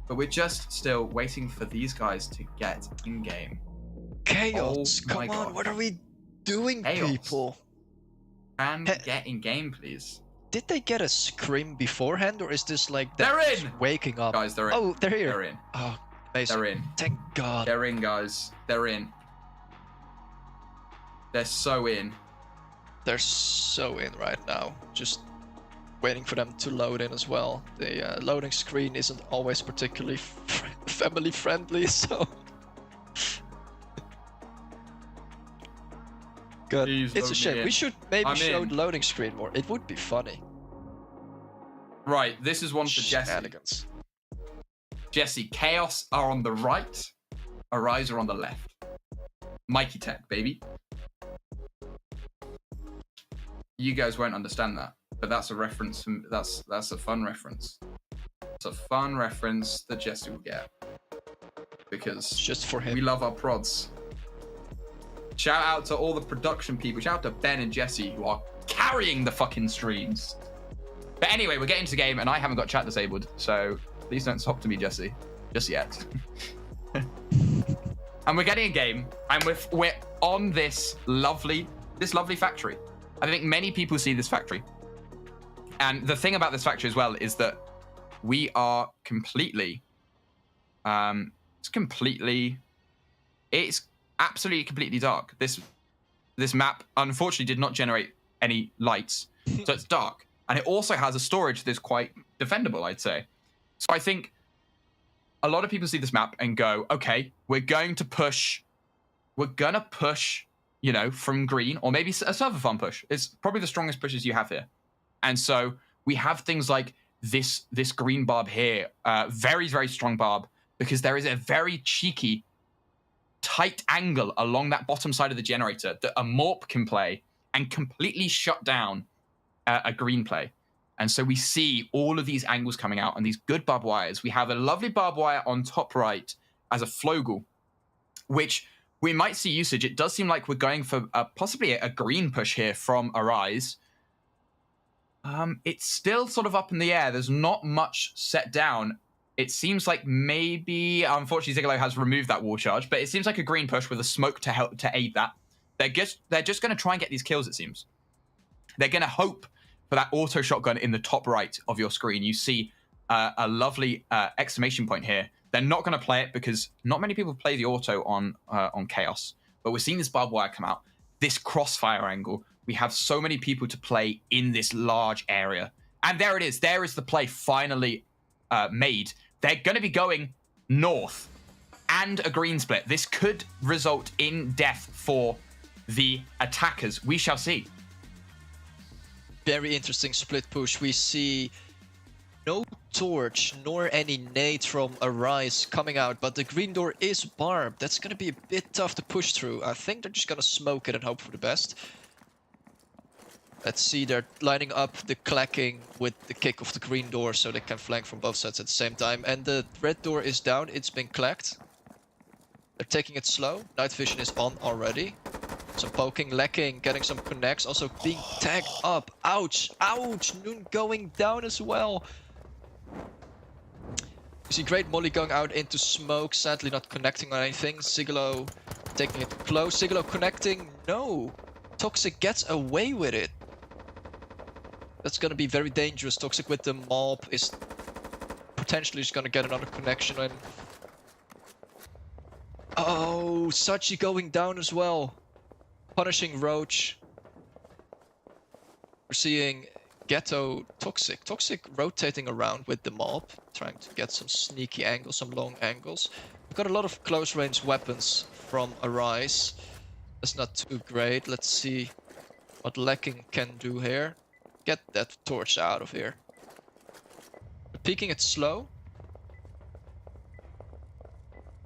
But we're just still waiting for these guys to get in game. Khaos, come on, what are we doing, Khaos. people? And get in game, please. Did they get a scream beforehand, or is this like they're in waking up? Guys, they're in. Oh, they're here. They're in. Oh, amazing. They're in. Thank God. They're in, guys. They're in. They're so in. They're so in right now. Just waiting for them to load in as well. The loading screen isn't always particularly family friendly, so. Good. It's a shame. We should maybe show the loading screen more. It would be funny. Right, this is one for Jesse. Shenanigans. Jesse, Khaos are on the right, Arise are on the left. Mikey Tech, baby. You guys won't understand that, but that's a reference. That's a fun reference. It's a fun reference that Jesse will get because just for him. We love our prods. Shout out to all the production people. Shout out to Ben and Jesse who are carrying the fucking streams. But anyway, we're getting to the game, and I haven't got chat disabled, so please don't talk to me, Jesse, just yet. And we're getting a game, and we're on this lovely factory. I think many people see this factory, and the thing about this factory as well is that we are completely. It's absolutely completely dark. This map unfortunately did not generate any lights, so it's dark, and it also has a storage that's quite defendable, I'd say. So I think a lot of people see this map and go, okay, we're gonna push, from green, or maybe a server farm push. It's probably the strongest pushes you have here. And so we have things like this green barb here, very, very strong barb, because there is a very cheeky, tight angle along that bottom side of the generator that a morp can play and completely shut down a green play. And so we see all of these angles coming out and these good barbed wires. We have a lovely barbed wire on top right as a flogel, which we might see usage. It does seem like we're going for possibly a green push here from Arise. It's still sort of up in the air. There's not much set down. It seems like maybe, unfortunately, Zigalo has removed that wall charge, but it seems like a green push with a smoke to help to aid that. They're just going to try and get these kills, it seems. They're going to hope for that auto shotgun in the top right of your screen. You see a lovely exclamation point here. They're not going to play it because not many people play the auto on Khaos, but we're seeing this barbed wire come out, this crossfire angle. We have so many people to play in this large area. And there it is. There is the play finally made. They're going to be going north and a green split. This could result in death for the attackers. We shall see. Very interesting split push. We see no torch nor any nade from Arise coming out, but the green door is barbed. That's going to be a bit tough to push through. I think they're just going to smoke it and hope for the best. Let's see, they're lining up the clacking with the kick of the green door so they can flank from both sides at the same time. And the red door is down, it's been clacked. They're taking it slow. Night vision is on already. Some poking, lacking, getting some connects, also being tagged up. Ouch, ouch, Noon going down as well. You see Great Molly going out into smoke, sadly not connecting on anything. Sigalo taking it close, Sigalo connecting, no. Toxic gets away with it. That's going to be very dangerous. Toxic with the mob is potentially just going to get another connection in. Oh, Sachi going down as well. Punishing Roach. We're seeing Ghetto, Toxic. Toxic rotating around with the mob, trying to get some sneaky angles, some long angles. We've got a lot of close range weapons from Arise. That's not too great. Let's see what Lacking can do here. Get that torch out of here. Peeking it slow.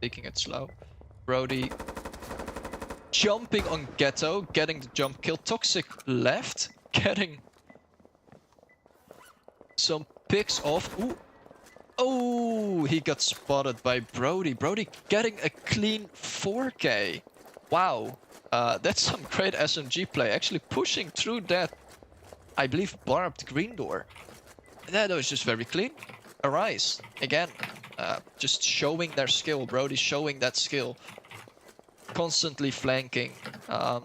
Peeking it slow. Brody jumping on Ghetto, getting the jump kill. Toxic left, getting some picks off. Ooh. Oh, he got spotted by Brody. Brody getting a clean 4K. Wow. That's some great SMG play. Actually pushing through that, I believe, barbed green door. That was just very clean. Arise, again, just showing their skill. Brody showing that skill. Constantly flanking. And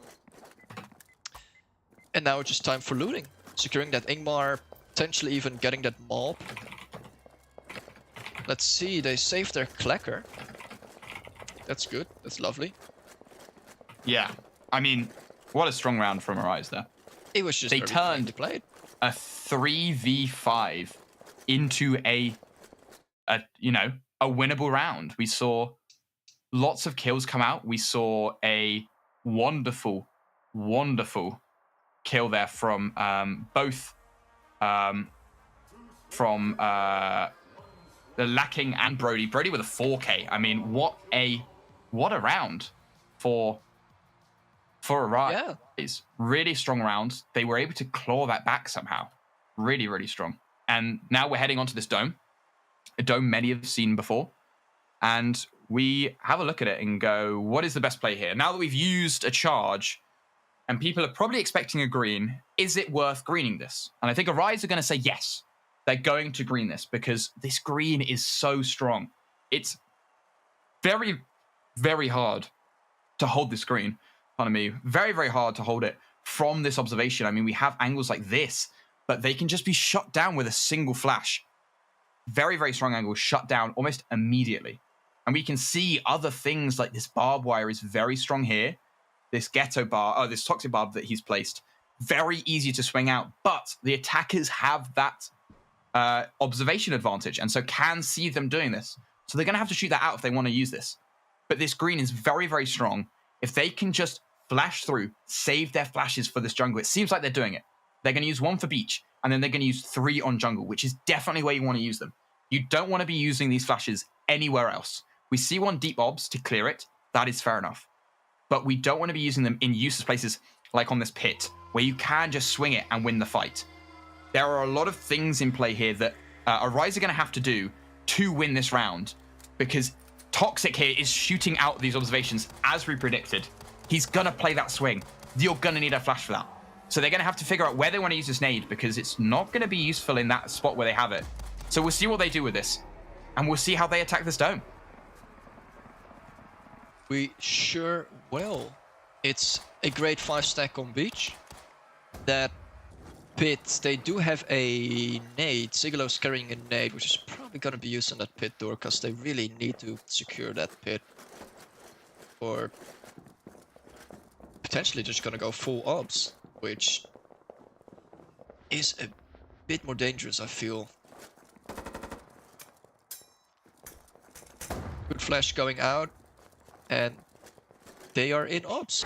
now it's just time for looting. Securing that Ingmar, potentially even getting that mob. Let's see, they saved their Clacker. That's good, that's lovely. Yeah, I mean, what a strong round from Arise there. It was just they turned played a 3v5 into a winnable round. We saw lots of kills come out. We saw a wonderful kill there from both the Lacking and Brody. Brody with a 4K. I mean, what a round for Arise. Yeah. Really strong round. They were able to claw that back somehow. Really strong. And now we're heading onto this dome. A dome many have seen before. And we have a look at it and go, what is the best play here? Now that we've used a charge and people are probably expecting a green, is it worth greening this? And I think Arise are going to say yes. They're going to green this because this green is so strong. It's very, very hard to hold this green. Pardon me. Very hard to hold it from this observation. I mean, we have angles like this, but they can just be shut down with a single flash. Very strong angle, shut down almost immediately. And we can see other things like this barbed wire is very strong here. This ghetto bar, this toxic barb that he's placed, very easy to swing out. But the attackers have that observation advantage, and so can see them doing this. So they're going to have to shoot that out if they want to use this. But this green is very strong. If they can just flash through, save their flashes for this jungle, it seems like they're doing it. They're going to use 1 for beach, and then they're going to use 3 on jungle, which is definitely where you want to use them. You don't want to be using these flashes anywhere else. We see 1 deep obs to clear it. That is fair enough. But we don't want to be using them in useless places like on this pit, where you can just swing it and win the fight. There are a lot of things in play here that Arise are going to have to do to win this round, because Toxic here is shooting out these observations as we predicted. He's going to play that swing. You're going to need a flash for that. So they're going to have to figure out where they want to use this nade, because it's not going to be useful in that spot where they have it. So we'll see what they do with this, and we'll see how they attack this dome. We sure will. It's a great 5-stack on beach. That pit, they do have a nade. Sigalo's carrying a nade, which is probably going to be used on that pit door, because they really need to secure that pit. Or potentially just going to go full obs, which is a bit more dangerous, I feel. Good flash going out, and they are in obs.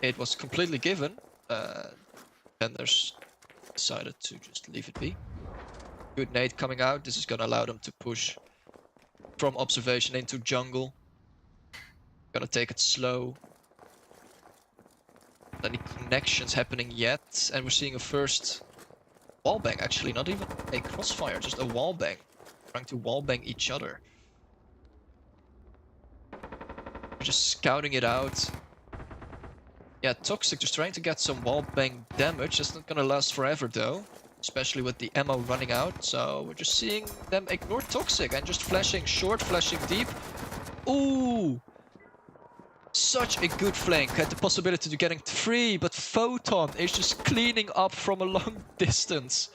It was completely given. Defenders decided to just leave it be. Good nade coming out. This is going to allow them to push from observation into jungle. Gonna take it slow. Not any connections happening yet, and we're seeing a first wallbang. Actually, not even a crossfire, just a wallbang. Trying to wallbang each other. We're just scouting it out. Yeah, Toxic just trying to get some wallbang damage. That's not gonna last forever though, especially with the ammo running out. So we're just seeing them ignore Toxic and just flashing short, flashing deep. Ooh! Such a good flank. Had the possibility to getting free, but Photon is just cleaning up from a long distance.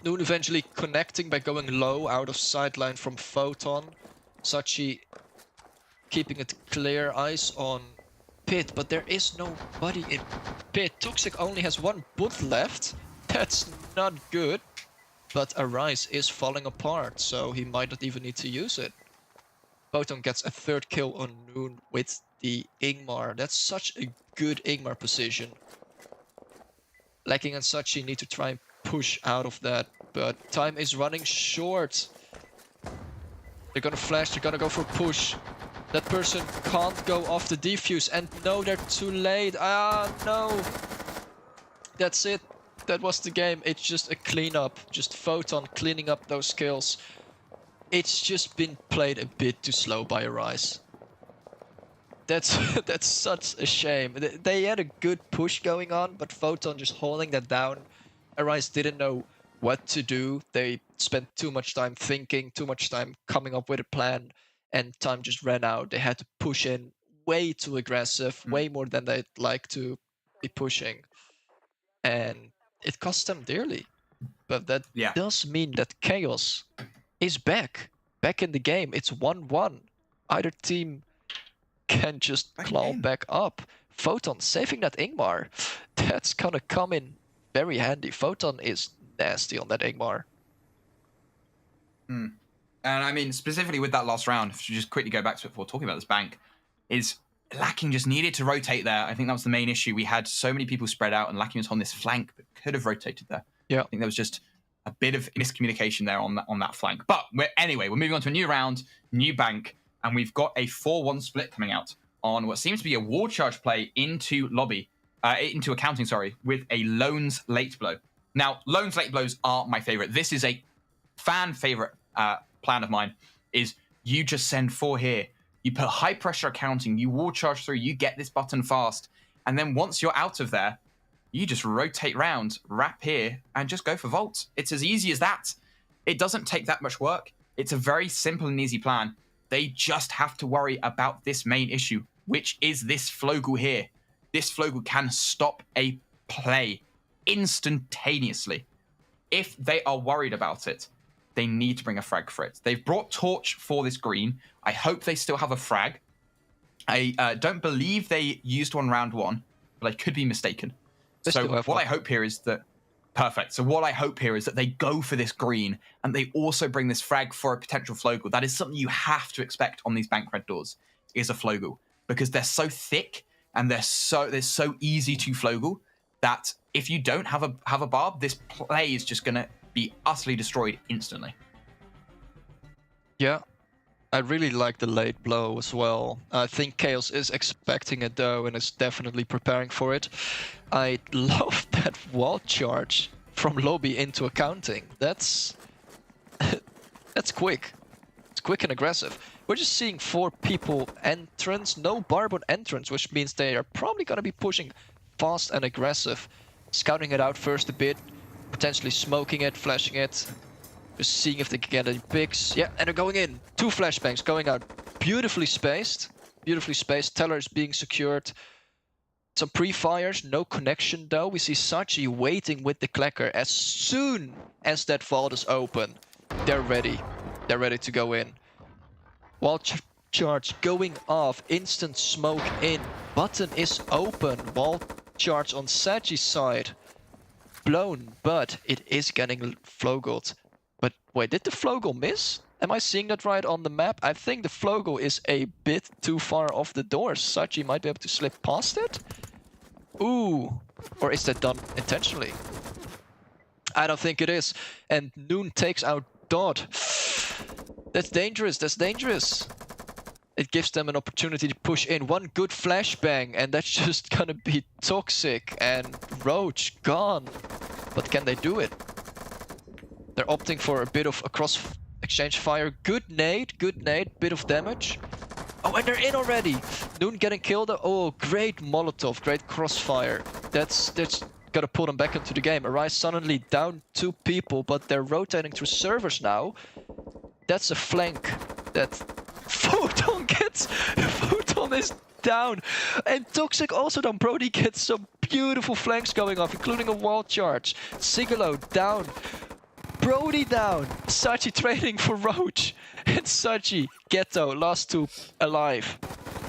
Noon eventually connecting by going low out of sideline from Photon. Sachi keeping it clear, eyes on pit, but there is nobody in pit. Toxic only has 1 boot left. That's not good. But Arise is falling apart, so he might not even need to use it. Photon gets a 3rd kill on Noon with the Ingmar. That's such a good Ingmar position. Lacking and Sachi need to try and push out of that, but time is running short. They're gonna flash, they're gonna go for push. That person can't go off the defuse, and no, they're too late. Ah, no. That's it. That was the game. It's just a cleanup. Just Photon cleaning up those kills. It's just been played a bit too slow by Arise. That's such a shame. They had a good push going on, but Photon just holding that down. Arise didn't know what to do. They spent too much time thinking, too much time coming up with a plan, and time just ran out. They had to push in way too aggressive, way more than they'd like to be pushing. And it cost them dearly. But that does mean that Khaos is back in the game. It's 1-1. Either team can just claw back up. Photon saving that Ingmar. That's gonna come in very handy. Photon is nasty on that Ingmar. And I mean, specifically with that last round, if you just quickly go back to it before talking about this bank, is Lacking just needed to rotate there. I think that was the main issue. We had so many people spread out, and Lacking was on this flank, but could have rotated there. Yeah, I think there was just a bit of miscommunication there on that flank. But anyway, we're moving on to a new round, new bank, and we've got a 4-1 split coming out on what seems to be a wall charge play into lobby, into accounting, sorry, with a Loans late blow. Now, Loans late blows are my favorite. This is a fan favorite plan of mine, is you just send 4 here. You put high pressure accounting, you wall charge through, you get this button fast. And then once you're out of there, you just rotate round, wrap here, and just go for vaults. It's as easy as that. It doesn't take that much work. It's a very simple and easy plan. They just have to worry about this main issue, which is this Flogel here. This Flogel can stop a play instantaneously. If they are worried about it, they need to bring a frag for it. They've brought Torch for this green. I hope they still have a frag. I don't believe they used one round 1, but I could be mistaken. So what I hope here is that... Perfect. So what I hope here is that they go for this green, and they also bring this frag for a potential Flogel. That is something you have to expect on these bank red doors, is a Flogel. Because they're so thick, and they're so easy to Flogel, that if you don't have a barb, this play is just going to be utterly destroyed instantly. Yeah, I really like the late blow as well. I think Khaos is expecting it though, and is definitely preparing for it. I love that wall charge from lobby into accounting. That's quick. It's quick and aggressive. We're just seeing 4 people entrance, no barb on entrance, which means they are probably going to be pushing fast and aggressive. Scouting it out first a bit, potentially smoking it, flashing it. Just seeing if they can get any picks. Yeah, and they're going in. 2 flashbangs going out. Beautifully spaced. Beautifully spaced. Teller is being secured. Some pre-fires, no connection though. We see Sachi waiting with the clacker. As soon as that vault is open, they're ready. They're ready to go in. Wall charge going off. Instant smoke in. Button is open. Wall charge on Sachi's side. Blown, but it is getting Flogelled. But wait, did the Flogel miss? Am I seeing that right on the map? I think the Flogel is a bit too far off the door. Sachi might be able to slip past it? Ooh. Or is that done intentionally? I don't think it is. And Noon takes out Dodd. That's dangerous, that's dangerous. It gives them an opportunity to push in. One good flashbang, and that's just gonna be toxic. And Roach gone. But can they do it? They're opting for a bit of a cross exchange fire. Good nade, bit of damage. Oh, and they're in already. Noon getting killed. Oh, great Molotov, great crossfire. That's gotta pull them back into the game. Arise suddenly down 2 people, but they're rotating through servers now. That's a flank that Photon gets. Photon is down. And Toxic also down. Brody gets some beautiful flanks going off, including a wall charge. Sigalo down. Brody down. Sachi trading for Roach. And Sachi, Ghetto, last 2 alive.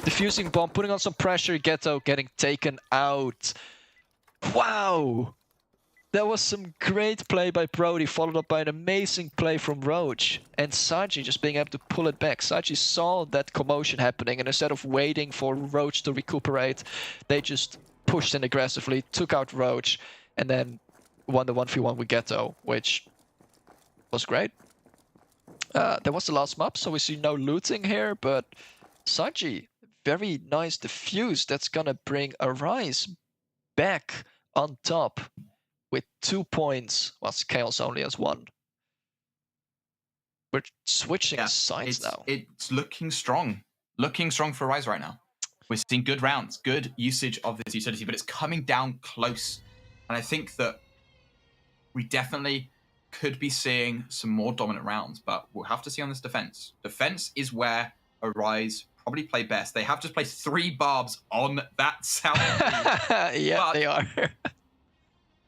Diffusing bomb, putting on some pressure. Ghetto getting taken out. Wow. There was some great play by Brody, followed up by an amazing play from Roach. And Saji just being able to pull it back. Saji saw that commotion happening, and instead of waiting for Roach to recuperate, they just pushed in aggressively, took out Roach, and then won the 1v1 with Ghetto, which was great. There was the last map, so we see no looting here, but Saji, very nice defuse. That's gonna bring Arise back on top with 2 points, whilst Khaos only has 1. We're switching sides now. It's looking strong. Looking strong for Rise right now. We're seeing good rounds, good usage of this utility, but it's coming down close. And I think that we definitely could be seeing some more dominant rounds, but we'll have to see on this defense. Defense is where Arise probably play best. They have just placed 3 barbs on that sound. Yeah, they are.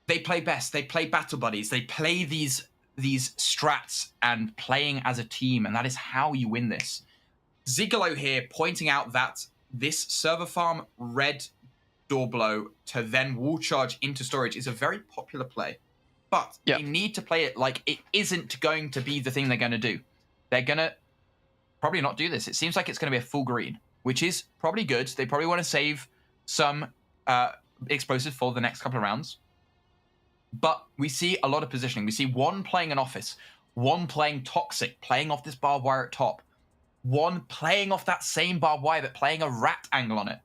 They play best. They play battle buddies. They play these strats and playing as a team, and that is how you win this. Zigalo here pointing out that this server farm red door blow to then wall charge into storage is a very popular play, but they need to play it like it isn't going to be the thing they're going to do. They're going to probably not do this. It seems like it's going to be a full green, which is probably good. They probably want to save some explosive for the next couple of rounds. But we see a lot of positioning. We see one playing an office, one playing toxic, playing off this barbed wire at top, one playing off that same barbed wire but playing a rat angle on it,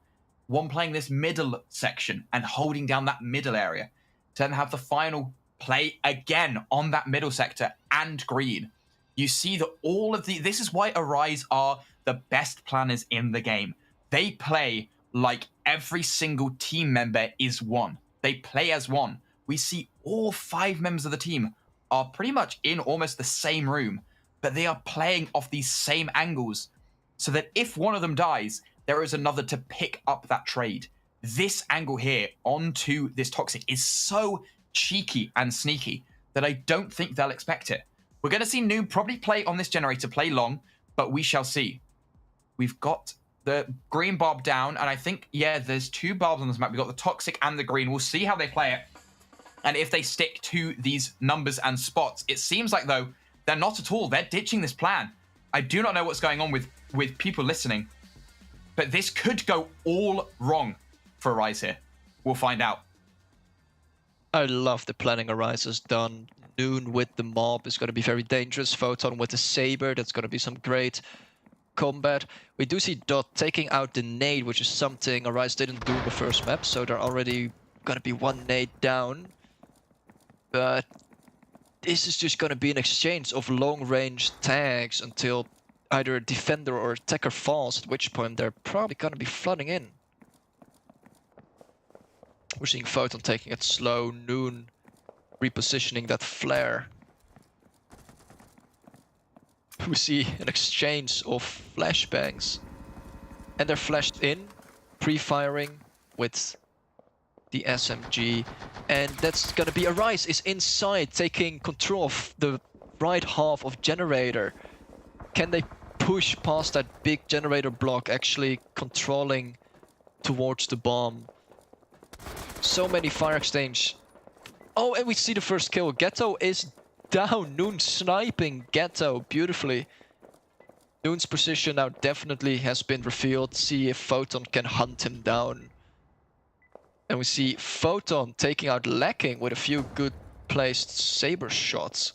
one playing this middle section and holding down that middle area, to then have the final play again on that middle sector and green. You see that all of this is why Arise are the best planners in the game. They play like every single team member is one. They play as one. We see all 5 members of the team are pretty much in almost the same room, but they are playing off these same angles so that if one of them dies, there is another to pick up that trade. This angle here onto this toxic is so cheeky and sneaky that I don't think they'll expect it. We're going to see Noob probably play on this generator, play long, but we shall see. We've got the green barb down, and I think, there's 2 barbs on this map. We've got the toxic and the green. We'll see how they play it. And if they stick to these numbers and spots, it seems like, though, they're not at all. They're ditching this plan. I do not know what's going on with people listening, but this could go all wrong for Arise here. We'll find out. I love the planning Arise has done. Noon with the mob is going to be very dangerous. Photon with the saber, that's going to be some great combat. We do see Dot taking out the nade, which is something Arise didn't do in the first map, so they're already going to be 1 nade down. But this is just going to be an exchange of long-range tags until either a defender or attacker falls, at which point they're probably going to be flooding in. We're seeing Photon taking it slow, Noon repositioning that flare. We see an exchange of flashbangs. And they're flashed in, pre-firing with the SMG, and that's gonna be Arise is inside, taking control of the right half of generator. Can they push past that big generator block, actually controlling towards the bomb? So many fire exchange. Oh, and we see the first kill. Ghetto is down. Noon sniping Ghetto beautifully. Noon's position now definitely has been revealed. See if Photon can hunt him down. And we see Photon taking out Lacking with a few good placed saber shots.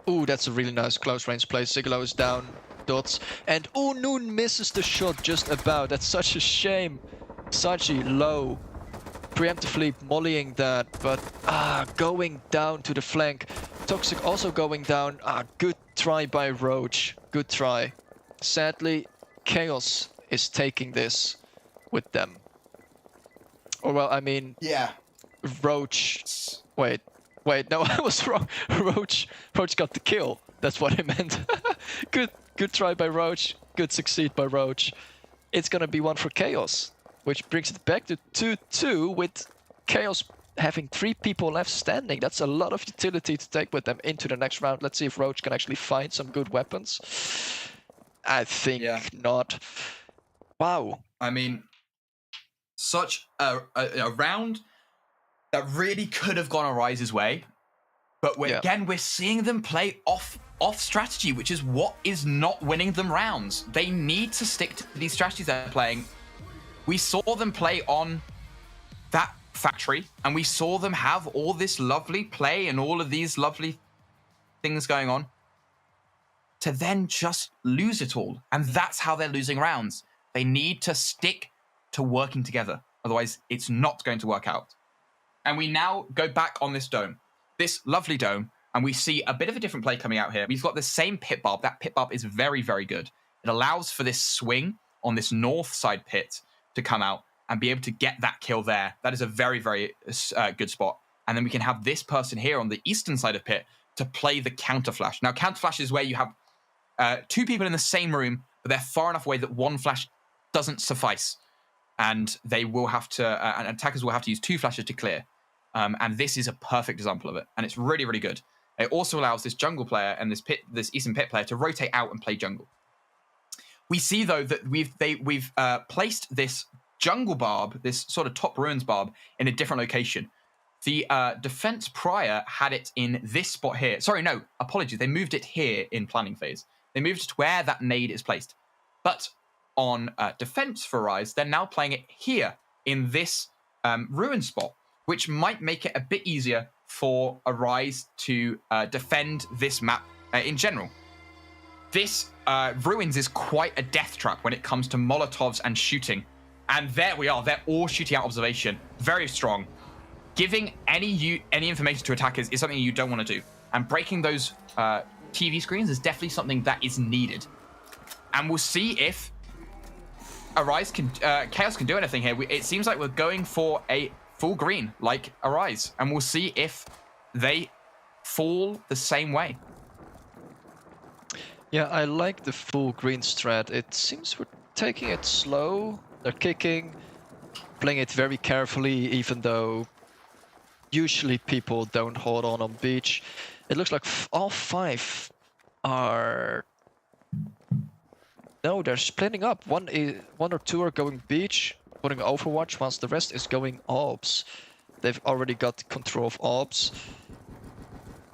Ooh, that's a really nice close range play. Zigalo is down, Dots. And ooh, Noon misses the shot just about. That's such a shame. Saji low, preemptively mollying that, but going down to the flank. Toxic also going down. Good try by Roach. Good try. Sadly, Khaos is taking this with them. Or well, I mean, Roach. Wait, no, I was wrong. Roach got the kill. That's what I meant. Good try by Roach. Good succeed by Roach. It's gonna be 1 for Khaos, which brings it back to 2-2 with Khaos having 3 people left standing. That's a lot of utility to take with them into the next round. Let's see if Roach can actually find some good weapons. I think not. Wow. I mean, such a round that really could have gone Arise's way. But again, we're seeing them play off strategy, which is what is not winning them rounds. They need to stick to these strategies they're playing. We saw them play on that factory, and we saw them have all this lovely play and all of these lovely things going on, to then just lose it all. And that's how they're losing rounds. They need to stick to working together. Otherwise, it's not going to work out. And we now go back on this dome, this lovely dome, and we see a bit of a different play coming out here. We've got the same pit barb. That pit barb is very, very good. It allows for this swing on this north side pit to come out and be able to get that kill there. That is a very, very good spot. And then we can have this person here on the eastern side of pit to play the counter flash. Now, counter flash is where you have two people in the same room, but they're far enough away that one flash doesn't suffice. And they will have to, and attackers will have to use two flashes to clear. And this is a perfect example of it. And it's really, really good. It also allows this jungle player and this Eastern Pit player to rotate out and play jungle. We see, though, that we've placed this jungle barb, this sort of top ruins barb, in a different location. The defense prior had it in this spot here. Sorry, no, apologies. They moved it here in planning phase. They moved it to where that nade is placed. But on defense for Rise, they're now playing it here in this ruin spot, which might make it a bit easier for Rise to defend this map in general. This ruins is quite a death trap when it comes to Molotovs and shooting. And there we are. They're all shooting out observation. Very strong. Giving any information to attackers is something you don't want to do. And breaking those TV screens is definitely something that is needed. And we'll see if Arise can, Khaos can do anything here. It seems like we're going for a full green, like Arise. And we'll see if they fall the same way. Yeah, I like the full green strat. It seems we're taking it slow. They're kicking, playing it very carefully, even though usually people don't hold on beach. It looks like all five are... No, they're splitting up. One or two are going beach, putting Overwatch, whilst the rest is going ops. They've already got control of ops.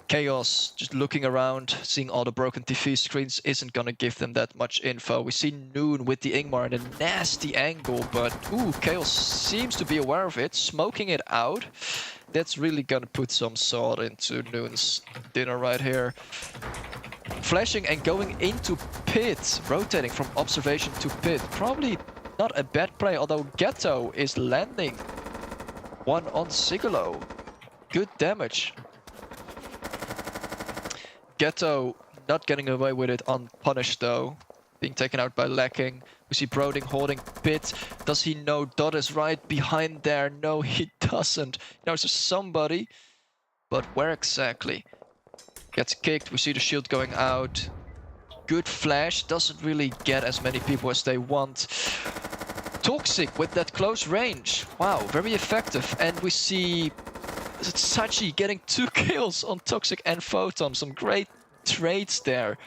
Khaos, just looking around, seeing all the broken TV screens isn't gonna give them that much info. We see Noon with the Ingmar in a nasty angle, but Khaos seems to be aware of it, smoking it out. That's really gonna put some salt into Noon's dinner right here. Flashing and going into pit, rotating from observation to pit. Probably not a bad play, although Ghetto is landing one on Sigalo. Good damage. Ghetto not getting away with it unpunished though. Being taken out by Lacking. We see Broding holding pit. Does he know Dot is right behind there? No, he doesn't. He knows there's somebody, but where exactly? Gets kicked. We see the shield going out. Good flash. Doesn't really get as many people as they want. Toxic with that close range. Wow, very effective. And we see Sachi getting 2 kills on Toxic and Photon. Some great trades there.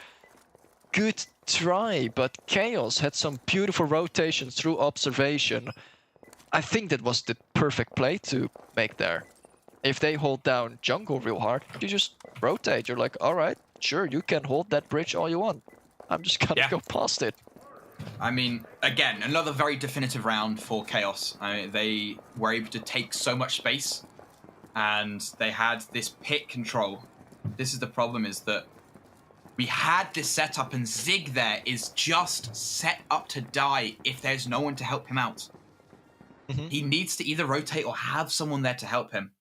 Good try, but Khaos had some beautiful rotations through observation. I think that was the perfect play to make there. If they hold down jungle real hard, you just rotate. You're like, alright, sure, you can hold that bridge all you want. I'm just gonna go past it. I mean, again, another very definitive round for Khaos. They were able to take so much space, and they had this pit control. This is the problem, is that we had this setup, and Zig there is just set up to die if there's no one to help him out. He needs to either rotate or have someone there to help him.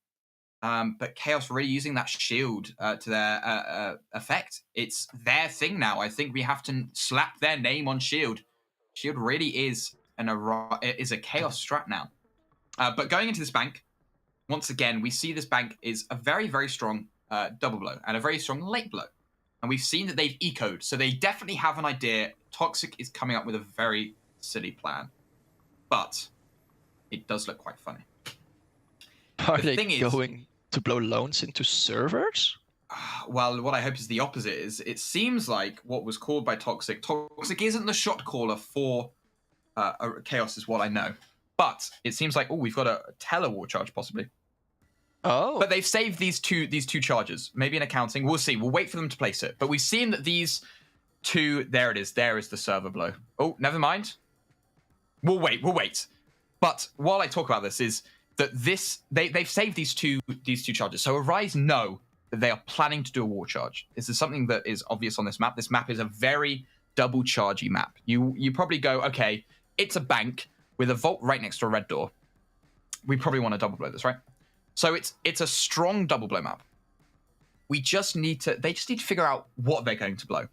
But Khaos really using that shield to their effect. It's their thing now. I think we have to slap their name on shield. Shield really is a Khaos strat now. But going into this bank, once again, we see this bank is a very, very strong double blow and a very strong late blow. And we've seen that they've ecoed, so they definitely have an idea. Toxic is coming up with a very silly plan. But it does look quite funny. Are they going to blow loans into servers? Well, what I hope is the opposite. Is it seems like what was called by Toxic. Toxic isn't the shot caller for Khaos, is what I know. But it seems like, we've got a tele war charge possibly. Oh. But they've saved these two charges. Maybe in accounting. We'll see. We'll wait for them to place it. But we've seen that these two... There it is. There is the server blow. Oh, never mind. We'll wait. But while I talk about this is that they've saved these two charges. So Arise know that they are planning to do a war charge. This is something that is obvious on this map. This map is a very double chargey map. You probably go, okay, it's a bank with a vault right next to a red door. We probably want to double blow this, right? So it's a strong double blow map. They just need to figure out what they're going to blow.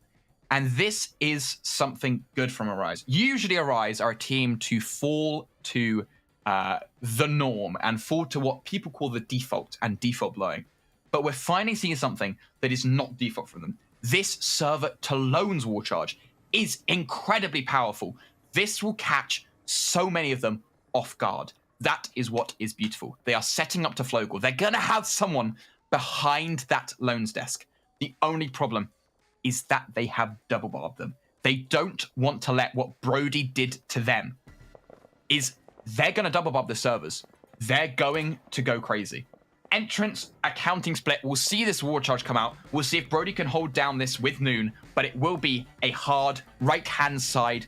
And this is something good from Arise. Usually Arise are a team to fall to the norm and fall to what people call the default and default blowing. But we're finally seeing something that is not default from them. This server Talon's war charge is incredibly powerful. This will catch so many of them off guard. That is what is beautiful. They are setting up to Flogel. They're going to have someone behind that loans desk. The only problem is that they have double barbed them. They don't want to let what Brody did to them is they're going to double barb the servers. They're going to go crazy. Entrance, accounting split. We'll see this war charge come out. We'll see if Brody can hold down this with Noon, but it will be a hard right-hand side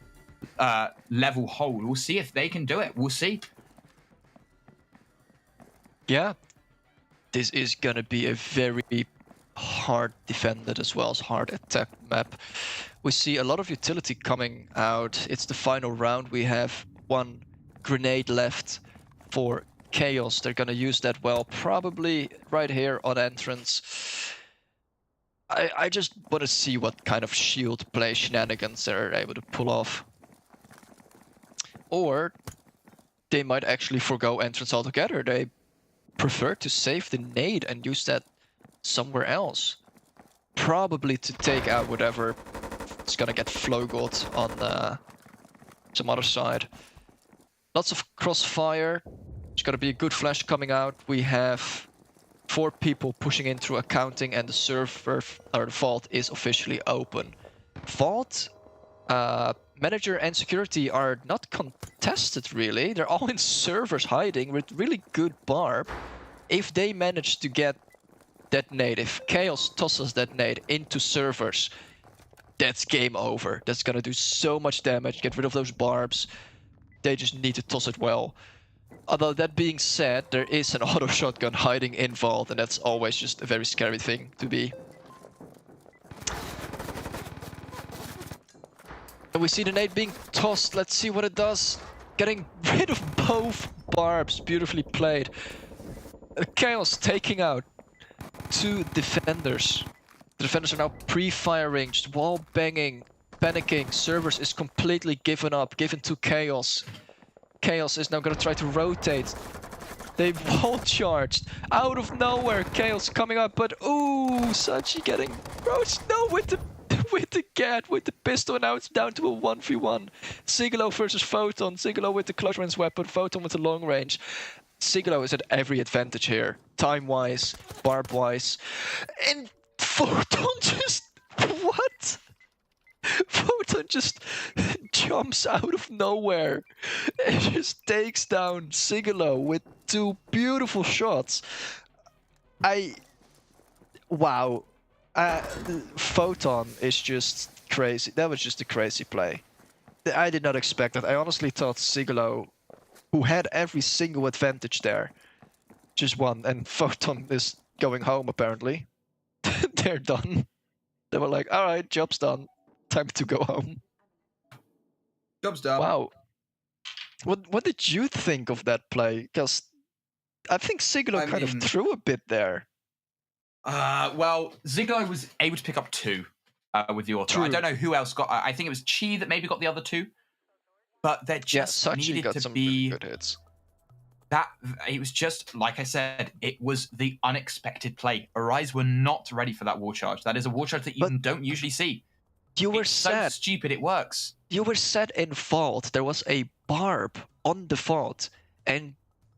level hold. We'll see if they can do it. We'll see. Yeah, this is gonna be a very hard defended as well as hard attack map. We see a lot of utility coming out. It's the final round. We have one grenade left for Khaos. They're gonna use that well, probably right here on entrance. I just want to see what kind of shield play shenanigans they're able to pull off. Or they might actually forgo entrance altogether. They prefer to save the nade and use that somewhere else. Probably to take out whatever is gonna get Flogold on some other side. Lots of crossfire. There's gonna be a good flash coming out. We have 4 people pushing in through accounting and the server, or the vault, is officially open. Vault, manager and security are not contested really. They're all in servers hiding with really good barb. If they manage to get that nade, if Khaos tosses that nade into servers, that's game over. That's gonna do so much damage. Get rid of those barbs. They just need to toss it well. Although that being said, there is an auto shotgun hiding in vault, and that's always just a very scary thing to be. And we see the nade being tossed. Let's see what it does. Getting rid of both barbs. Beautifully played. Khaos taking out 2 defenders. The defenders are now pre-firing, just wall banging, panicking. Servers is completely given up, given to Khaos. Khaos is now gonna try to rotate. They've wall charged out of nowhere. Khaos coming up, but ooh, Sachi getting roached. No, with the gat, with the pistol. Now it's down to a 1v1. Sigilo versus Photon. Sigilo with the close range weapon. Photon with the long range. Sigilo is at every advantage here, time-wise, barb-wise, and Photon just... what? Photon just jumps out of nowhere and just takes down Sigilo with 2 beautiful shots. Wow. Photon is just crazy. That was just a crazy play. I did not expect that. I honestly thought Sigilo, who had every single advantage there, just won, and Photon is going home apparently. They're done. They were like, alright, job's done. Time to go home. Job's done. Wow. What did you think of that play? Because I think Sigilo kind of threw a bit there. Well, Sigilo was able to pick up 2 with the auto. True. I don't know who else got... I think it was Chi that maybe got the other 2. But there just needed to be... good hits. It was just, like I said, it was the unexpected play. Arise were not ready for that war charge. That is a war charge that you don't usually see. You were so stupid, it works. You were set in vault. There was a barb on the vault, and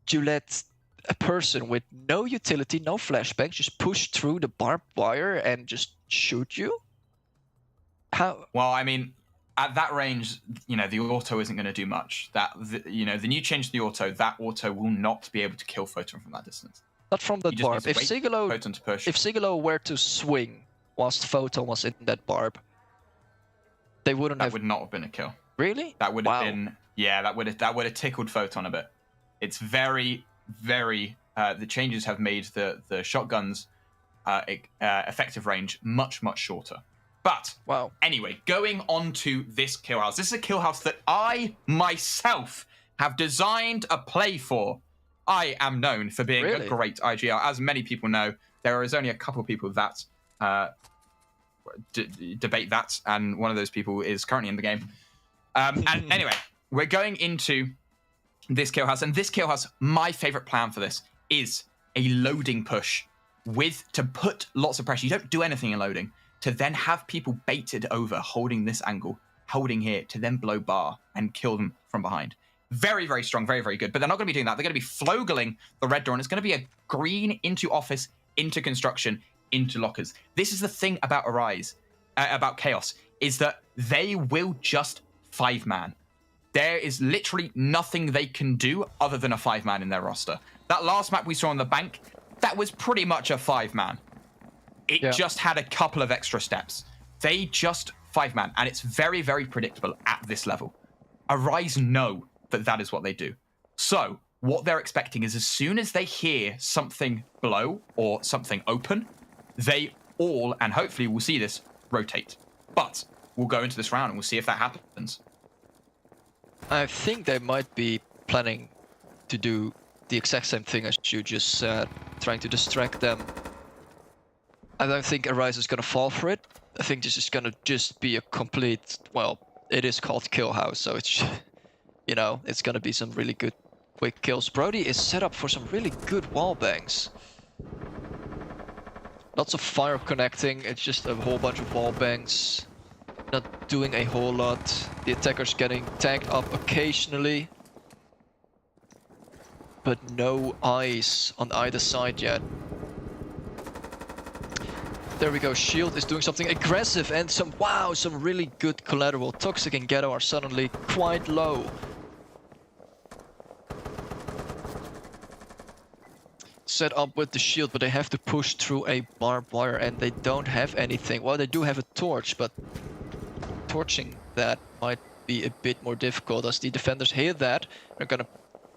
you let a person with no utility, no flashbang, just push through the barbed wire and just shoot you? How? Well, I mean, at that range, the auto isn't going to do much. The new change to the auto, that auto will not be able to kill Photon from that distance. Not from that barb. If Photon to push. Sigilo were to swing whilst Photon was in that barb, they wouldn't have... That would not have been a kill. Really? That would have been... Yeah, that would have tickled Photon a bit. It's very, very... the changes have made the shotgun's effective range much, much shorter. But anyway, going on to this kill house. This is a kill house that I myself have designed a play for. I am known for being a great IGL. As many people know, there is only a couple of people that debate that, and one of those people is currently in the game. And anyway, we're going into this kill house, and this kill house, my favorite plan for this is a loading push to put lots of pressure. You don't do anything in loading, to then have people baited over, holding this angle, holding here, to then blow bar and kill them from behind. Very, very strong, very, very good. But they're not going to be doing that. They're going to be flogling the red door, and it's going to be a green into office, into construction, into lockers. This is the thing about about Khaos, is that they will just 5-man. There is literally nothing they can do other than a 5-man in their roster. That last map we saw on the bank, that was pretty much a 5-man. It just had a couple of extra steps. They just 5-man, and it's very, very predictable at this level. Arise know that is what they do. So what they're expecting is, as soon as they hear something blow or something open, they all, and hopefully we'll see this, rotate. But we'll go into this round and we'll see if that happens. I think they might be planning to do the exact same thing as you just said, trying to distract them. I don't think Arise is going to fall for it. I think this is going to just be a complete, well, it is called Kill House, so it's, you know, it's going to be some really good quick kills. Brody is set up for some really good wall bangs. Lots of fire connecting, it's just a whole bunch of wall bangs. Not doing a whole lot. The attacker's getting tagged up occasionally. But no eyes on either side yet. There we go, Shield is doing something aggressive and some really good collateral. Toxic and Ghetto are suddenly quite low. Set up with the shield, but they have to push through a barbed wire and they don't have anything. Well, they do have a torch, but torching that might be a bit more difficult. As the defenders hear that, they're gonna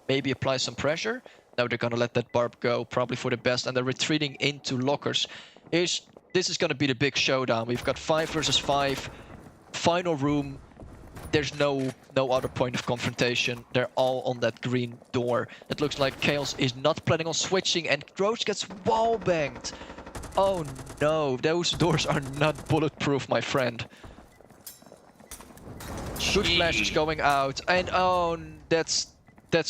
maybe apply some pressure. Now they're gonna let that barb go, probably for the best, and they're retreating into lockers. This is gonna be the big showdown. We've got 5 versus 5, final room. There's no other point of confrontation. They're all on that green door. It looks like Khaos is not planning on switching, and Roach gets wall banged. Oh no, those doors are not bulletproof, my friend. Good flashes going out, and oh, that's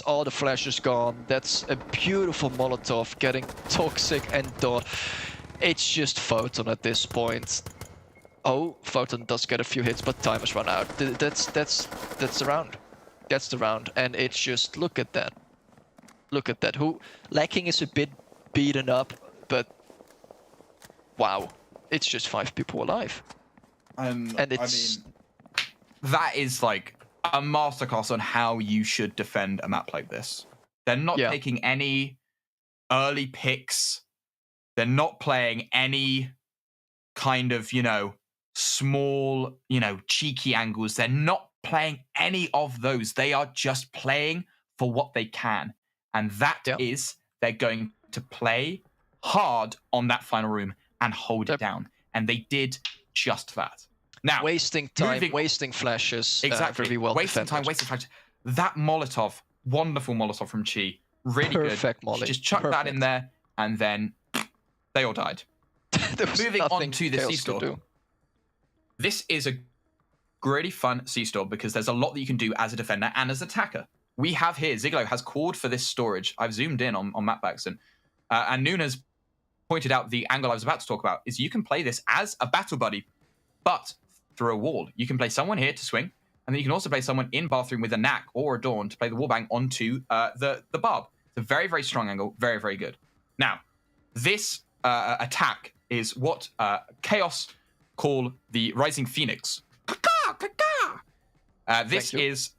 all the flashes gone. That's a beautiful Molotov getting Toxic and Dot. It's just Photon at this point. Oh, Photon does get a few hits, but time has run out. That's the round. That's the round, and it's just, look at that. Look at that. Lacking is a bit beaten up, but wow, it's just 5 people alive. And it's... that is like a masterclass on how you should defend a map like this. They're not taking any early picks. They're not playing any kind of, small, cheeky angles. They're not playing any of those. They are just playing for what they can. And that is, they're going to play hard on that final room and hold it down. And they did just that. Now, wasting time, wasting flashes. Exactly. Very well wasting defended. time, wasting flashes. That Molotov, wonderful Molotov from Chi. Really Perfect good. Molly. Just chuck that in there, and then they all died. Moving on to the C-Store. This is a really fun C-Store because there's a lot that you can do as a defender and as an attacker. We have here, Ziglo has called for this storage. I've zoomed in on mapbacks, and Nuna's pointed out the angle I was about to talk about, is you can play this as a battle buddy, but through a wall. You can play someone here to swing, and then you can also play someone in bathroom with a knack or a dawn to play the wallbang onto the barb. It's a very, very strong angle, very, very good. Now, this attack is what Khaos call the Rising Phoenix. This is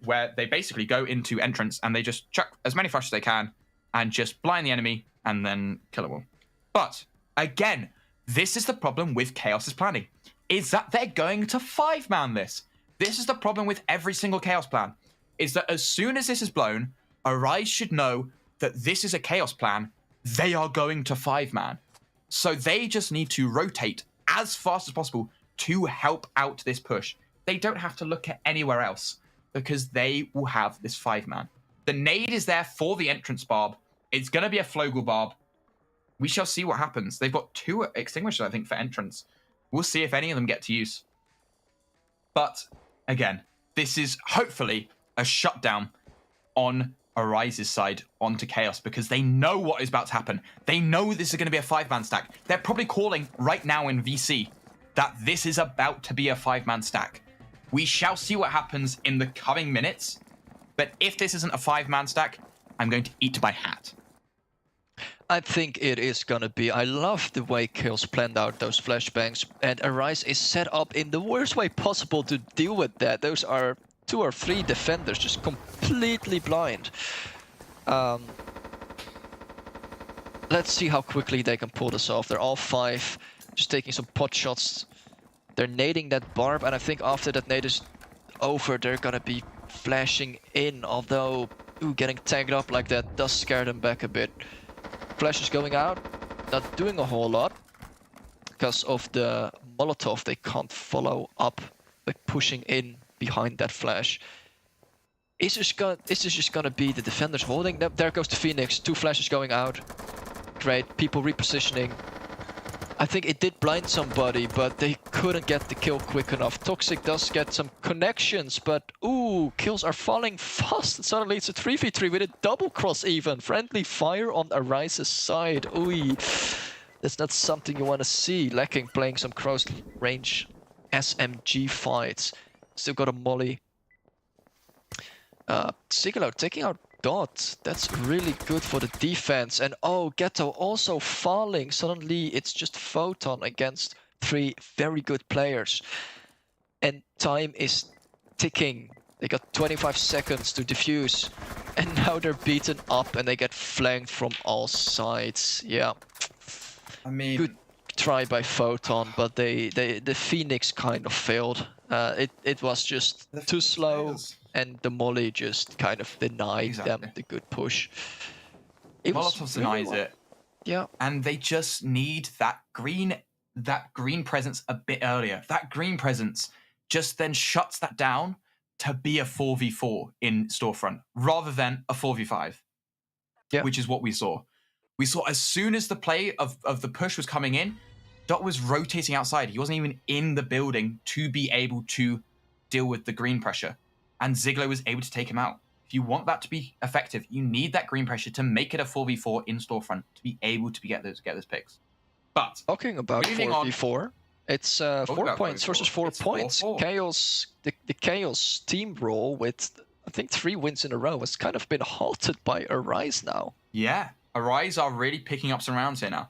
where they basically go into entrance and they just chuck as many flashes as they can and just blind the enemy and then kill them all. But again, this is the problem with Khaos's planning, is that they're going to 5-man this. This is the problem with every single Khaos plan, is that as soon as this is blown, Arise should know that this is a Khaos plan. They are going to 5-man. So they just need to rotate as fast as possible to help out this push. They don't have to look at anywhere else because they will have this 5-man. The nade is there for the entrance barb. It's going to be a Flogel barb. We shall see what happens. They've got 2 extinguishers, I think, for entrance. We'll see if any of them get to use. But again, this is hopefully a shutdown on Arise's side onto Khaos because they know what is about to happen. They know this is going to be a 5-man stack. They're probably calling right now in VC that this is about to be a 5-man stack. We shall see what happens in the coming minutes. But if this isn't a 5-man stack, I'm going to eat my hat. I think it is gonna be. I love the way Khaos planned out those flashbangs, and Arise is set up in the worst way possible to deal with that. Those are 2 or 3 defenders just completely blind. Let's see how quickly they can pull this off. They're all 5, just taking some pot shots. They're nading that barb, and I think after that nade is over, they're gonna be flashing in, although getting tagged up like that does scare them back a bit. Flash is going out, not doing a whole lot. Because of the Molotov, they can't follow up, like pushing in behind that flash. Is this just gonna be the defenders holding them? There goes the Phoenix, 2 flashes going out. Great, people repositioning. I think it did blind somebody, but they couldn't get the kill quick enough. Toxic does get some connections, but kills are falling fast. And suddenly it's a 3v3 with a double cross even. Friendly fire on Arise's side. That's not something you want to see. Lacking playing some close range SMG fights. Still got a molly. Sigalo taking out Dot. That's really good for the defense. And Ghetto also falling. Suddenly it's just Photon against 3 very good players. And time is ticking. They got 25 seconds to defuse. And now they're beaten up and they get flanked from all sides. Yeah. I mean, good try by Photon, but the Phoenix kind of failed. It was just too slow. And the molly just kind of denied them the good push. Molotov denies it. Yeah. And they just need that green presence a bit earlier. That green presence just then shuts that down to be a 4v4 in Storefront rather than a 4v5. Yeah. Which is what we saw. We saw as soon as the play of the push was coming in, Dot was rotating outside. He wasn't even in the building to be able to deal with the green pressure. And Ziglo was able to take him out. If you want that to be effective, you need that green pressure to make it a 4v4 in Storefront to be able to get those picks. But talking about 4v4, it's 4 points versus 4 points. 4-4. Khaos, the Khaos team roll with I think 3 wins in a row has kind of been halted by Arise now. Yeah, Arise are really picking up some rounds here now,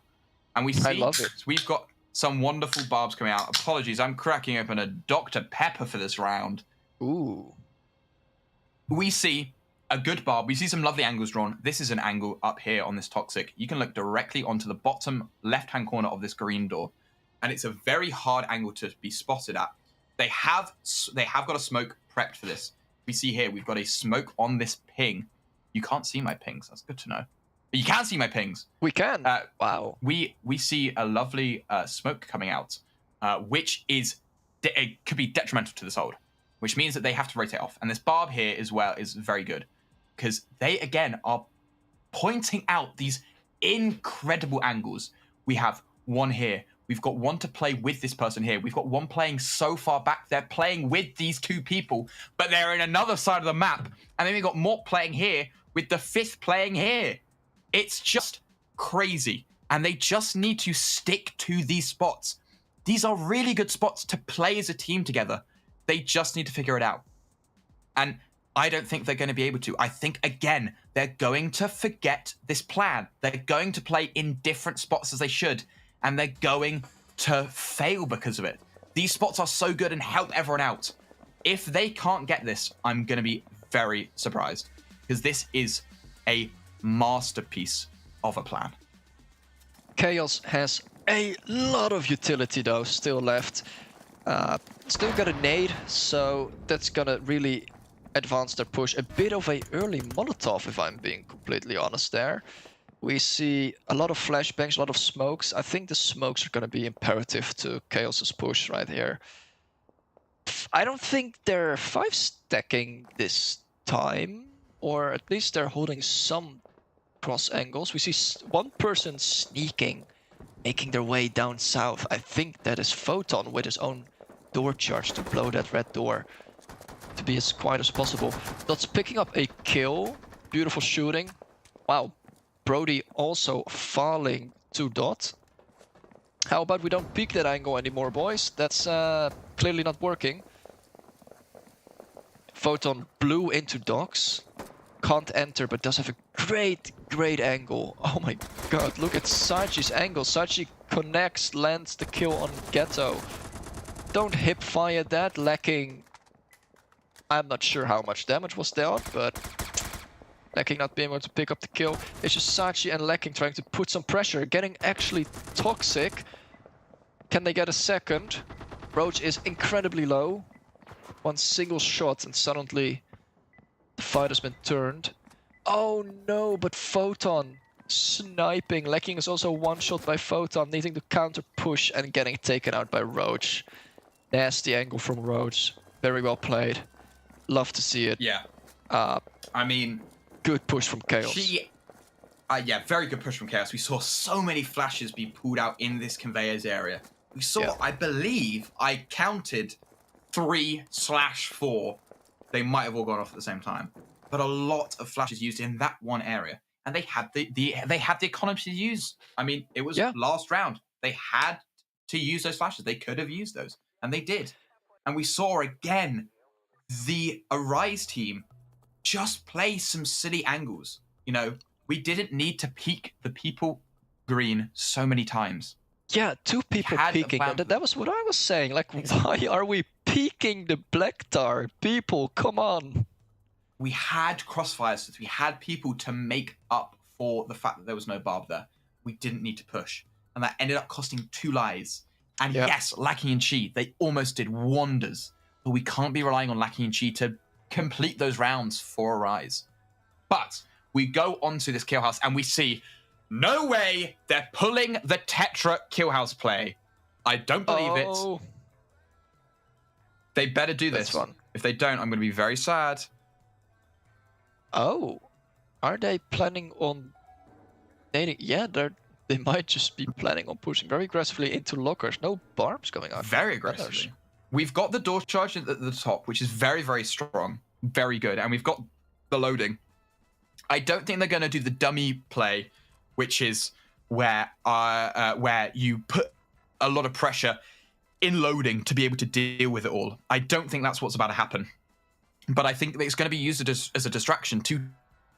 and I love it. We've got some wonderful barbs coming out. Apologies, I'm cracking open a Dr. Pepper for this round. Ooh. We see a good barb. We see some lovely angles drawn. This is an angle up here on this Toxic. You can look directly onto the bottom left-hand corner of this green door. And it's a very hard angle to be spotted at. They have got a smoke prepped for this. We see here, we've got a smoke on this ping. You can't see my pings. That's good to know. But you can see my pings. We can. Wow. We see a lovely smoke coming out, which is it could be detrimental to this hold. Which means that they have to rotate off. And this barb here as well is very good. Because they, again, are pointing out these incredible angles. We have one here. We've got one to play with this person here. We've got one playing so far back. They're playing with these 2 people. But they're in another side of the map. And then we've got more playing here with the 5th playing here. It's just crazy. And they just need to stick to these spots. These are really good spots to play as a team together. They just need to figure it out. And I don't think they're going to be able to. I think, again, they're going to forget this plan. They're going to play in different spots as they should. And they're going to fail because of it. These spots are so good and help everyone out. If they can't get this, I'm going to be very surprised. Because this is a masterpiece of a plan. Khaos has a lot of utility though still left. Still got a nade, so that's gonna really advance their push. A bit of a early Molotov, if I'm being completely honest there. We see a lot of flashbangs, a lot of smokes. I think the smokes are gonna be imperative to Khaos's push right here. I don't think they're 5-stacking this time, or at least they're holding some cross angles. We see one person sneaking, making their way down south. I think that is Photon with his own door charge to blow that red door to be as quiet as possible. That's picking up a kill. Beautiful shooting. Wow. Brody also falling to Dot. How about we don't peek that angle anymore, boys? That's clearly not working. Photon blew into docks. Can't enter, but does have a great angle. Oh my god, look at Saji's angle. Saji connects, lands the kill on Ghetto. Don't hip fire that, lacking... I'm not sure how much damage was dealt, but... Lacking not being able to pick up the kill. It's just Saji and Lacking trying to put some pressure, getting actually toxic. Can they get a second? Roach is incredibly low. One single shot and suddenly the fight has been turned. Oh no, but Photon sniping. Lacking is also one shot by Photon, needing to counter push and getting taken out by Roach. Nasty angle from Roach. Very well played. Love to see it. Yeah. I mean... Good push from Khaos. Yeah, very good push from Khaos. We saw so many flashes be pulled out in this conveyors area. We saw, I believe, I counted 3/4. They might have all gone off at the same time, but a lot of flashes used in that one area, and they had the economy to use. I mean, it was last round. They had to use those flashes. They could have used those, and they did. And we saw again the Arise team just play some silly angles. You know, we didn't need to peek the people green so many times. Yeah, 2 people peeking. That was what I was saying. Like, why are we peeking the black tar? People, come on. We had crossfires, so we had people to make up for the fact that there was no barb there. We didn't need to push. And that ended up costing 2 lives. And yes, Lacking and Chi, they almost did wonders. But we can't be relying on Lacking and Chi to complete those rounds for Arise. But we go onto this kill house and we see, no way they're pulling the Tetra kill house play. I don't believe it. They better do this. If they don't, I'm going to be very sad. Oh, are they planning on... Yeah, they might just be planning on pushing very aggressively into lockers. No barbs going on. Very aggressively. We've got the door charge at the top, which is very strong. Very good. And we've got the loading. I don't think they're going to do the dummy play, which is where you put a lot of pressure in loading to be able to deal with it all. I don't think that's what's about to happen. But I think that it's going to be used as a distraction to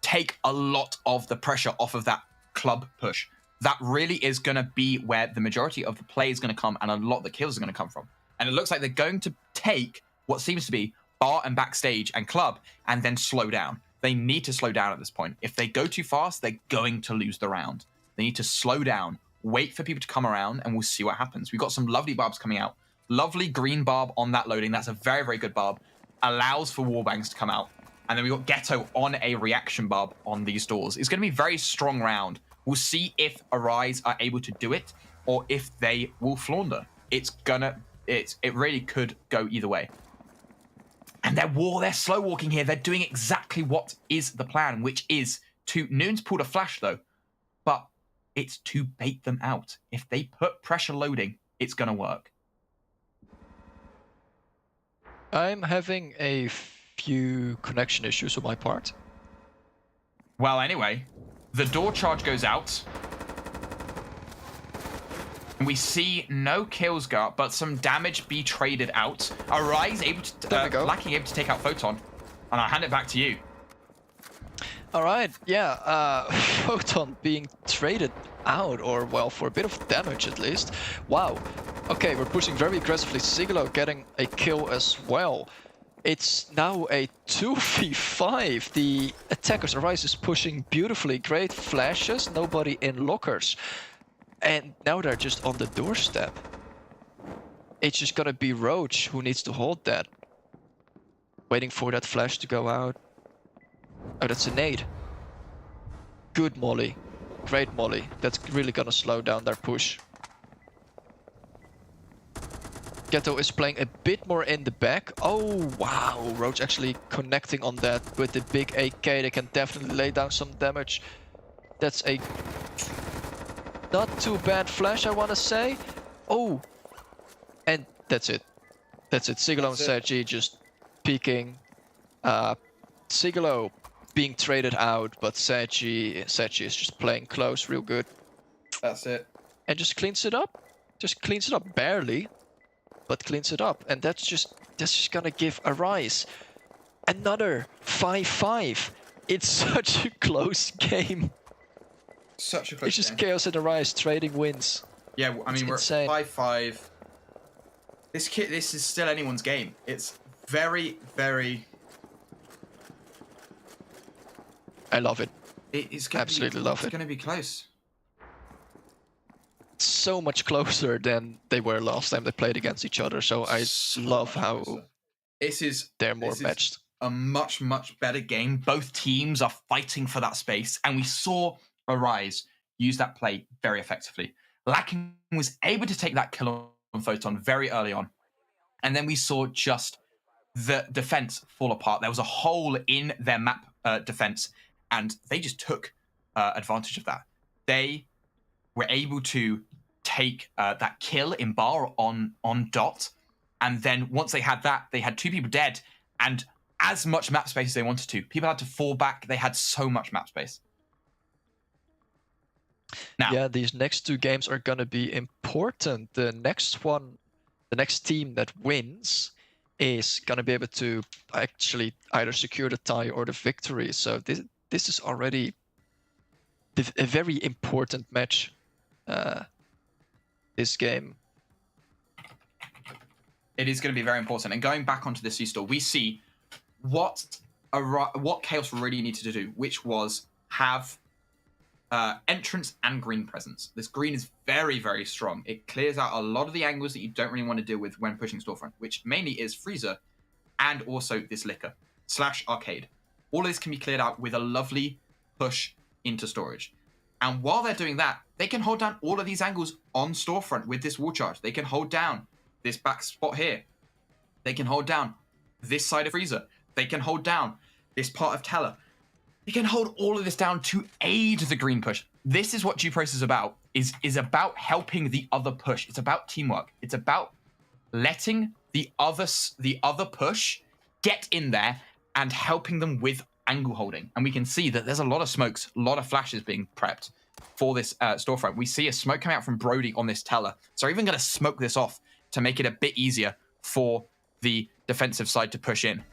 take a lot of the pressure off of that club push. That really is going to be where the majority of the play is going to come and a lot of the kills are going to come from. And it looks like they're going to take what seems to be bar and backstage and club and then slow down. They need to slow down at this point. If they go too fast, they're going to lose the round. They need to slow down, wait for people to come around, and we'll see what happens. We've got some lovely barbs coming out. Lovely green barb on that loading. That's a very good barb. Allows for wallbangs to come out. And then we've got Ghetto on a reaction barb on these doors. It's going to be a very strong round. We'll see if Arise are able to do it or if they will flounder. It really could go either way. And they're slow walking here. They're doing exactly what is the plan, which is to... Noon's pulled a flash, though. But it's to bait them out. If they put pressure loading, it's going to work. I'm having a few connection issues on my part. Well, anyway, the door charge goes out. We see no kills go up, but some damage be traded out. Arise able to, Lacking able to take out Photon. And I'll hand it back to you. All right, yeah, Photon being traded out, or well, for a bit of damage at least. Wow. Okay, we're pushing very aggressively. Sigilo getting a kill as well. It's now a 2v5. The attackers, Arise is pushing beautifully. Great flashes, nobody in lockers. And now they're just on the doorstep. It's just gonna be Roach who needs to hold that. Waiting for that flash to go out. Oh, that's a nade. Good molly. Great molly. That's really gonna slow down their push. Ghetto is playing a bit more in the back. Oh, wow. Roach actually connecting on that with the big AK. They can definitely lay down some damage. That's a not too bad flash, I want to say. Oh, and that's it. That's it. Sigalo and Sergi just peeking. Sigalo being traded out, but Sergi is just playing close real good. That's it. And just cleans it up. Just cleans it up barely, but cleans it up. And that's just gonna give a rise. Another 5-5. It's such a close game. Such a close It's just game. Khaos and Arise trading wins. Yeah, I mean, we're insane. at 5-5. This is still anyone's game. It's very, very... I love it. It's gonna Absolutely love it. It's going to be close. So much closer than they were last time they played against each other. So I love how they're more matched. A much, much better game. Both teams are fighting for that space. And we saw Arise use that play very effectively. Lacking was able to take that kill on Photon very early on. And then we saw just the defense fall apart. There was a hole in their map defense. And they just took advantage of that. They were able to take that kill in bar on Dot. And then once they had that, they had 2 people dead and as much map space as they wanted to. People had to fall back. They had so much map space. Now, yeah, these next 2 games are going to be important. The next team that wins is going to be able to actually either secure the tie or the victory. So this is already a very important match, this game. It is going to be very important. And going back onto the C-Store, we see what Khaos really needed to do, which was have entrance and green presence. This green is very, very strong. It clears out a lot of the angles that you don't really want to deal with when pushing Storefront, which mainly is Freezer and also this Liquor / Arcade. All of this can be cleared out with a lovely push into storage. And while they're doing that, they can hold down all of these angles on Storefront with this wall charge. They can hold down this back spot here. They can hold down this side of Freezer. They can hold down this part of Teller. They can hold all of this down to aid the green push. This is what Duprose is about, is about helping the other push. It's about teamwork. It's about letting the other push get in there and helping them with angle holding. And we can see that there's a lot of smokes, a lot of flashes being prepped for this Storefront. We see a smoke coming out from Brody on this Teller. So they're even going to smoke this off to make it a bit easier for the defensive side to push in.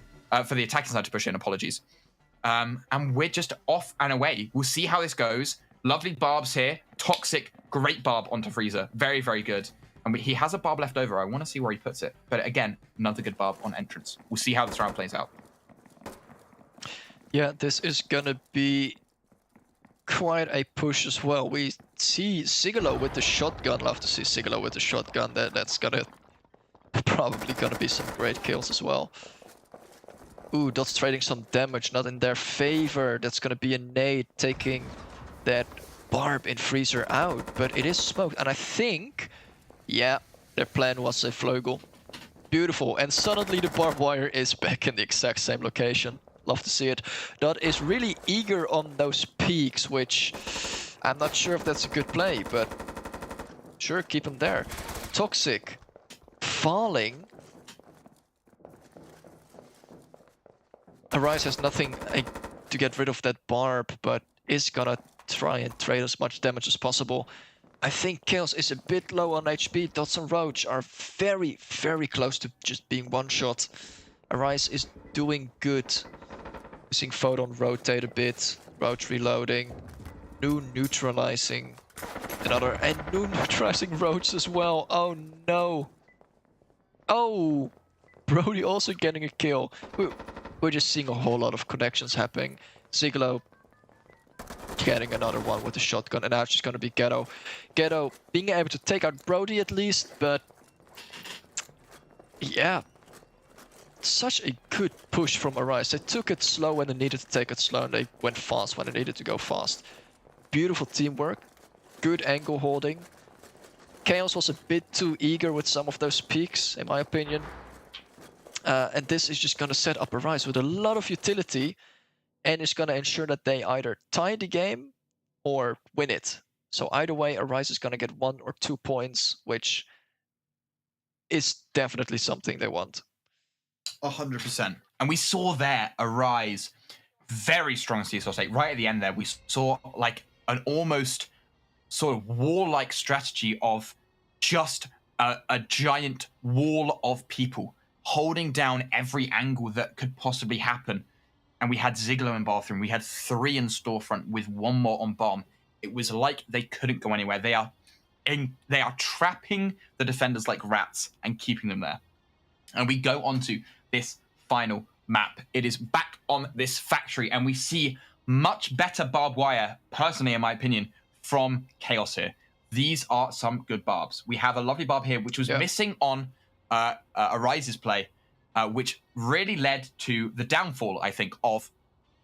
For the attacking side to push in, apologies. And we're just off and away. We'll see how this goes. Lovely barbs here. Toxic, great barb onto Freezer. Very, very good. And he has a barb left over. I want to see where he puts it. But again, another good barb on entrance. We'll see how this round plays out. Yeah, this is gonna be quite a push as well. We see Sigalo with the shotgun. Love to see Sigalo with the shotgun. That's probably gonna be some great kills as well. Ooh, Dot's trading some damage, not in their favor. That's gonna be a nade taking that barb in Freezer out, but it is smoked. And I think, yeah, their plan was a Vleugel. Beautiful, and suddenly the barbed wire is back in the exact same location. Love to see it. Dot is really eager on those peaks, which I'm not sure if that's a good play, but sure, keep him there. Toxic, falling. Arise has nothing to get rid of that barb, but is gonna try and trade as much damage as possible. I think Khaos is a bit low on HP. Dots and Roach are very, very close to just being one shot. Arise is doing good. Using Photon rotate a bit. Roach reloading. New neutralizing. Another, and new neutralizing Roach as well. Oh no. Oh! Brody also getting a kill. We're just seeing a whole lot of connections happening. Sigalo getting another one with a shotgun, and now it's just gonna be Ghetto. Ghetto being able to take out Brody at least, but yeah, such a good push from Arise. They took it slow when they needed to take it slow, and they went fast when they needed to go fast. Beautiful teamwork, good angle holding. Khaos was a bit too eager with some of those peaks, in my opinion. And this is just going to set up Arise with a lot of utility, and it's going to ensure that they either tie the game or win it. So either way, Arise is going to get 1 or 2 points, which is definitely something they want. 100%. And we saw there Arise very strong CSO state. Right at the end there, we saw like an almost sort of warlike strategy of just a giant wall of people holding down every angle that could possibly happen. And we had Ziggler in bathroom. We had 3 in storefront with 1 more on bomb. It was like they couldn't go anywhere. They are trapping the defenders like rats and keeping them there. And we go on to this final map. It is back on this factory, and we see much better barbed wire, personally, in my opinion, from Khaos here. These are some good barbs. We have a lovely barb here, which was missing on Arise's play, which really led to the downfall, I think, of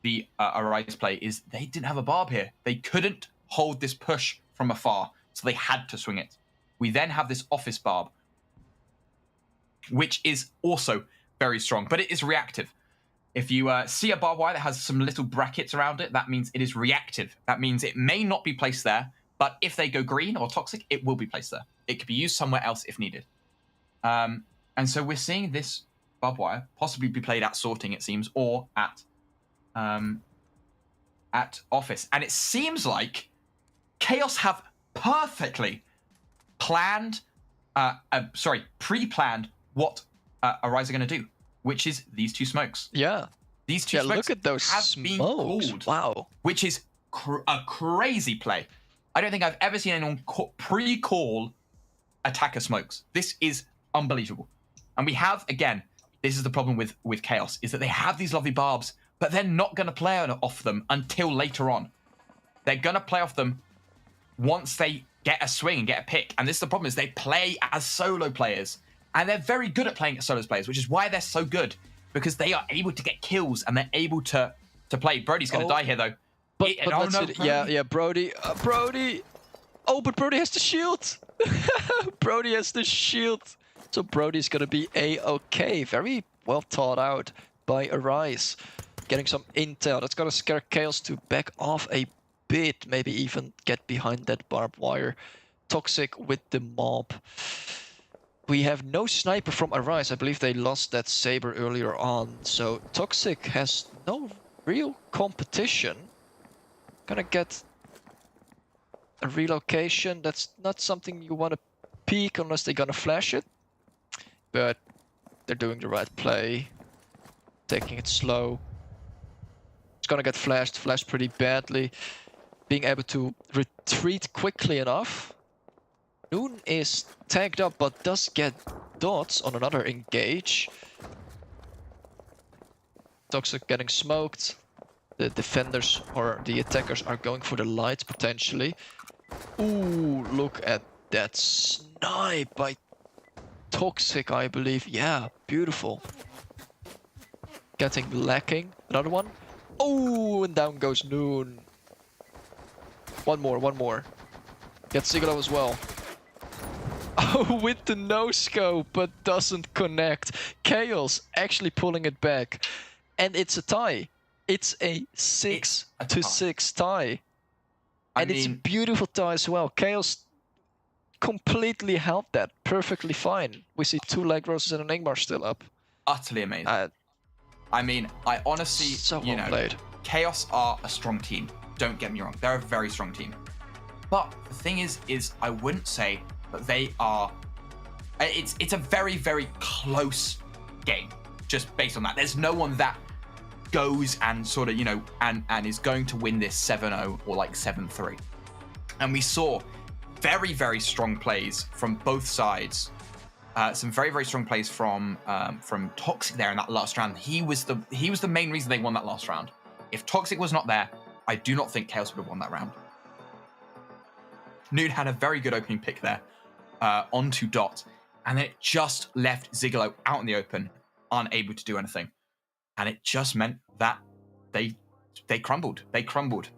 the Arise play, is they didn't have a barb here. They couldn't hold this push from afar, so they had to swing it. We then have this office barb, which is also very strong, but it is reactive. If you see a barbed wire that has some little brackets around it, that means it is reactive. That means it may not be placed there, but if they go green or toxic, it will be placed there. It could be used somewhere else if needed. And so we're seeing this barbed wire possibly be played at sorting, it seems, or at office. And it seems like Khaos have perfectly planned, pre-planned what Arise are going to do, which is these 2 smokes. Yeah. These 2 smokes look at those have smokes. been called. Wow. Which is a crazy play. I don't think I've ever seen anyone pre-call attacker smokes. This is unbelievable. And we have, again, this is the problem with Khaos, is that they have these lovely barbs, but they're not going to play off them until later on. They're going to play off them once they get a swing and get a pick. And this is the problem, is they play as solo players. And they're very good at playing as solo players, which is why they're so good, because they are able to get kills and they're able to play. Brody's going to die here, though. But yeah, Brody. Brody. Oh, but Brody has the shield. Brody has the shield. So Brody's going to be A-okay. Very well thought out by Arise. Getting some intel. That's going to scare Khaos to back off a bit. Maybe even get behind that barbed wire. Toxic with the mob. We have no sniper from Arise. I believe they lost that saber earlier on. So Toxic has no real competition. Gonna get a relocation. That's not something you want to peek unless they're gonna flash it. But they're doing the right play. Taking it slow. It's gonna get flashed pretty badly. Being able to retreat quickly enough. Noon is tagged up, but does get dots on another engage. Toxic getting smoked. The defenders or the attackers are going for the lights potentially. Ooh, look at that snipe by Toxic, I believe. Yeah, beautiful. Getting lacking. Another one. Oh, and down goes Noon. One more. Get Sigalo as well. Oh, with the no-scope, but doesn't connect. Khaos actually pulling it back. And it's a tie. It's a 6-6 tie. And it's a beautiful tie as well. Khaos completely held that perfectly fine. We see 2 leg roses and an Ingmar still up. Utterly amazing. I honestly, so well played. Khaos are a strong team. Don't get me wrong. They're a very strong team. But the thing is I wouldn't say that they are... It's a very, very close game, just based on that. There's no one that goes and sort of, and is going to win this 7-0 or like 7-3. And we saw very, very strong plays from both sides. Some very, very strong plays from Toxic there in that last round. He was the main reason they won that last round. If Toxic was not there, I do not think Khaos would have won that round. Noon had a very good opening pick there onto Dot, and then it just left Zigolo out in the open, unable to do anything. And it just meant that they crumbled. They crumbled.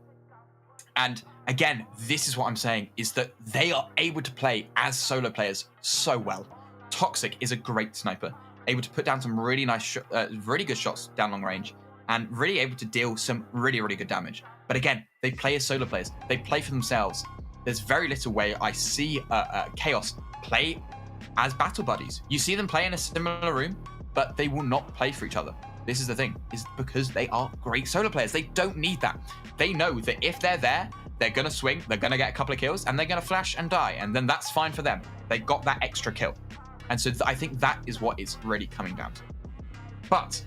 And again, this is what I'm saying, is that they are able to play as solo players so well. Toxic is a great sniper, able to put down some really nice, really good shots down long range, and really able to deal some really, really good damage. But again, they play as solo players. They play for themselves. There's very little way I see Khaos play as battle buddies. You see them play in a similar room, but they will not play for each other. This is the thing, is because they are great solo players. They don't need that. They know that if they're there, they're going to swing, they're going to get a couple of kills, and they're going to flash and die, and then that's fine for them. They got that extra kill. And so I think that is what it's really coming down to. But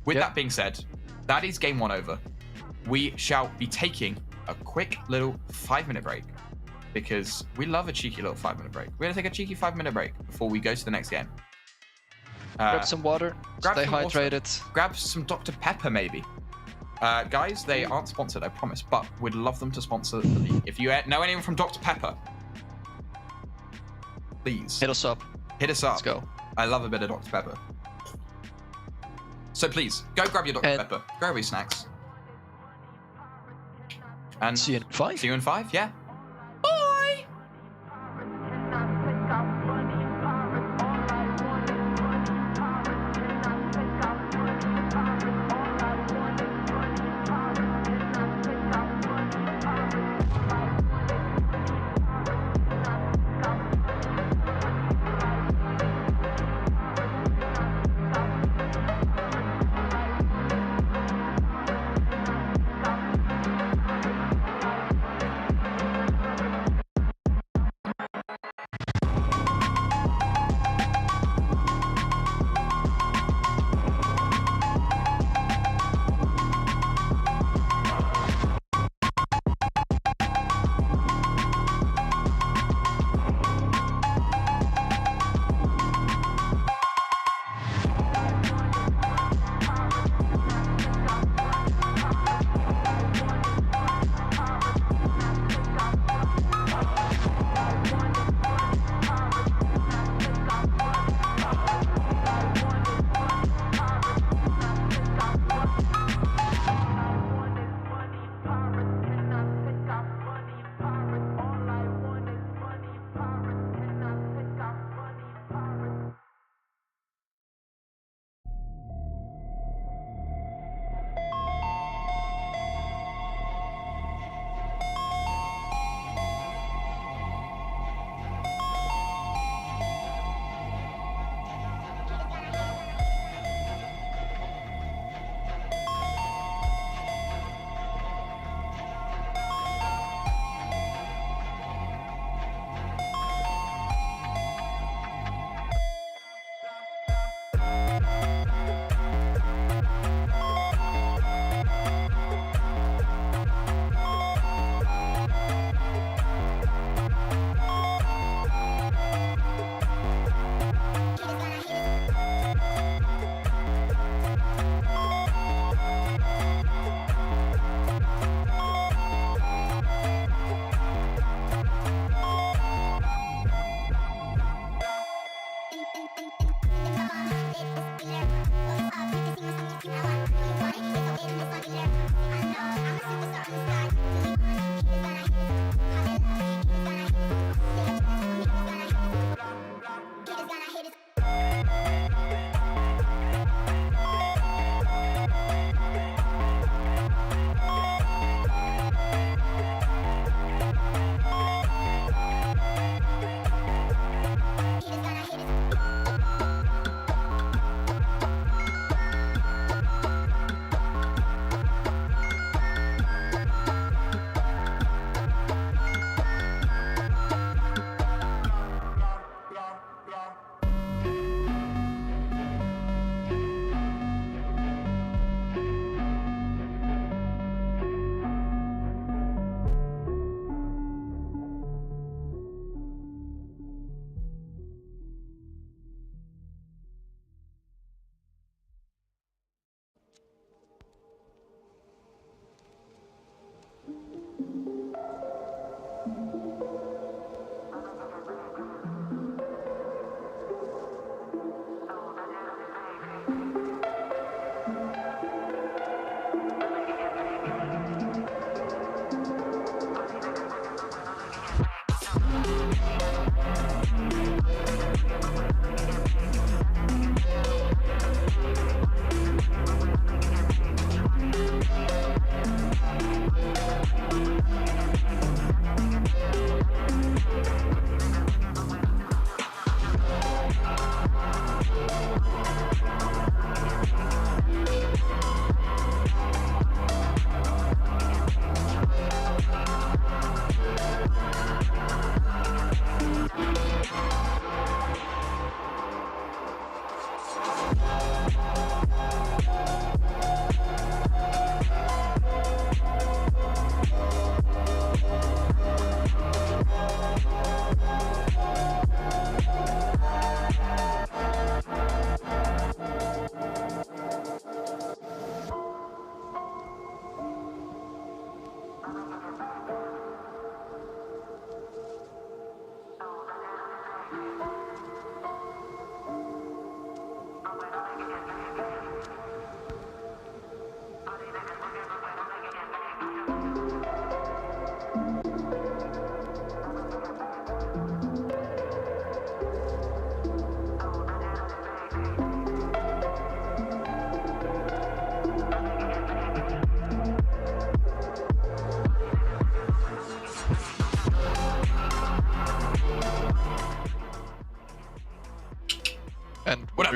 with that being said, that is game 1 over. We shall be taking a quick little 5-minute break, because we love a cheeky little 5-minute break. We're going to take a cheeky 5-minute break before we go to the next game. Grab some water, stay hydrated. Grab some Dr. Pepper, maybe. Guys, they aren't sponsored, I promise, but we'd love them to sponsor the league. If you know anyone from Dr. Pepper, please. Hit us up. Hit us up. Let's go. I love a bit of Dr. Pepper. So please, go grab your Dr. Pepper. Grab your snacks. And see you in 5. See you in 5, yeah.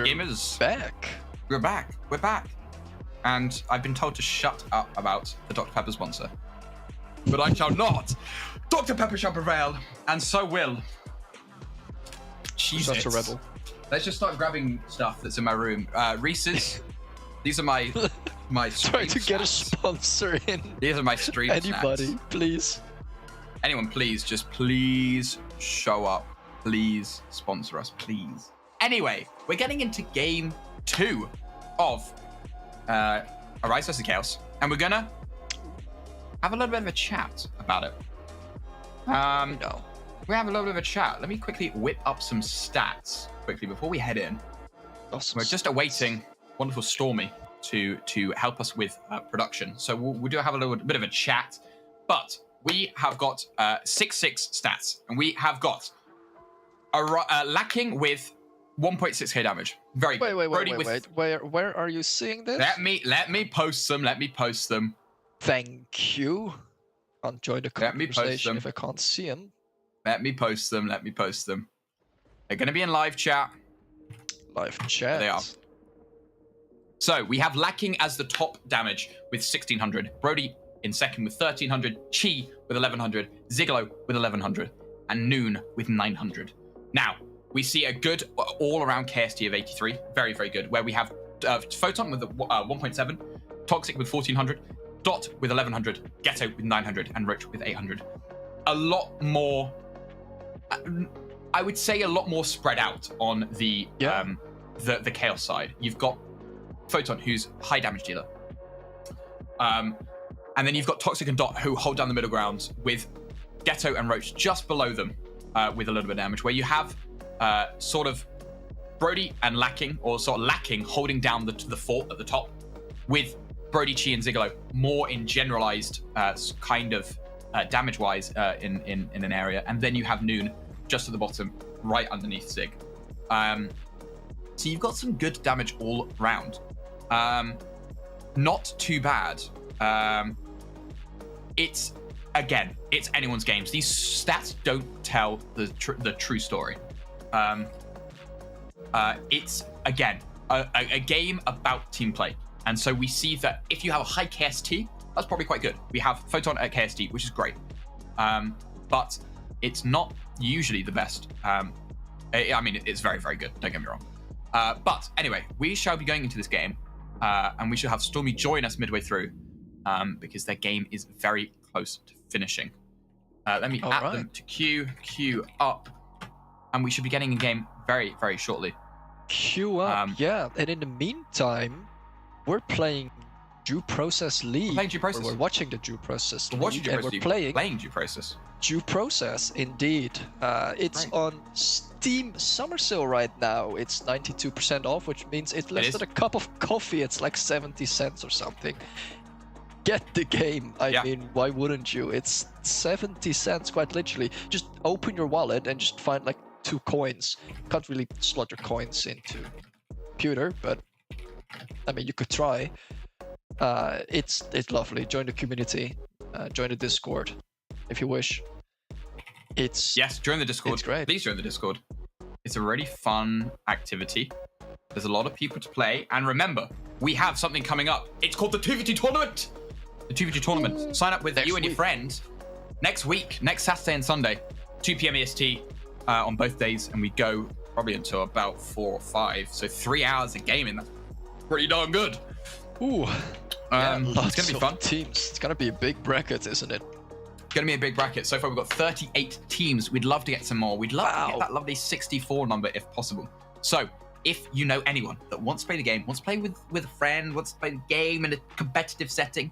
up, gamers? Back. We're back. We're back. And I've been told to shut up about the Dr. Pepper sponsor. But I shall not. Dr. Pepper shall prevail, and so will. Cheez-Its. Such a rebel. Let's just start grabbing stuff that's in my room. Reese's. These are my Trying to get a snacks. sponsor in. These are my street Anybody, snacks. please. Anyone, please, just please show up. Please sponsor us, please. Anyway, we're getting into game 2 of Arise vs. Chaos, and we're gonna have a little bit of a chat about it. No. We have a little bit of a chat. Let me quickly whip up some stats quickly before we head in. Awesome. We're just awaiting wonderful Stormy to help us with production. So we do have a little bit of a chat, but we have got 6-6 stats, and we have got lacking with 1.6k damage. Very good. Wait. Where are you seeing this? Let me post them. Let me post them. Thank you. Can't join the Let me post conversation them. if I can't see him. Let me post them. Let me post them. They're going to be in live chat. Live chat. There they are. So we have lacking as the top damage with 1600. Brody in second with 1300. Chi with 1100. Zigolo with 1100. And Noon with 900. Now, we see a good all-around KST of 83. Very, very good. Where we have Photon with 1.7. Toxic with 1400. Dot with 1100. Ghetto with 900. And Roach with 800. A lot more... I would say a lot more spread out on the Chaos side. You've got Photon, who's high damage dealer. And then you've got Toxic and Dot, who hold down the middle ground, with Ghetto and Roach just below them with a little bit of damage, where you have sort of Brody and Lacking, or sort of Lacking holding down the fort at the top, with Brody, Chi, and Zigolo more in generalized kind of damage-wise in an area. And then you have Noon just at the bottom, right underneath Zig. So you've got some good damage all round. Not too bad. It's anyone's games. These stats don't tell the true story. It's again a game about team play, and so we see that if you have a high KST, that's probably quite good. We have Photon at KST, which is great, but it's not usually the best. I mean, it's very, very good. Don't get me wrong. But anyway, we shall be going into this game, and we shall have Stormy join us midway through, because their game is very close to finishing. Let me add them to queue up, and we should be getting a game very, very shortly. Queue up, yeah. And in the meantime, we're playing Due Process League. We're playing Due Process. We're watching the Due Process League. We're watching Due Process. We're playing Due Process. Due Process, indeed. It's on Steam Summer Sale right now. It's 92% off, which means it's less than a cup of coffee. It's like 70 cents or something. Get the game. I mean, why wouldn't you? It's 70 cents, quite literally. Just open your wallet and just find like 2 coins. Can't really slot your coins into computer, but I mean, you could try. It's lovely. Join the community. Join the Discord if you wish. Join the Discord. It's great. Please join the Discord. It's a really fun activity. There's a lot of people to play, and remember, we have something coming up. It's called the 2v2 tournament. The 2v2 tournament. Sign up with you and your friends next week, next Saturday and Sunday, 2 p.m. EST on both days, and we go probably until about 4 or 5. So 3 hours of gaming. That's pretty darn good. Ooh. It's gonna be fun. Teams. It's gonna be a big bracket, isn't it? It's gonna be a big bracket. So far, we've got 38 teams. We'd love to get some more. We'd love to get that lovely 64 number if possible. So if you know anyone that wants to play the game, wants to play with a friend, wants to play the game in a competitive setting,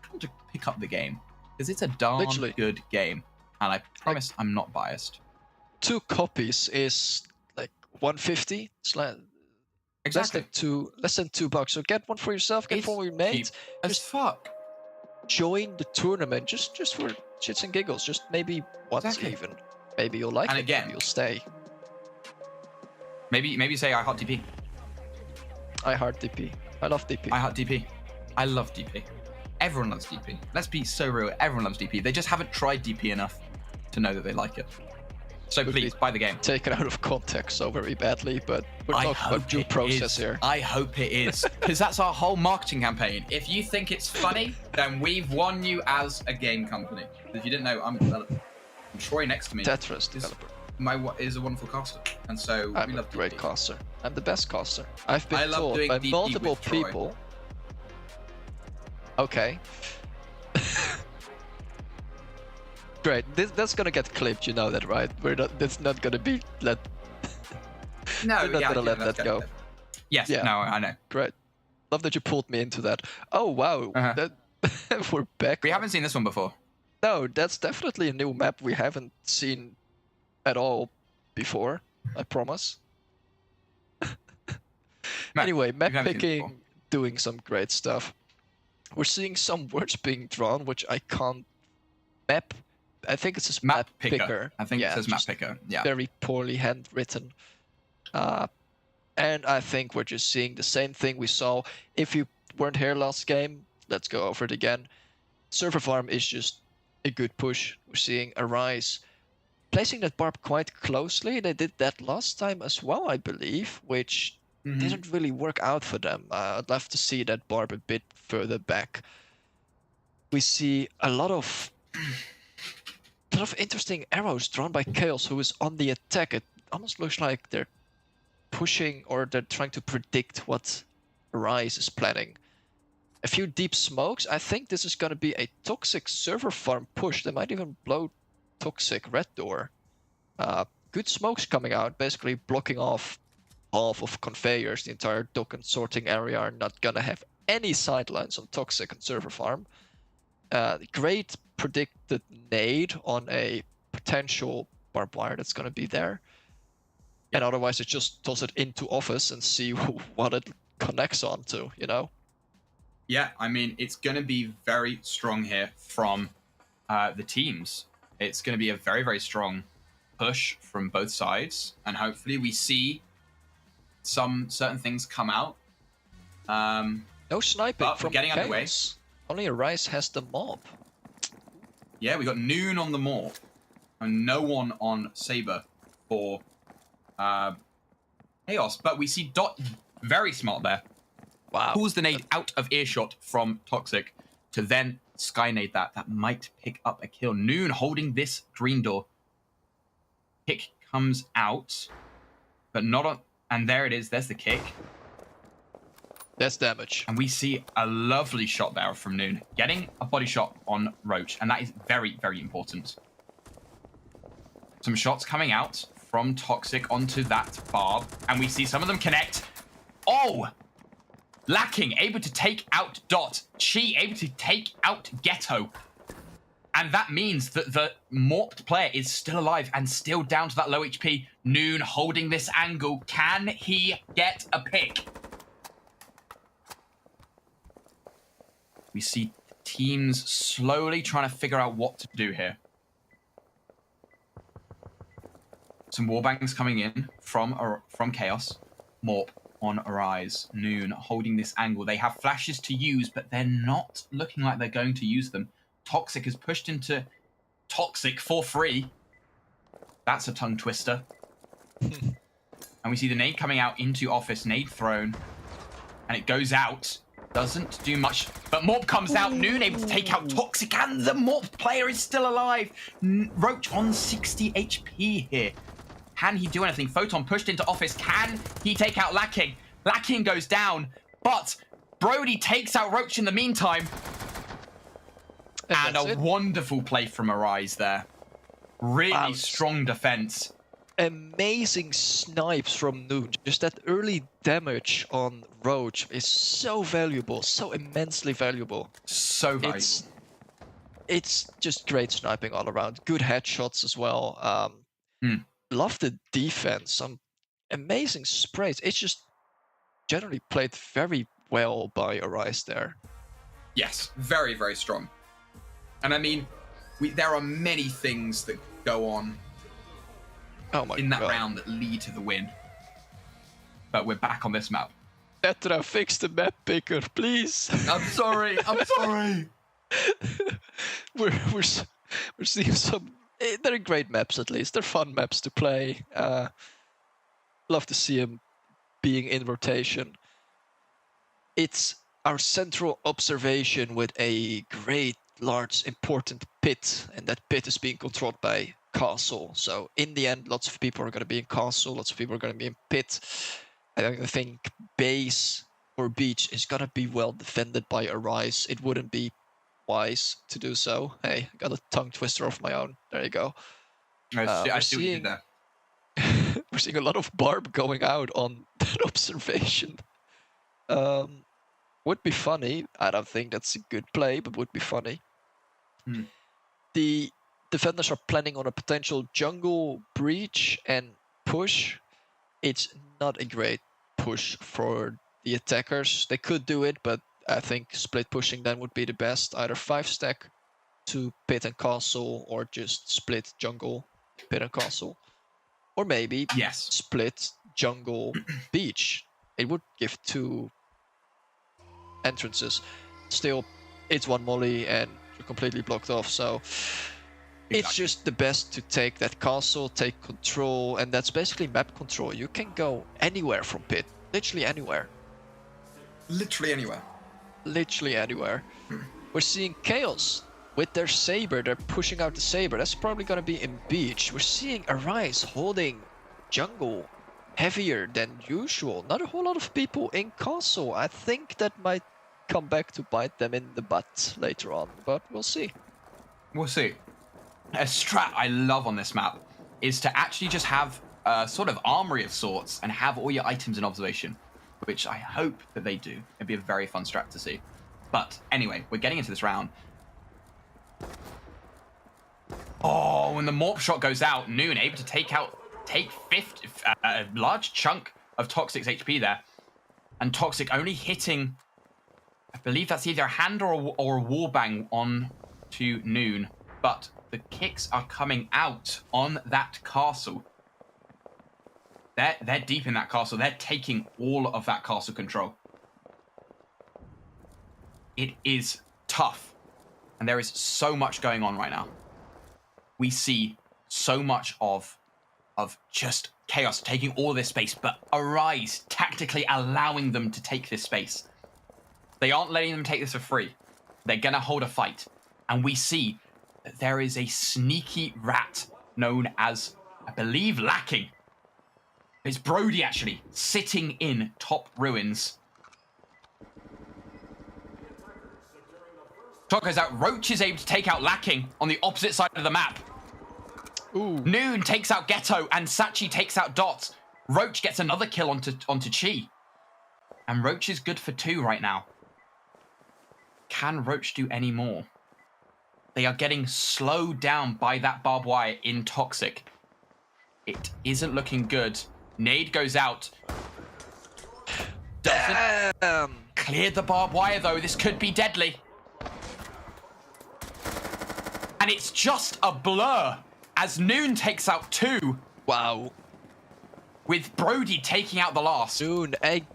come to pick up the game, because it's a darn good game. And I promise I'm not biased. 2 copies is like 150. It's like less than $2. So get one for yourself, get one for your mates. As fuck. Join the tournament just for shits and giggles. Just maybe once even. Maybe you'll like it. Again, maybe you'll stay. Maybe say I heart DP. I heart DP. I love DP. I heart DP. I love DP. Everyone loves DP. Let's be so real. Everyone loves DP. They just haven't tried DP enough to know that they like it. So please, buy the game. Taken out of context so very badly, but we're talking about due process here. I hope it is, because that's our whole marketing campaign. If you think it's funny, then we've won you as a game company. If you didn't know, I'm a developer. And Troy next to me Tetris developer. Is a wonderful caster, and so I'm we love a great DP. caster. I'm the best caster. I've been love told doing by DP multiple with Troy. people. Okay. Great. That's gonna get clipped. You know that, right? That's not gonna be let. No, we're not gonna let that go. Yes. Yeah. No, I know. Great. Love that you pulled me into that. Oh wow. That we're back. We haven't seen this one before. No, that's definitely a new map we haven't seen at all before. I promise. Anyway, map picking, doing some great stuff. We're seeing some words being drawn, which I can't map. I think it's just map picker. I think it says map picker. Yeah. Very poorly handwritten. And I think we're just seeing the same thing we saw. If you weren't here last game, let's go over it again. Server farm is just a good push. We're seeing a rise. Placing that barb quite closely. They did that last time as well, I believe, which didn't really work out for them. I'd love to see that barb a bit further back. We see a lot of interesting arrows drawn by Khaos, who is on the attack. It almost looks like they're pushing or they're trying to predict what Rise is planning. A few deep smokes. I think this is going to be a toxic server farm push. They might even blow toxic red door. Good smokes coming out, basically blocking off half of conveyors. The entire dock and sorting area are not going to have any sidelines on toxic and server farm. Great predicted nade on a potential barbed wire that's going to be there. And otherwise, it just toss it into office and see what it connects onto, you know? Yeah, I mean, it's going to be very strong here from the teams. It's going to be a very, very strong push from both sides. And hopefully we see some certain things come out. No sniping from getting underway. Only Rise has the mob. Yeah, we got Noon on the Morp. And no one on Saber for Khaos. But we see Dot, very smart there. Wow. Pulls the nade out of earshot from Toxic to then Skynade that. That might pick up a kill. Noon holding this green door. Kick comes out, but not on... And there it is. There's the kick. That's damage. And we see a lovely shot there from Noon. Getting a body shot on Roach. And that is very, very important. Some shots coming out from Toxic onto that barb. And we see some of them connect. Oh! Lacking, able to take out Dot. Chi, able to take out Ghetto. And that means that the morphed player is still alive and still down to that low HP. Noon holding this angle. Can he get a pick? We see teams slowly trying to figure out what to do here. Some warbangs coming in from Khaos. Morp on Arise. Noon holding this angle. They have flashes to use, but they're not looking like they're going to use them. Toxic is pushed into Toxic for free. That's a tongue twister. And we see the nade coming out into office. Nade thrown. And it goes out. Doesn't do much. But Morp comes out. Noon able to take out Toxic. And the Morp player is still alive. Roach on 60 HP here. Can he do anything? Photon pushed into office. Can he take out Lacking? Lacking goes down. But Brody takes out Roach in the meantime. And a wonderful play from Arise there. Really strong defense. Amazing snipes from Noon. Just that early damage on Roach is so valuable, so immensely valuable. So valuable. It's just great sniping all around. Good headshots as well. Love the defense. Some amazing sprays. It's just generally played very well by Arise there. Yes, very, very strong. And I mean, there are many things that go on in that round that lead to the win. But we're back on this map. Tetra, fix the map picker, please. I'm sorry. I'm sorry. We're seeing some they're great maps at least. They're fun maps to play. Love to see them being in rotation. It's our central observation with a great, large, important pit, and that pit is being controlled by Castle. So in the end, lots of people are going to be in Castle, lots of people are going to be in pit. I think base or beach is going to be well defended by Arise. It wouldn't be wise to do so. Hey, I got a tongue twister of my own. There you go. I see what you did there. We're seeing a lot of Barb going out on that observation. Would be funny. I don't think that's a good play, but would be funny. The defenders are planning on a potential jungle breach and push. It's not a great push for the attackers. They could do it, but I think split pushing then would be the best. Either 5-stack to pit and castle, or just split jungle, pit and castle. Or maybe split jungle beach. It would give 2 entrances. Still, it's 1 molly and you're completely blocked off, so it's just the best to take that castle, take control, and that's basically map control. You can go anywhere from pit, literally anywhere. Literally anywhere. Literally anywhere. We're seeing Khaos with their saber. They're pushing out the saber. That's probably going to be in beach. We're seeing Arise holding jungle heavier than usual. Not a whole lot of people in castle. I think that might come back to bite them in the butt later on, but we'll see. We'll see. A strat I love on this map is to actually just have a sort of armory of sorts and have all your items in observation, which I hope that they do. It'd be a very fun strat to see. But anyway, we're getting into this round. Oh, when the Morp shot goes out, Noon able to take a large chunk of Toxic's HP there. And Toxic only hitting, I believe that's either a hand or a wallbang on to Noon. But the kicks are coming out on that castle. They're deep in that castle. They're taking all of that castle control. It is tough. And there is so much going on right now. We see so much of just Khaos taking all this space, but Arise tactically allowing them to take this space. They aren't letting them take this for free. They're going to hold a fight. And we see that there is a sneaky rat known as, I believe, Lacking. It's Brody, actually, sitting in top ruins. Shot goes out. Roach is able to take out Lacking on the opposite side of the map. Ooh. Noon takes out Ghetto, and Sachi takes out Dot. Roach gets another kill onto Chi. And Roach is good for 2 right now. Can Roach do any more? They are getting slowed down by that barbed wire in Toxic. It isn't looking good. Nade goes out. Doesn't clear the barbed wire, though. This could be deadly. And it's just a blur as Noon takes out 2. Wow. With Brody taking out the last. Noon again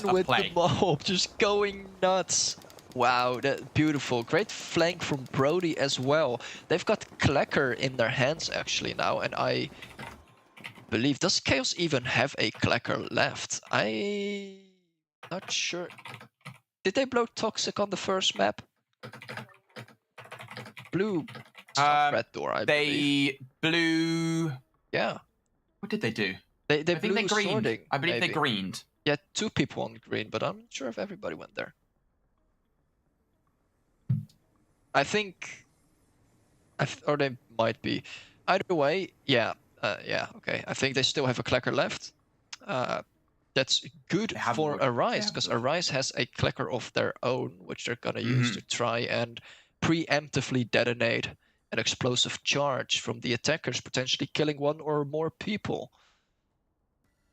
with the mob, just going nuts. Wow, that's beautiful. Great flank from Brody as well. They've got Clacker in their hands actually now, and I believe, does Khaos even have a Clacker left? I'm not sure. Did they blow Toxic on the first map? Blue red door, I believe. They blew... Yeah. What did they do? They I think they greened. Sorting, I believe maybe. they greened. Yeah, 2 people on green, but I'm not sure if everybody went there. I think... or they might be. Either way, yeah. Okay. I think they still have a Clacker left. That's good for Arise, because Arise has a Clacker of their own, which they're gonna use to try and preemptively detonate an explosive charge from the attackers, potentially killing 1 or more people.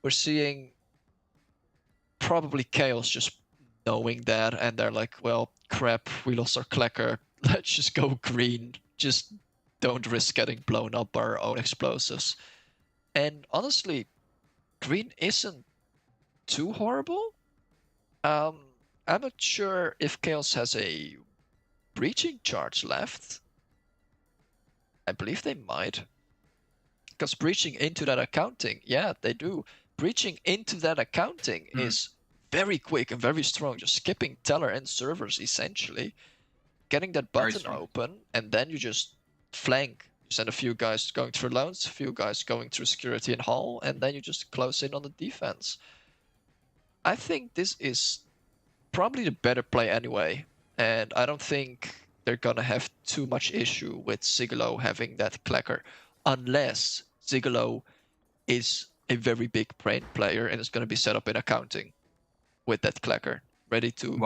We're seeing probably Khaos just knowing that, and they're like, well, crap, we lost our Clacker. Let's just go green. Just don't risk getting blown up by our own explosives. And honestly, green isn't too horrible. I'm not sure if Khaos has a breaching charge left. I believe they might. Because breaching into that accounting, yeah, they do. Breaching into that accounting is very quick and very strong. Just skipping teller and servers, essentially. Getting that button open, and then you just flank. You send a few guys going through loans, a few guys going through security and hall, and then you just close in on the defense. I think this is probably the better play anyway, and I don't think they're gonna have too much issue with Sigilo having that clacker, unless Sigilo is a very big brain player and is gonna be set up in accounting with that clacker, ready to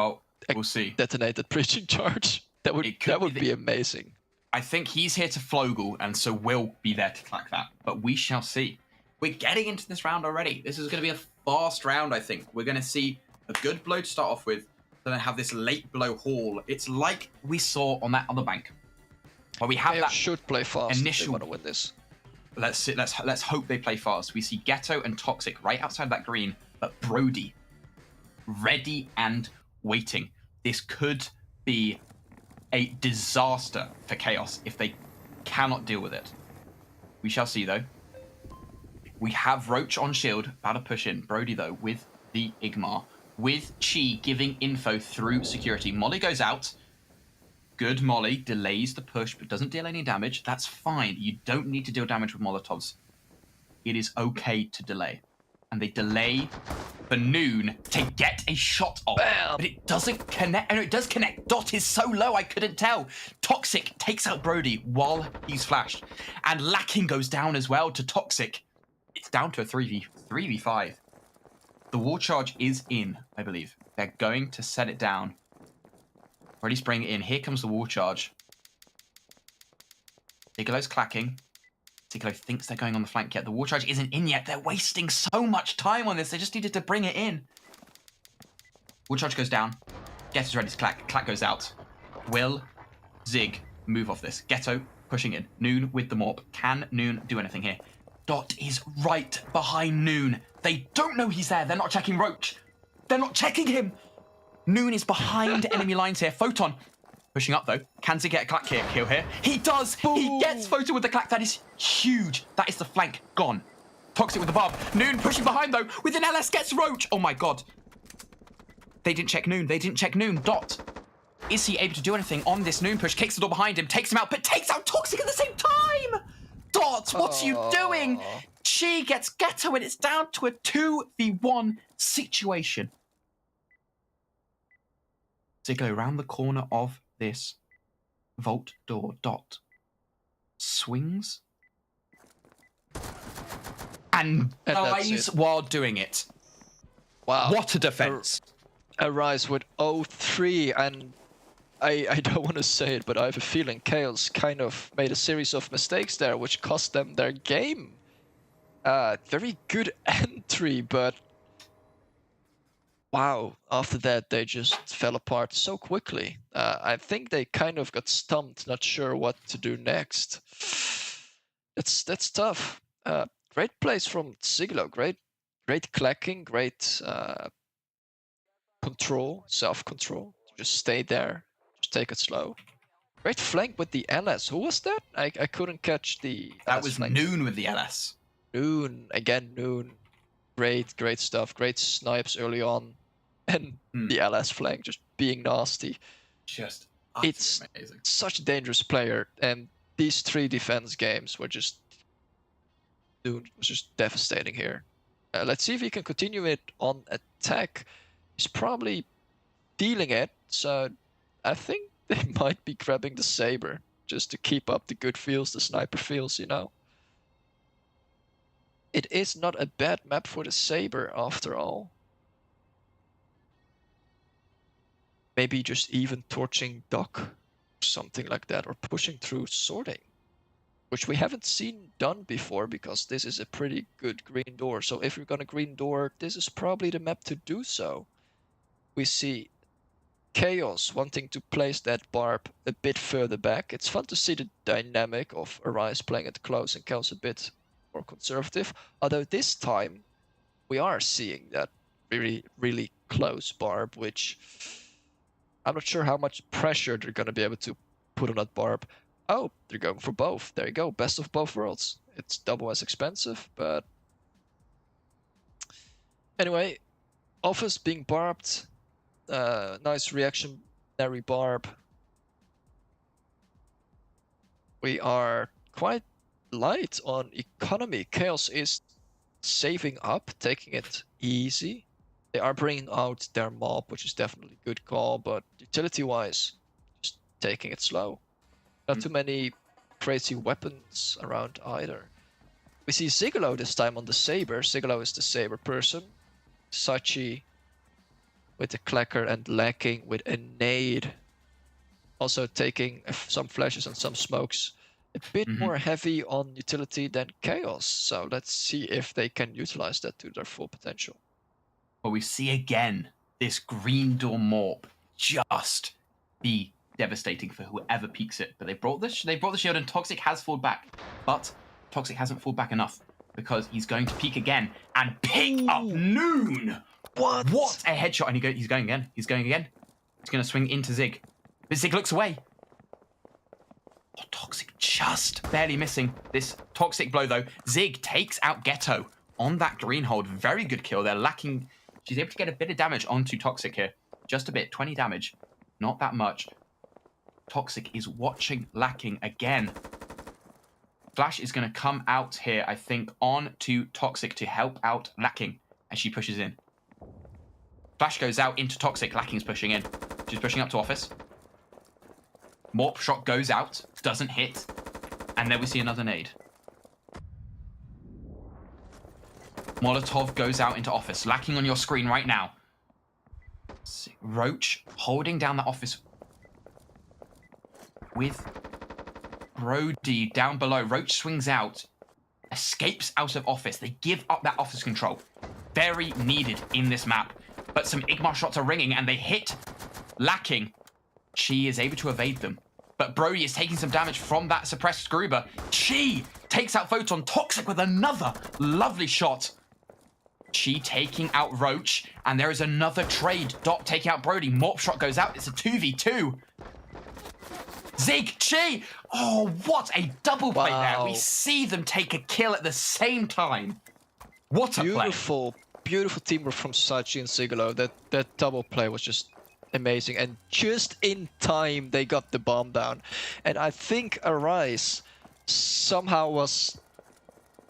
we'll see. Detonate that breaching charge. That would be amazing. I think he's here to Flogel, and so we'll be there to clack that. But we shall see. We're getting into this round already. This is going to be a fast round, I think. We're going to see a good blow to start off with, then have this late blow haul. It's like we saw on that other bank, where we have that should play fast. Initial. If they want to win this. Let's hope they play fast. We see Ghetto and Toxic right outside that green, but Brody ready and waiting. This could be a disaster for Khaos if they cannot deal with it. We shall see, though. We have Roach on shield, about to push in. Brody, though, with the Igmar. With Chi giving info through security. Molly goes out. Good Molly. Delays the push, but doesn't deal any damage. That's fine. You don't need to deal damage with Molotovs. It is okay to delay. And they delay for Noon to get a shot off. Bam. But it doesn't connect. And it does connect. Dot is so low, I couldn't tell. Toxic takes out Brody while he's flashed. And Lacking goes down as well to Toxic. It's down to a 3v5. The wall charge is in, I believe. They're going to set it down. Already spraying it in. Here comes the wall charge. Sigalo's clacking. Sigalo thinks they're going on the flank yet. The wall charge isn't in yet. They're wasting so much time on this. They just needed to bring it in. Wall charge goes down. Ghetto's ready to clack. Clack goes out. Will Zig move off this? Ghetto pushing in. Noon with the morp. Can Noon do anything here? Dot is right behind Noon. They don't know he's there. They're not checking Roach. They're not checking him. Noon is behind enemy lines here. Photon pushing up, though. Can Zig get a clack here? Kill here. He does. Boom. He gets Photon with the clack. That is huge. That is the flank gone. Toxic with the barb. Noon pushing behind, though. With an LS gets Roach. Oh, my God. They didn't check Noon. They didn't check Noon. Dot. Is he able to do anything on this Noon push? Kicks the door behind him. Takes him out, but takes out Toxic at the same time. Dot, what's you doing? Chi gets Ghetto, and it's down to a 2v1 situation. Ziglo around the corner of this vault door. Dot swings and dies while doing it. Wow. What a defense. Arise with 0-3, and I don't want to say it, but I have a feeling Khaos kind of made a series of mistakes there, which cost them their game. Very good entry, but wow, after that they just fell apart so quickly. I think they kind of got stumped, not sure what to do next. That's tough. Great plays from Sigilo, great clacking, great control, self-control. Just stay there, just take it slow. Great flank with the LS. Who was that? I couldn't catch the... That was flank. Noon with the LS. Noon, again Noon. Great stuff, great snipes early on. And the LS flank just being nasty. Just it's amazing. Such a dangerous player, and these 3 defense games were just... Noon was just devastating here. Let's see if he can continue it on attack. He's probably dealing it, so I think they might be grabbing the Saber just to keep up the good feels, the sniper feels, you know. It is not a bad map for the Saber after all. Maybe just even torching Doc, something like that, or pushing through sorting, which we haven't seen done before because this is a pretty good green door. So if you're gonna green door, this is probably the map to do so. We see Khaos wanting to place that barb a bit further back. It's fun to see the dynamic of Arise playing it close and Khaos a bit more conservative. Although this time we are seeing that really close barb, which I'm not sure how much pressure they're going to be able to put on that barb. Oh, they're going for both. There you go. Best of both worlds. It's double as expensive, but anyway, office being barbed. Nice reactionary barb. We are quite light on economy. Khaos is saving up, taking it easy. They are bringing out their mob, which is definitely a good call, but utility-wise, just taking it slow. Not too many crazy weapons around either. We see Zigolo this time on the Saber. Zigolo is the Saber person. Sachi with the Clacker and Lacking with a nade. Also taking some flashes and some smokes. A bit more heavy on utility than Khaos. So let's see if they can utilize that to their full potential. Well, we see again this green door morp just be devastating for whoever peeks it. But they brought the shield, and Toxic has falled back. But Toxic hasn't falled back enough because he's going to peek again and pick up Noon. What a headshot! And he's going again. He's going again. He's going to swing into Zig. But Zig looks away. Oh, Toxic just barely missing this Toxic blow, though. Zig takes out Ghetto on that green hold. Very good kill. They're lacking. She's able to get a bit of damage onto Toxic here. Just a bit. 20 damage. Not that much. Toxic is watching Lacking again. Flash is going to come out here, I think, on to Toxic to help out Lacking as she pushes in. Flash goes out into Toxic. Lacking's pushing in. She's pushing up to office. Morp shot goes out, doesn't hit, and then we see another nade. Molotov goes out into office. Lacking on your screen right now. Roach holding down the office with Brody down below. Roach swings out, escapes out of office. They give up that office control. Very needed in this map. But some Igmar shots are ringing and they hit Lacking. She is able to evade them. But Brody is taking some damage from that suppressed Gruber. She takes out Photon. Toxic with another lovely shot. She taking out Roach. And there is another trade. Dot taking out Brody. Morp shot goes out. It's a 2v2. Zig, Chi. Oh, what a double play there. We see them take a kill at the same time. What a play. Beautiful teamwork from Sachi and Zigolo. That double play was just amazing, and just in time they got the bomb down. And I think Arise somehow was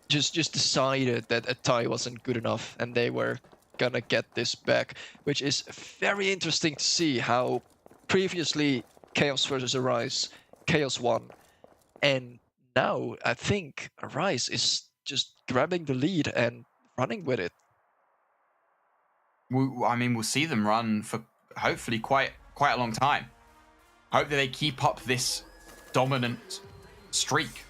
just decided that a tie wasn't good enough and they were gonna get this back, which is very interesting to see how previously Khaos versus Arise, Khaos won, and now I think Arise is just grabbing the lead and running with it. I mean, we'll see them run for hopefully quite a long time. Hope that they keep up this dominant streak,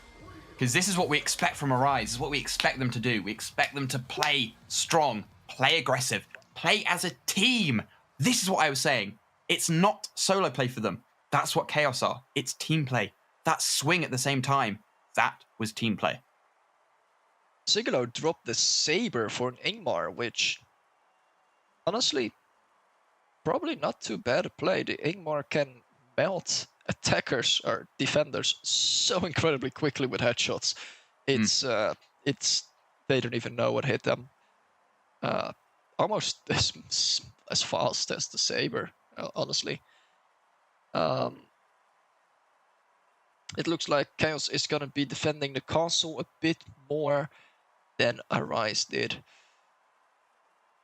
because this is what we expect from Arise. This is what we expect them to do. We expect them to play strong, play aggressive, play as a team. This is what I was saying. It's not solo play for them. That's what Khaos are. It's team play. That swing at the same time, that was team play. Zigolo dropped the Saber for an Ingmar, which honestly, probably not too bad a play. The Ingmar can melt attackers or defenders so incredibly quickly with headshots. It's they don't even know what hit them. Almost as fast as the Saber, honestly. It looks like Khaos is gonna be defending the castle a bit more than Arise did.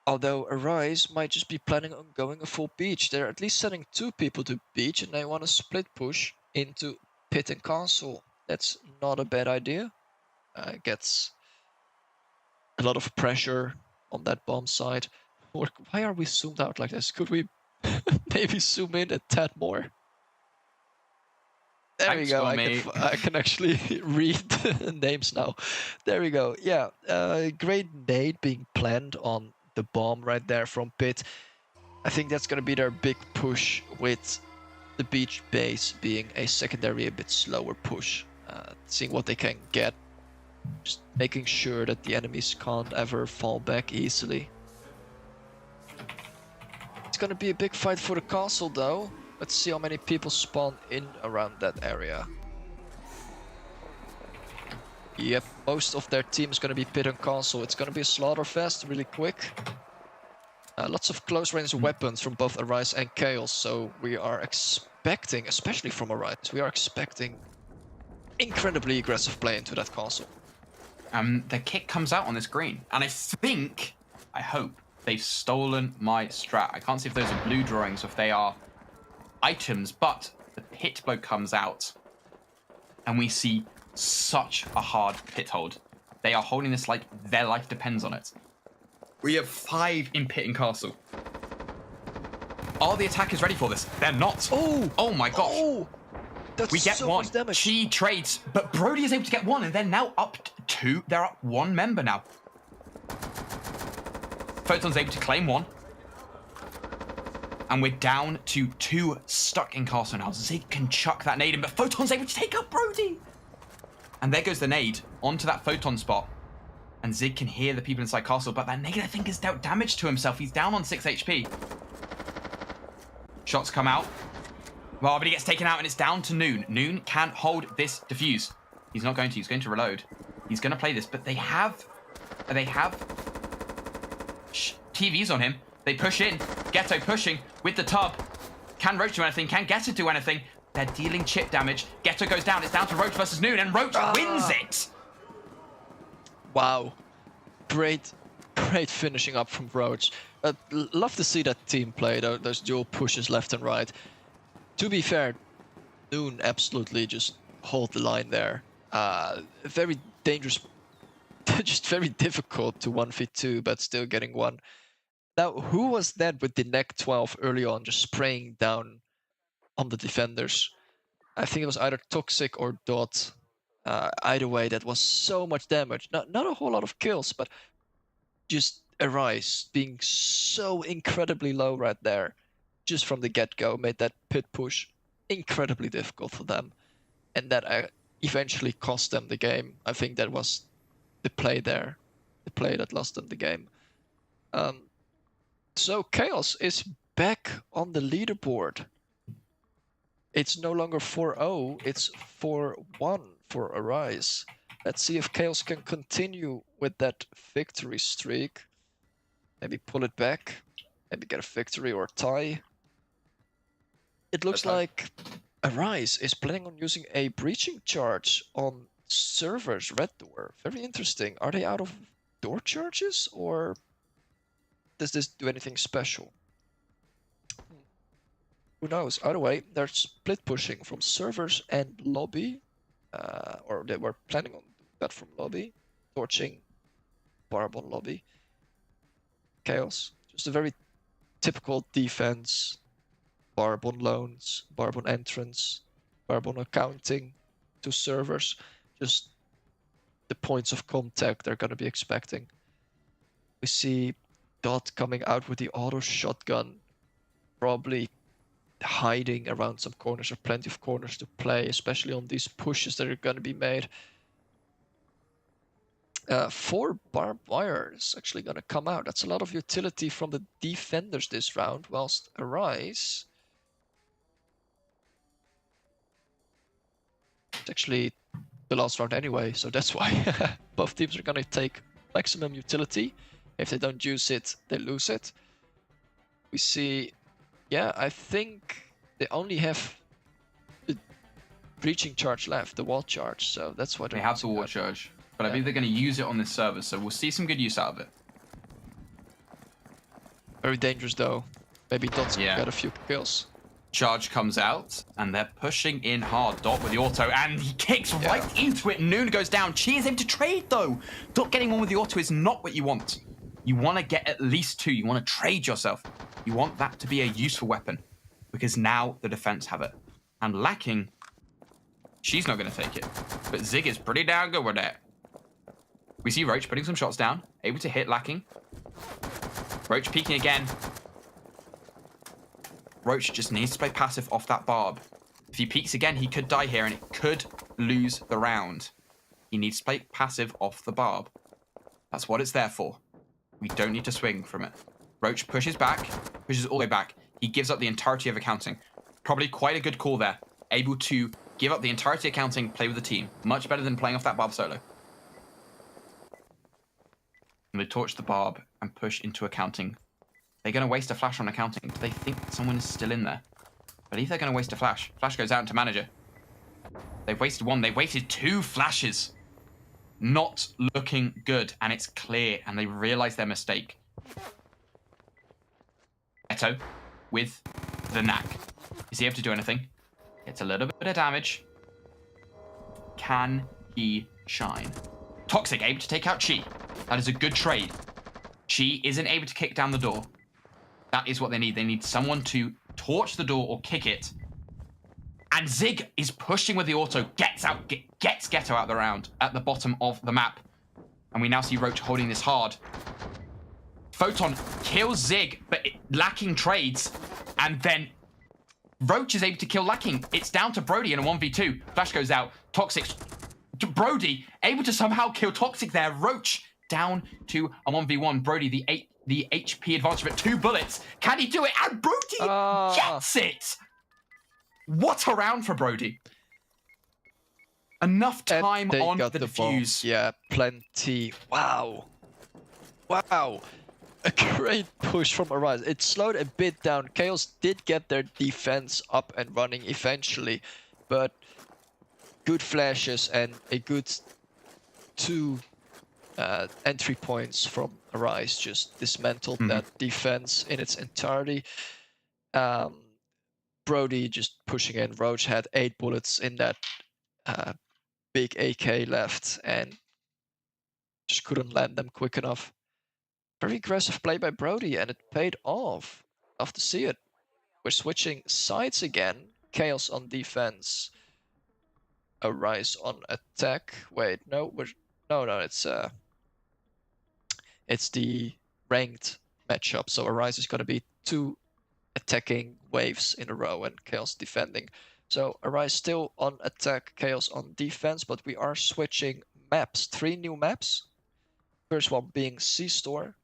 Although Arise might just be planning on going a full beach. They're at least sending 2 people to beach and they want to split push into pit and castle. That's not a bad idea. Gets a lot of pressure on that bomb side. Why are we zoomed out like this? Could we maybe zoom in a tad more? There we go. I can actually read the names now. There we go. Yeah, great nade being planned on the bomb right there from pit. I think that's going to be their big push, with the beach base being a secondary, a bit slower push. Seeing what they can get. Just making sure that the enemies can't ever fall back easily. It's going to be a big fight for the castle though. Let's see how many people spawn in around that area. Yep, most of their team is going to be pit and castle. It's going to be a slaughterfest really quick. Lots of close range weapons from both Arise and Khaos, so we are expecting, especially from Arise, we are expecting incredibly aggressive play into that castle. The kick comes out on this green, and I hope, they've stolen my strat. I can't see if those are blue drawings or if they are items, but the pit blow comes out, and we see such a hard pit hold. They are holding this like their life depends on it. We have 5 in pit and castle. Are the attackers ready for this? They're not. Oh my gosh. Oh, that's we get so 1. much damage. She trades, but Brody is able to get 1, and they're now up 2. They're up 1 member now. Photon's able to claim 1. And we're down to 2 stuck in castle now. Zig can chuck that nade in, but Photon's able to take out Brody. And there goes the nade onto that Photon spot. And Zig can hear the people inside castle, but that nade, I think, has dealt damage to himself. He's down on 6 HP. Shots come out. Well, but he gets taken out, and it's down to Noon. Noon can't hold this defuse. He's not going to. He's going to reload. He's going to play this, but they have TVs on him. They push in. Ghetto pushing with the tub. Can Roach do anything? Can Ghetto do anything? They're dealing chip damage. Ghetto goes down. It's down to Roach versus Noon, and Roach wins it. Wow. Great finishing up from Roach. Love to see that team play, though, those dual pushes left and right. To be fair, Noon absolutely just hold the line there. Very dangerous, just very difficult to 1v2, but still getting 1. Now, who was that with the neck 12 early on, just spraying down on the defenders? I think it was either Toxic or Dot. Either way, that was so much damage. Not a whole lot of kills, but just Arise being so incredibly low right there, just from the get-go, made that pit push incredibly difficult for them. And that eventually cost them the game. I think that was the play there. The play that lost them the game. So Khaos is back on the leaderboard. It's no longer 4-0, it's 4-1 for Arise. Let's see if Khaos can continue with that victory streak. Maybe pull it back. Maybe get a victory or tie. It looks like Arise is planning on using a breaching charge on servers red door. Very interesting. Are they out of door charges, or does this do anything special? Who knows? Either way, they're split pushing from servers and lobby. Or they were planning on doing that from lobby. Torching Barb on lobby. Khaos. Just a very typical defense. Barb on loans, Barb on entrance, Barb on accounting to servers. Just the points of contact they're going to be expecting. We see Dot coming out with the auto shotgun. Probably hiding around some corners, or plenty of corners to play, especially on these pushes that are going to be made. 4 barbed wire is actually going to come out. That's a lot of utility from the defenders this round, whilst Arise, it's actually the last round anyway, so that's why both teams are going to take maximum utility. If they don't use it, they lose it. We see, yeah, I think they only have the breaching charge left, the wall charge, so that's what they have the wall charge. But yeah. I believe they're going to use it on this server, so we'll see some good use out of it. Very dangerous, though. Maybe Dot's going to get a few kills. Charge comes out, and they're pushing in hard. Dot with the auto, and he kicks right into it. Noon goes down. Chi is able to trade, though. Dot getting on with the auto is not what you want. You want to get at least 2. You want to trade yourself. You want that to be a useful weapon, because now the defense have it. And lacking, she's not going to take it. But Zig is pretty damn good with that. We see Roach putting some shots down, able to hit lacking. Roach peeking again. Roach just needs to play passive off that barb. If he peeks again, he could die here, and it could lose the round. He needs to play passive off the barb. That's what it's there for. We don't need to swing from it. Roach pushes back, pushes all the way back. He gives up the entirety of accounting. Probably quite a good call there. Able to give up the entirety of accounting, play with the team. Much better than playing off that barb solo. they torch the barb and push into accounting. They're going to waste a flash on accounting. Do they think someone is still in there? I believe they're going to waste a flash. Flash goes out into manager. They've wasted one. They've wasted 2 flashes. Not looking good, and it's clear, and they realize their mistake. Ghetto with the knack. Is he able to do anything? Gets a little bit of damage. Can he shine? Toxic able to take out Chi. That is a good trade. Chi isn't able to kick down the door. That is what they need. They need someone to torch the door or kick it. And Zig is pushing with the auto, gets Ghetto out the round at the bottom of the map. And we now see Roach holding this hard. Photon kills Zig, but lacking trades. And then Roach is able to kill lacking. It's down to Brody in a 1v2. Flash goes out. Toxic to Brody, able to somehow kill Toxic there. Roach down to a 1v1. Brody, the HP advantage, but 2 bullets. Can he do it? And Brody gets it! What a round for Brody. Enough time on the defuse. Yeah, plenty. Wow. Wow. A great push from Arise. It slowed a bit down. Khaos did get their defense up and running eventually, but good flashes and a good 2 entry points from Arise just dismantled that defense in its entirety. Brody just pushing in. Roach had 8 bullets in that big AK left and just couldn't land them quick enough. Very aggressive play by Brody, and it paid off. Love to see it. We're switching sides again. Khaos on defense. Arise on attack. Wait, no, it's the ranked matchup. So Arise is going to be 2 attacking waves in a row and Khaos defending. So Arise still on attack, Khaos on defense, but we are switching maps. 3 new maps. First one being C-Store.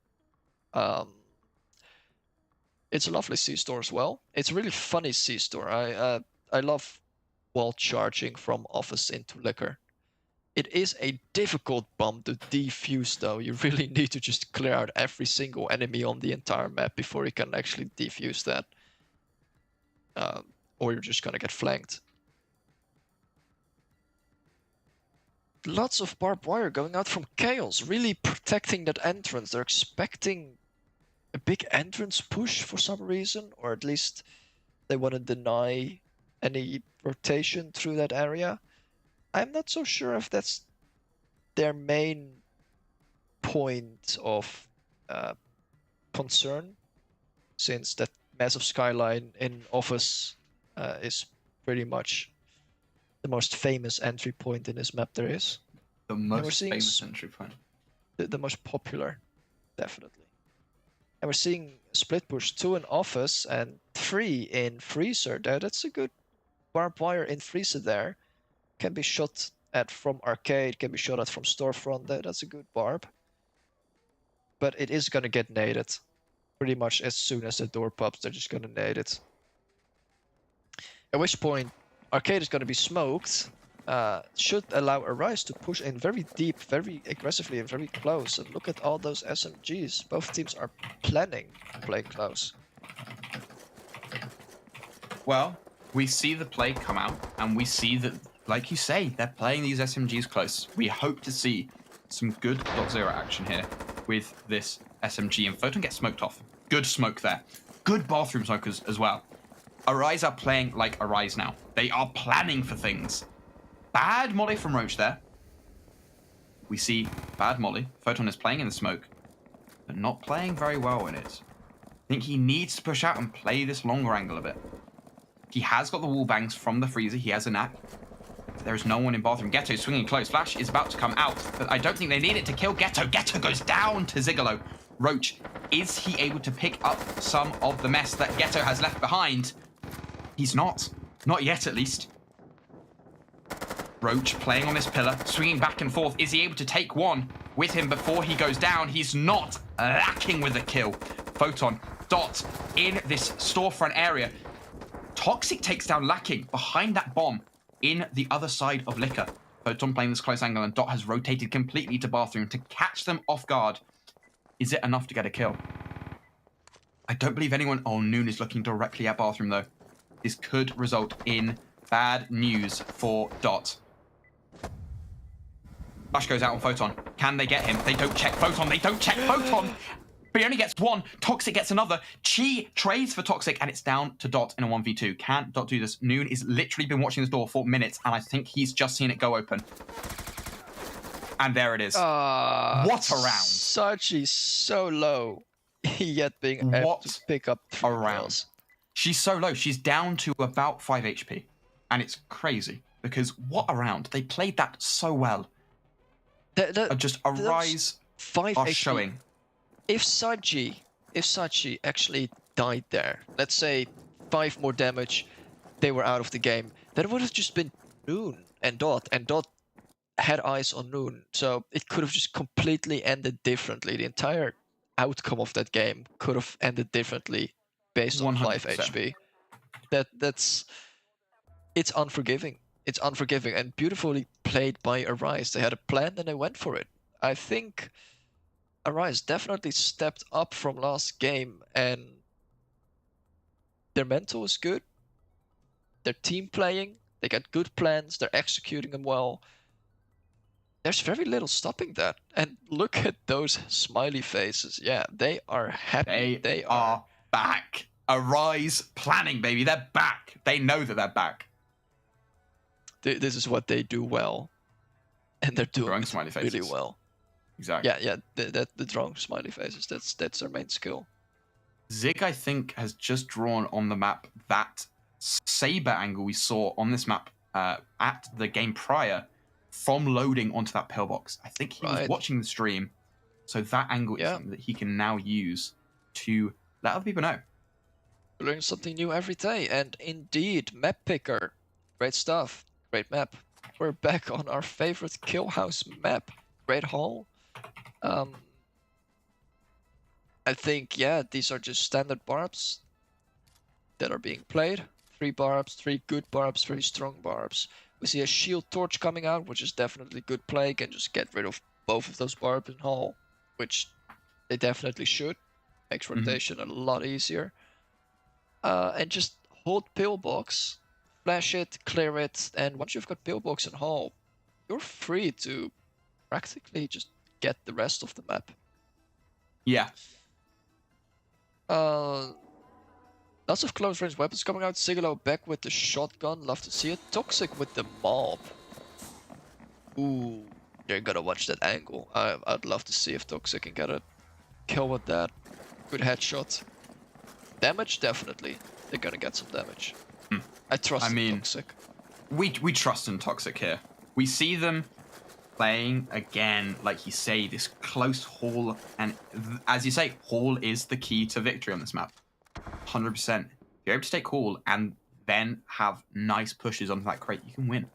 It's a lovely C-Store as well. It's a really funny C-Store. I love wall charging from office into liquor. It is a difficult bomb to defuse though. You really need to just clear out every single enemy on the entire map before you can actually defuse that. Or you're just gonna get flanked. Lots of barbed wire going out from Khaos, really protecting that entrance. They're expecting a big entrance push for some reason, or at least they want to deny any rotation through that area. I'm not so sure if that's their main point of concern, since that massive skyline in office is pretty much the most famous entry point in this map there is. The most famous entry point. The most popular, definitely. And we're seeing split push 2 in office and 3 in freezer there. That's a good barbed wire in freezer there. Can be shot at from arcade, can be shot at from storefront there. That's a good barb. But it is gonna get naded. Pretty much as soon as the door pops, they're just gonna nade it. At which point, arcade is gonna be smoked. Should allow Arise to push in very deep, very aggressively, and very close. And look at all those SMGs. Both teams are planning to play close. Well, we see the play come out, and we see that, like you say, they're playing these SMGs close. We hope to see some good .0 action here with this SMG, and Photon gets smoked off. Good smoke there. Good bathroom smokers as well. Arise are playing like Arise now. They are planning for things. Bad molly from Roach there. We see bad molly. Photon is playing in the smoke, but not playing very well in it. I think he needs to push out and play this longer angle a bit. He has got the wall bangs from the freezer. He has a knack. There is no one in bathroom. Ghetto swinging close. Flash is about to come out, but I don't think they need it to kill Ghetto. Ghetto goes down to Zigolo. Roach, is he able to pick up some of the mess that Ghetto has left behind? He's not. Not yet, at least. Roach playing on this pillar, swinging back and forth. Is he able to take one with him before he goes down? He's not. Lacking with a kill. Photon, Dot in this storefront area. Toxic takes down Lacking behind that bomb in the other side of Liquor. Photon playing this close angle, and Dot has rotated completely to bathroom to catch them off guard. Is it enough to get a kill? I don't believe anyone... Oh, Noon is looking directly at Bathroom, though. This could result in bad news for Dot. Flash goes out on Photon. Can they get him? They don't check Photon. They don't check Photon. But he only gets one. Toxic gets another. Chi trades for Toxic, and it's down to Dot in a 1v2. Can Dot do this? Noon has literally been watching this door for minutes, and I think he's just seen it go open. And there it is. What a round. Sachi so low, yet being able to pick up 3 rounds. She's so low. She's down to about 5 HP. And it's crazy, because what a round. They played that so well. Just a rise 5 are HP. showing. If Sachi actually died there, let's say 5 more damage, they were out of the game, then it would have just been Noon and Dot had eyes on Noon, so it could have just completely ended differently. The entire outcome of that game could have ended differently based on 5 HP. It's unforgiving. It's unforgiving and beautifully played by Arise. They had a plan and they went for it. I think Arise definitely stepped up from last game, and their mental is good. Their team playing, they got good plans, they're executing them well. There's very little stopping that. And look at those smiley faces. Yeah, they are happy. They are back. Arise planning, baby. They're back. They know that they're back. This is what they do well. And they're doing Drawing smiley faces. really well. Exactly. Yeah. The drawing smiley faces. That's their main skill. Zig, I think, has just drawn on the map that Saber angle we saw on this map at the game prior from loading onto that pillbox. I think he was watching the stream, so that angle is something that he can now use to let other people know. Learn something new every day, and indeed, map picker. Great stuff. Great map. We're back on our favorite kill house map. Great haul. I think, yeah, these are just standard barbs that are being played. 3 barbs, 3 good barbs, 3 strong barbs. We see a shield torch coming out, which is definitely good play. Can just get rid of both of those barbs in haul, which they definitely should. Makes rotation a lot easier. And just hold pillbox, flash it, clear it, and once you've got pillbox in haul, you're free to practically just get the rest of the map. Yeah. Lots of close range weapons coming out. Sigalo back with the shotgun. Love to see it. Toxic with the mob. Ooh, you're gonna watch that angle. I'd love to see if Toxic can get a kill with that. Good headshot. Damage, definitely. They're gonna get some damage. I trust Toxic. We trust in Toxic here. We see them playing again, like you say, this close haul, and as you say, haul is the key to victory on this map. 100%. If you're able to take haul and then have nice pushes onto that crate, you can win.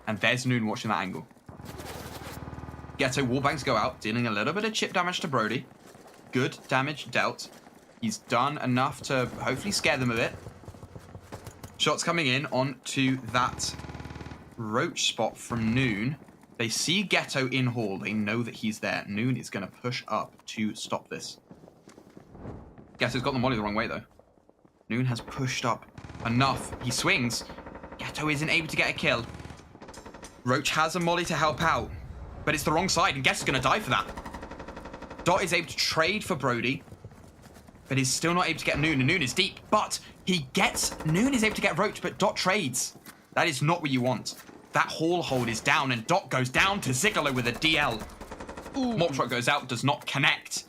And there's Noon watching that angle. Ghetto wallbangs go out, dealing a little bit of chip damage to Brody. Good damage dealt. He's done enough to hopefully scare them a bit. Shots coming in onto that roach spot from Noon. They see Ghetto in hall. They know that he's there. Noon is going to push up to stop this. Ghetto's got the molly the wrong way, though. Noon has pushed up enough. He swings. Ghetto isn't able to get a kill. Roach has a molly to help out, but it's the wrong side, and Ghetto's going to die for that. Dot is able to trade for Brody, but he's still not able to get Noon, and Noon is deep, but he gets... Noon is able to get Roach, but Dot trades. That is not what you want. That haul hold is down, and Dot goes down to Zigalo with a DL. Morp shot goes out, does not connect.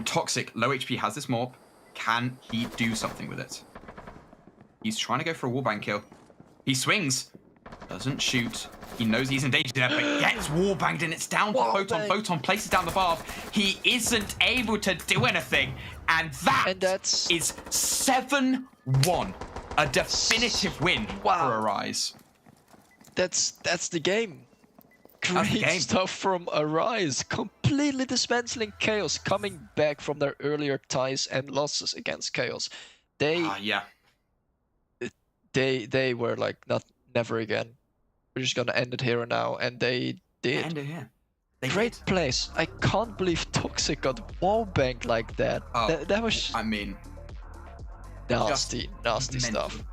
Toxic, low HP, has this Morp. Can he do something with it? He's trying to go for a wallbang kill. He swings. Doesn't shoot. He knows he's in danger there, but gets wallbanged, and it's down to Photon. Photon places down the barb. He isn't able to do anything, and that's is 7-1. A definitive win for Arise. That's the game. Great stuff from Arise. Completely dismantling Chaos, coming back from their earlier ties and losses against Chaos. They were like, never again. We're just gonna end it here and now, and they did. End it here. Great place. I can't believe Toxic got wall banked like that. Oh, That was I mean, nasty mental. stuff.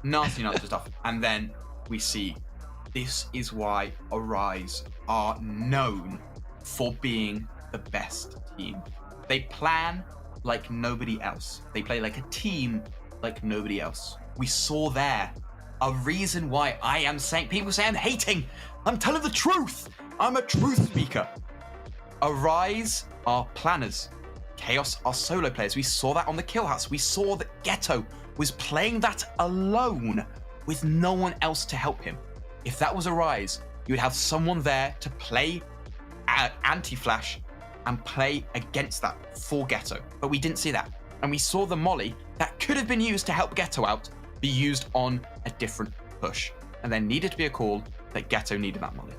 Nasty stuff. And then we see this is why Arise are known for being the best team. They plan like nobody else. They play like a team like nobody else. We saw there a reason why I am saying, people say I'm hating. I'm telling the truth. I'm a truth speaker. Arise are planners. Khaos are solo players. We saw that on the Kill House. We saw that Ghetto was playing that alone with no one else to help him. If that was Arise, you would have someone there to play anti-flash and play against that for Ghetto. But we didn't see that. And we saw the molly that could have been used to help Ghetto out be used on a different push. And there needed to be a call that Ghetto needed that molly.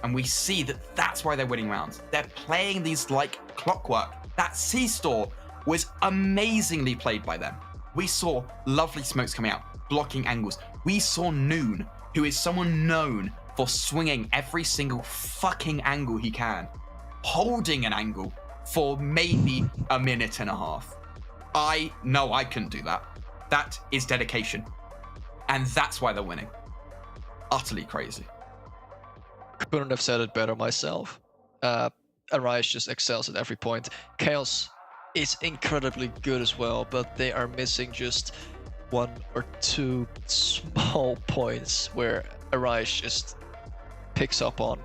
And we see that that's why they're winning rounds. They're playing these like clockwork. That C-store was amazingly played by them. We saw lovely smokes coming out, blocking angles. We saw Noon, who is someone known for swinging every single fucking angle he can, holding an angle for maybe a minute and a half. I know I couldn't do that. That is dedication. And that's why they're winning. Utterly crazy. Couldn't have said it better myself. Arise just excels at every point. Khaos is incredibly good as well, but they are missing just 1 or 2 small points where Arise just picks up on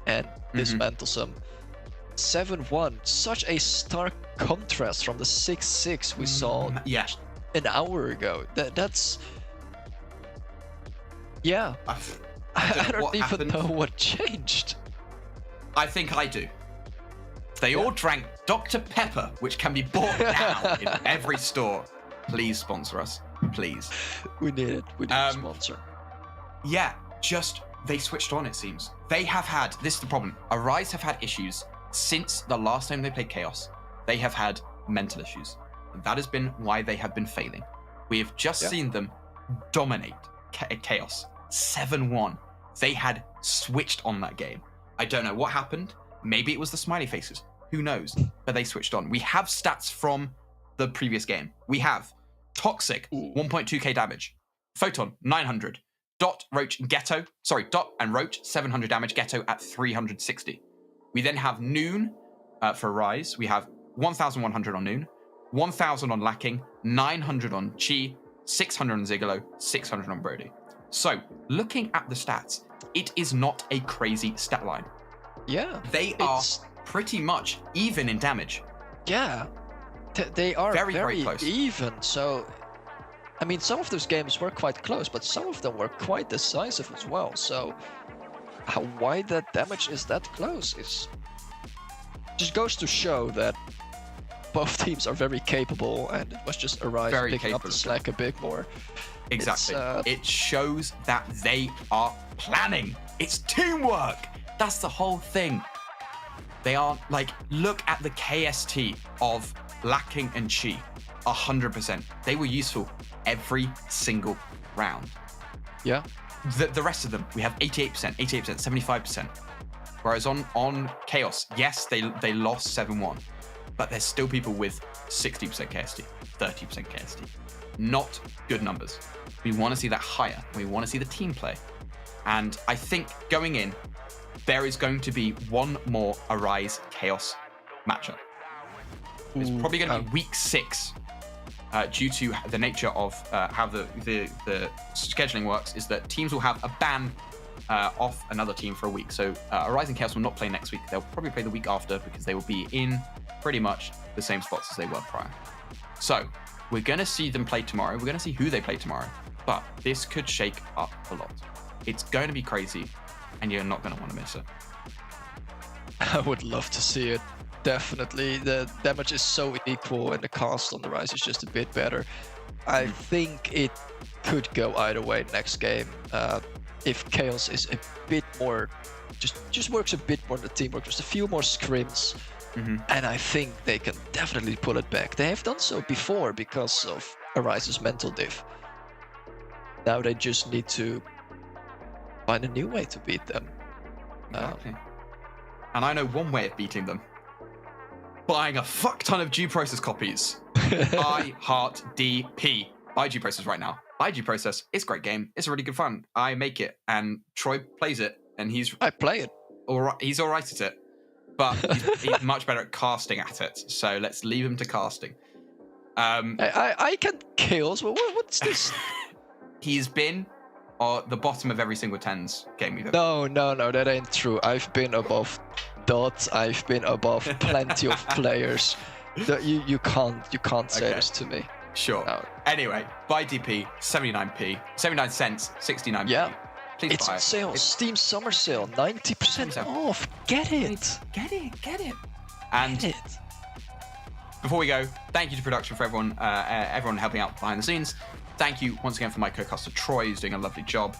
and dismantles them. 7-1, such a stark contrast from the 6-6 we saw an hour ago. That's... Yeah. I don't even know what changed. I think I do. They all drank Dr. Pepper, which can be bought now in every store. Please sponsor us. Please. We need it. We need a sponsor. Yeah, just they switched on, it seems. They have had, this is the problem, Arise have had issues since the last time they played Khaos. They have had mental issues. And that has been why they have been failing. We have just seen them dominate Khaos. 7-1. They had switched on that game. I don't know what happened. Maybe it was the smiley faces. Who knows? But they switched on. We have stats from the previous game. We have Toxic, 1.2k damage. Photon, 900. Dot, Roach, Ghetto. Sorry, Dot and Roach, 700 damage. Ghetto at 360. We then have Noon for Rise. We have 1,100 on Noon, 1,000 on Lacking, 900 on Chi, 600 on Zigolo, 600 on Brody. So, looking at the stats, it is not a crazy stat line. Yeah. They are pretty much even in damage. Yeah. They are very close. even. So, I mean, some of those games were quite close, but some of them were quite decisive as well. So, why that damage is that close is just goes to show that both teams are very capable, and it was just Arise picking up the slack a bit more. Exactly. It shows that they are planning. It's teamwork. That's the whole thing. They are like, look at the KST of Lacking and Chi. 100%. They were useful every single round. Yeah. The rest of them, we have 88%, 75%. Whereas on Khaos, yes, they lost 7-1, but there's still people with 60% KST, 30% KST. Not good numbers. We want to see that higher. We want to see the team play. And I think going in, there is going to be one more Arise Khaos matchup. It's probably going to be week 6, due to the nature of how the scheduling works, is that teams will have a ban off another team for a week. So Arise and Khaos will not play next week. They'll probably play the week after because they will be in pretty much the same spots as they were prior. So we're going to see them play tomorrow. We're going to see who they play tomorrow. But this could shake up a lot. It's going to be crazy, and you're not going to want to miss it. I would love to see it. Definitely. The damage is so equal, and the cast on the Rise is just a bit better. I think it could go either way next game. If Khaos is a bit more, just works a bit more in the teamwork, just a few more scrims, and I think they can definitely pull it back. They have done so before because of Arise's mental diff. Now they just need to find a new way to beat them. Exactly. And I know one way of beating them. Buying a fuck ton of due process copies. I heart DP. Buy due process right now. Buy due process. It's a great game. It's really good fun. I make it, and Troy plays it, and I play it. All right. He's all right at it, but he's much better at casting at it. So let's leave him to casting. I can Khaos. What's this? He's been at the bottom of every single tens game we've ever. No, that ain't true. I've been above Dot. I've been above plenty of players. You can't say this to me. Sure. No. Anyway, buy DP, 79p, 79 cents, 69p. Yeah. Please it's buy on sale. Steam summer sale, 90% off. Get it. Get it. And get it. Before we go, thank you to production for everyone helping out behind the scenes. Thank you once again for my co-caster Troy, who's doing a lovely job.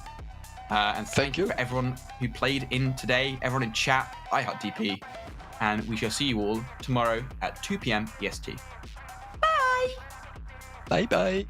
And thank you for everyone who played in today, everyone in chat, I heart DP. And we shall see you all tomorrow at 2 p.m. EST. Bye. Bye.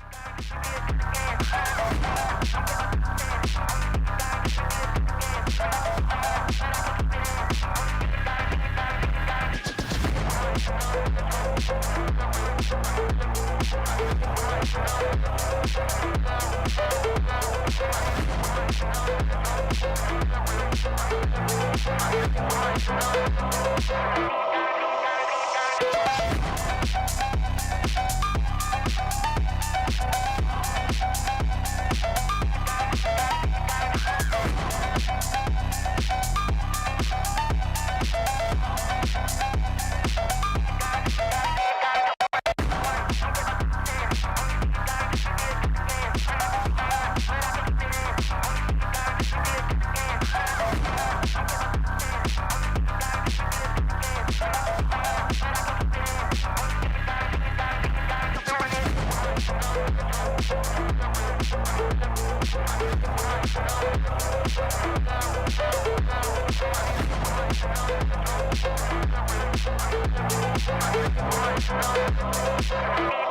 Thank you.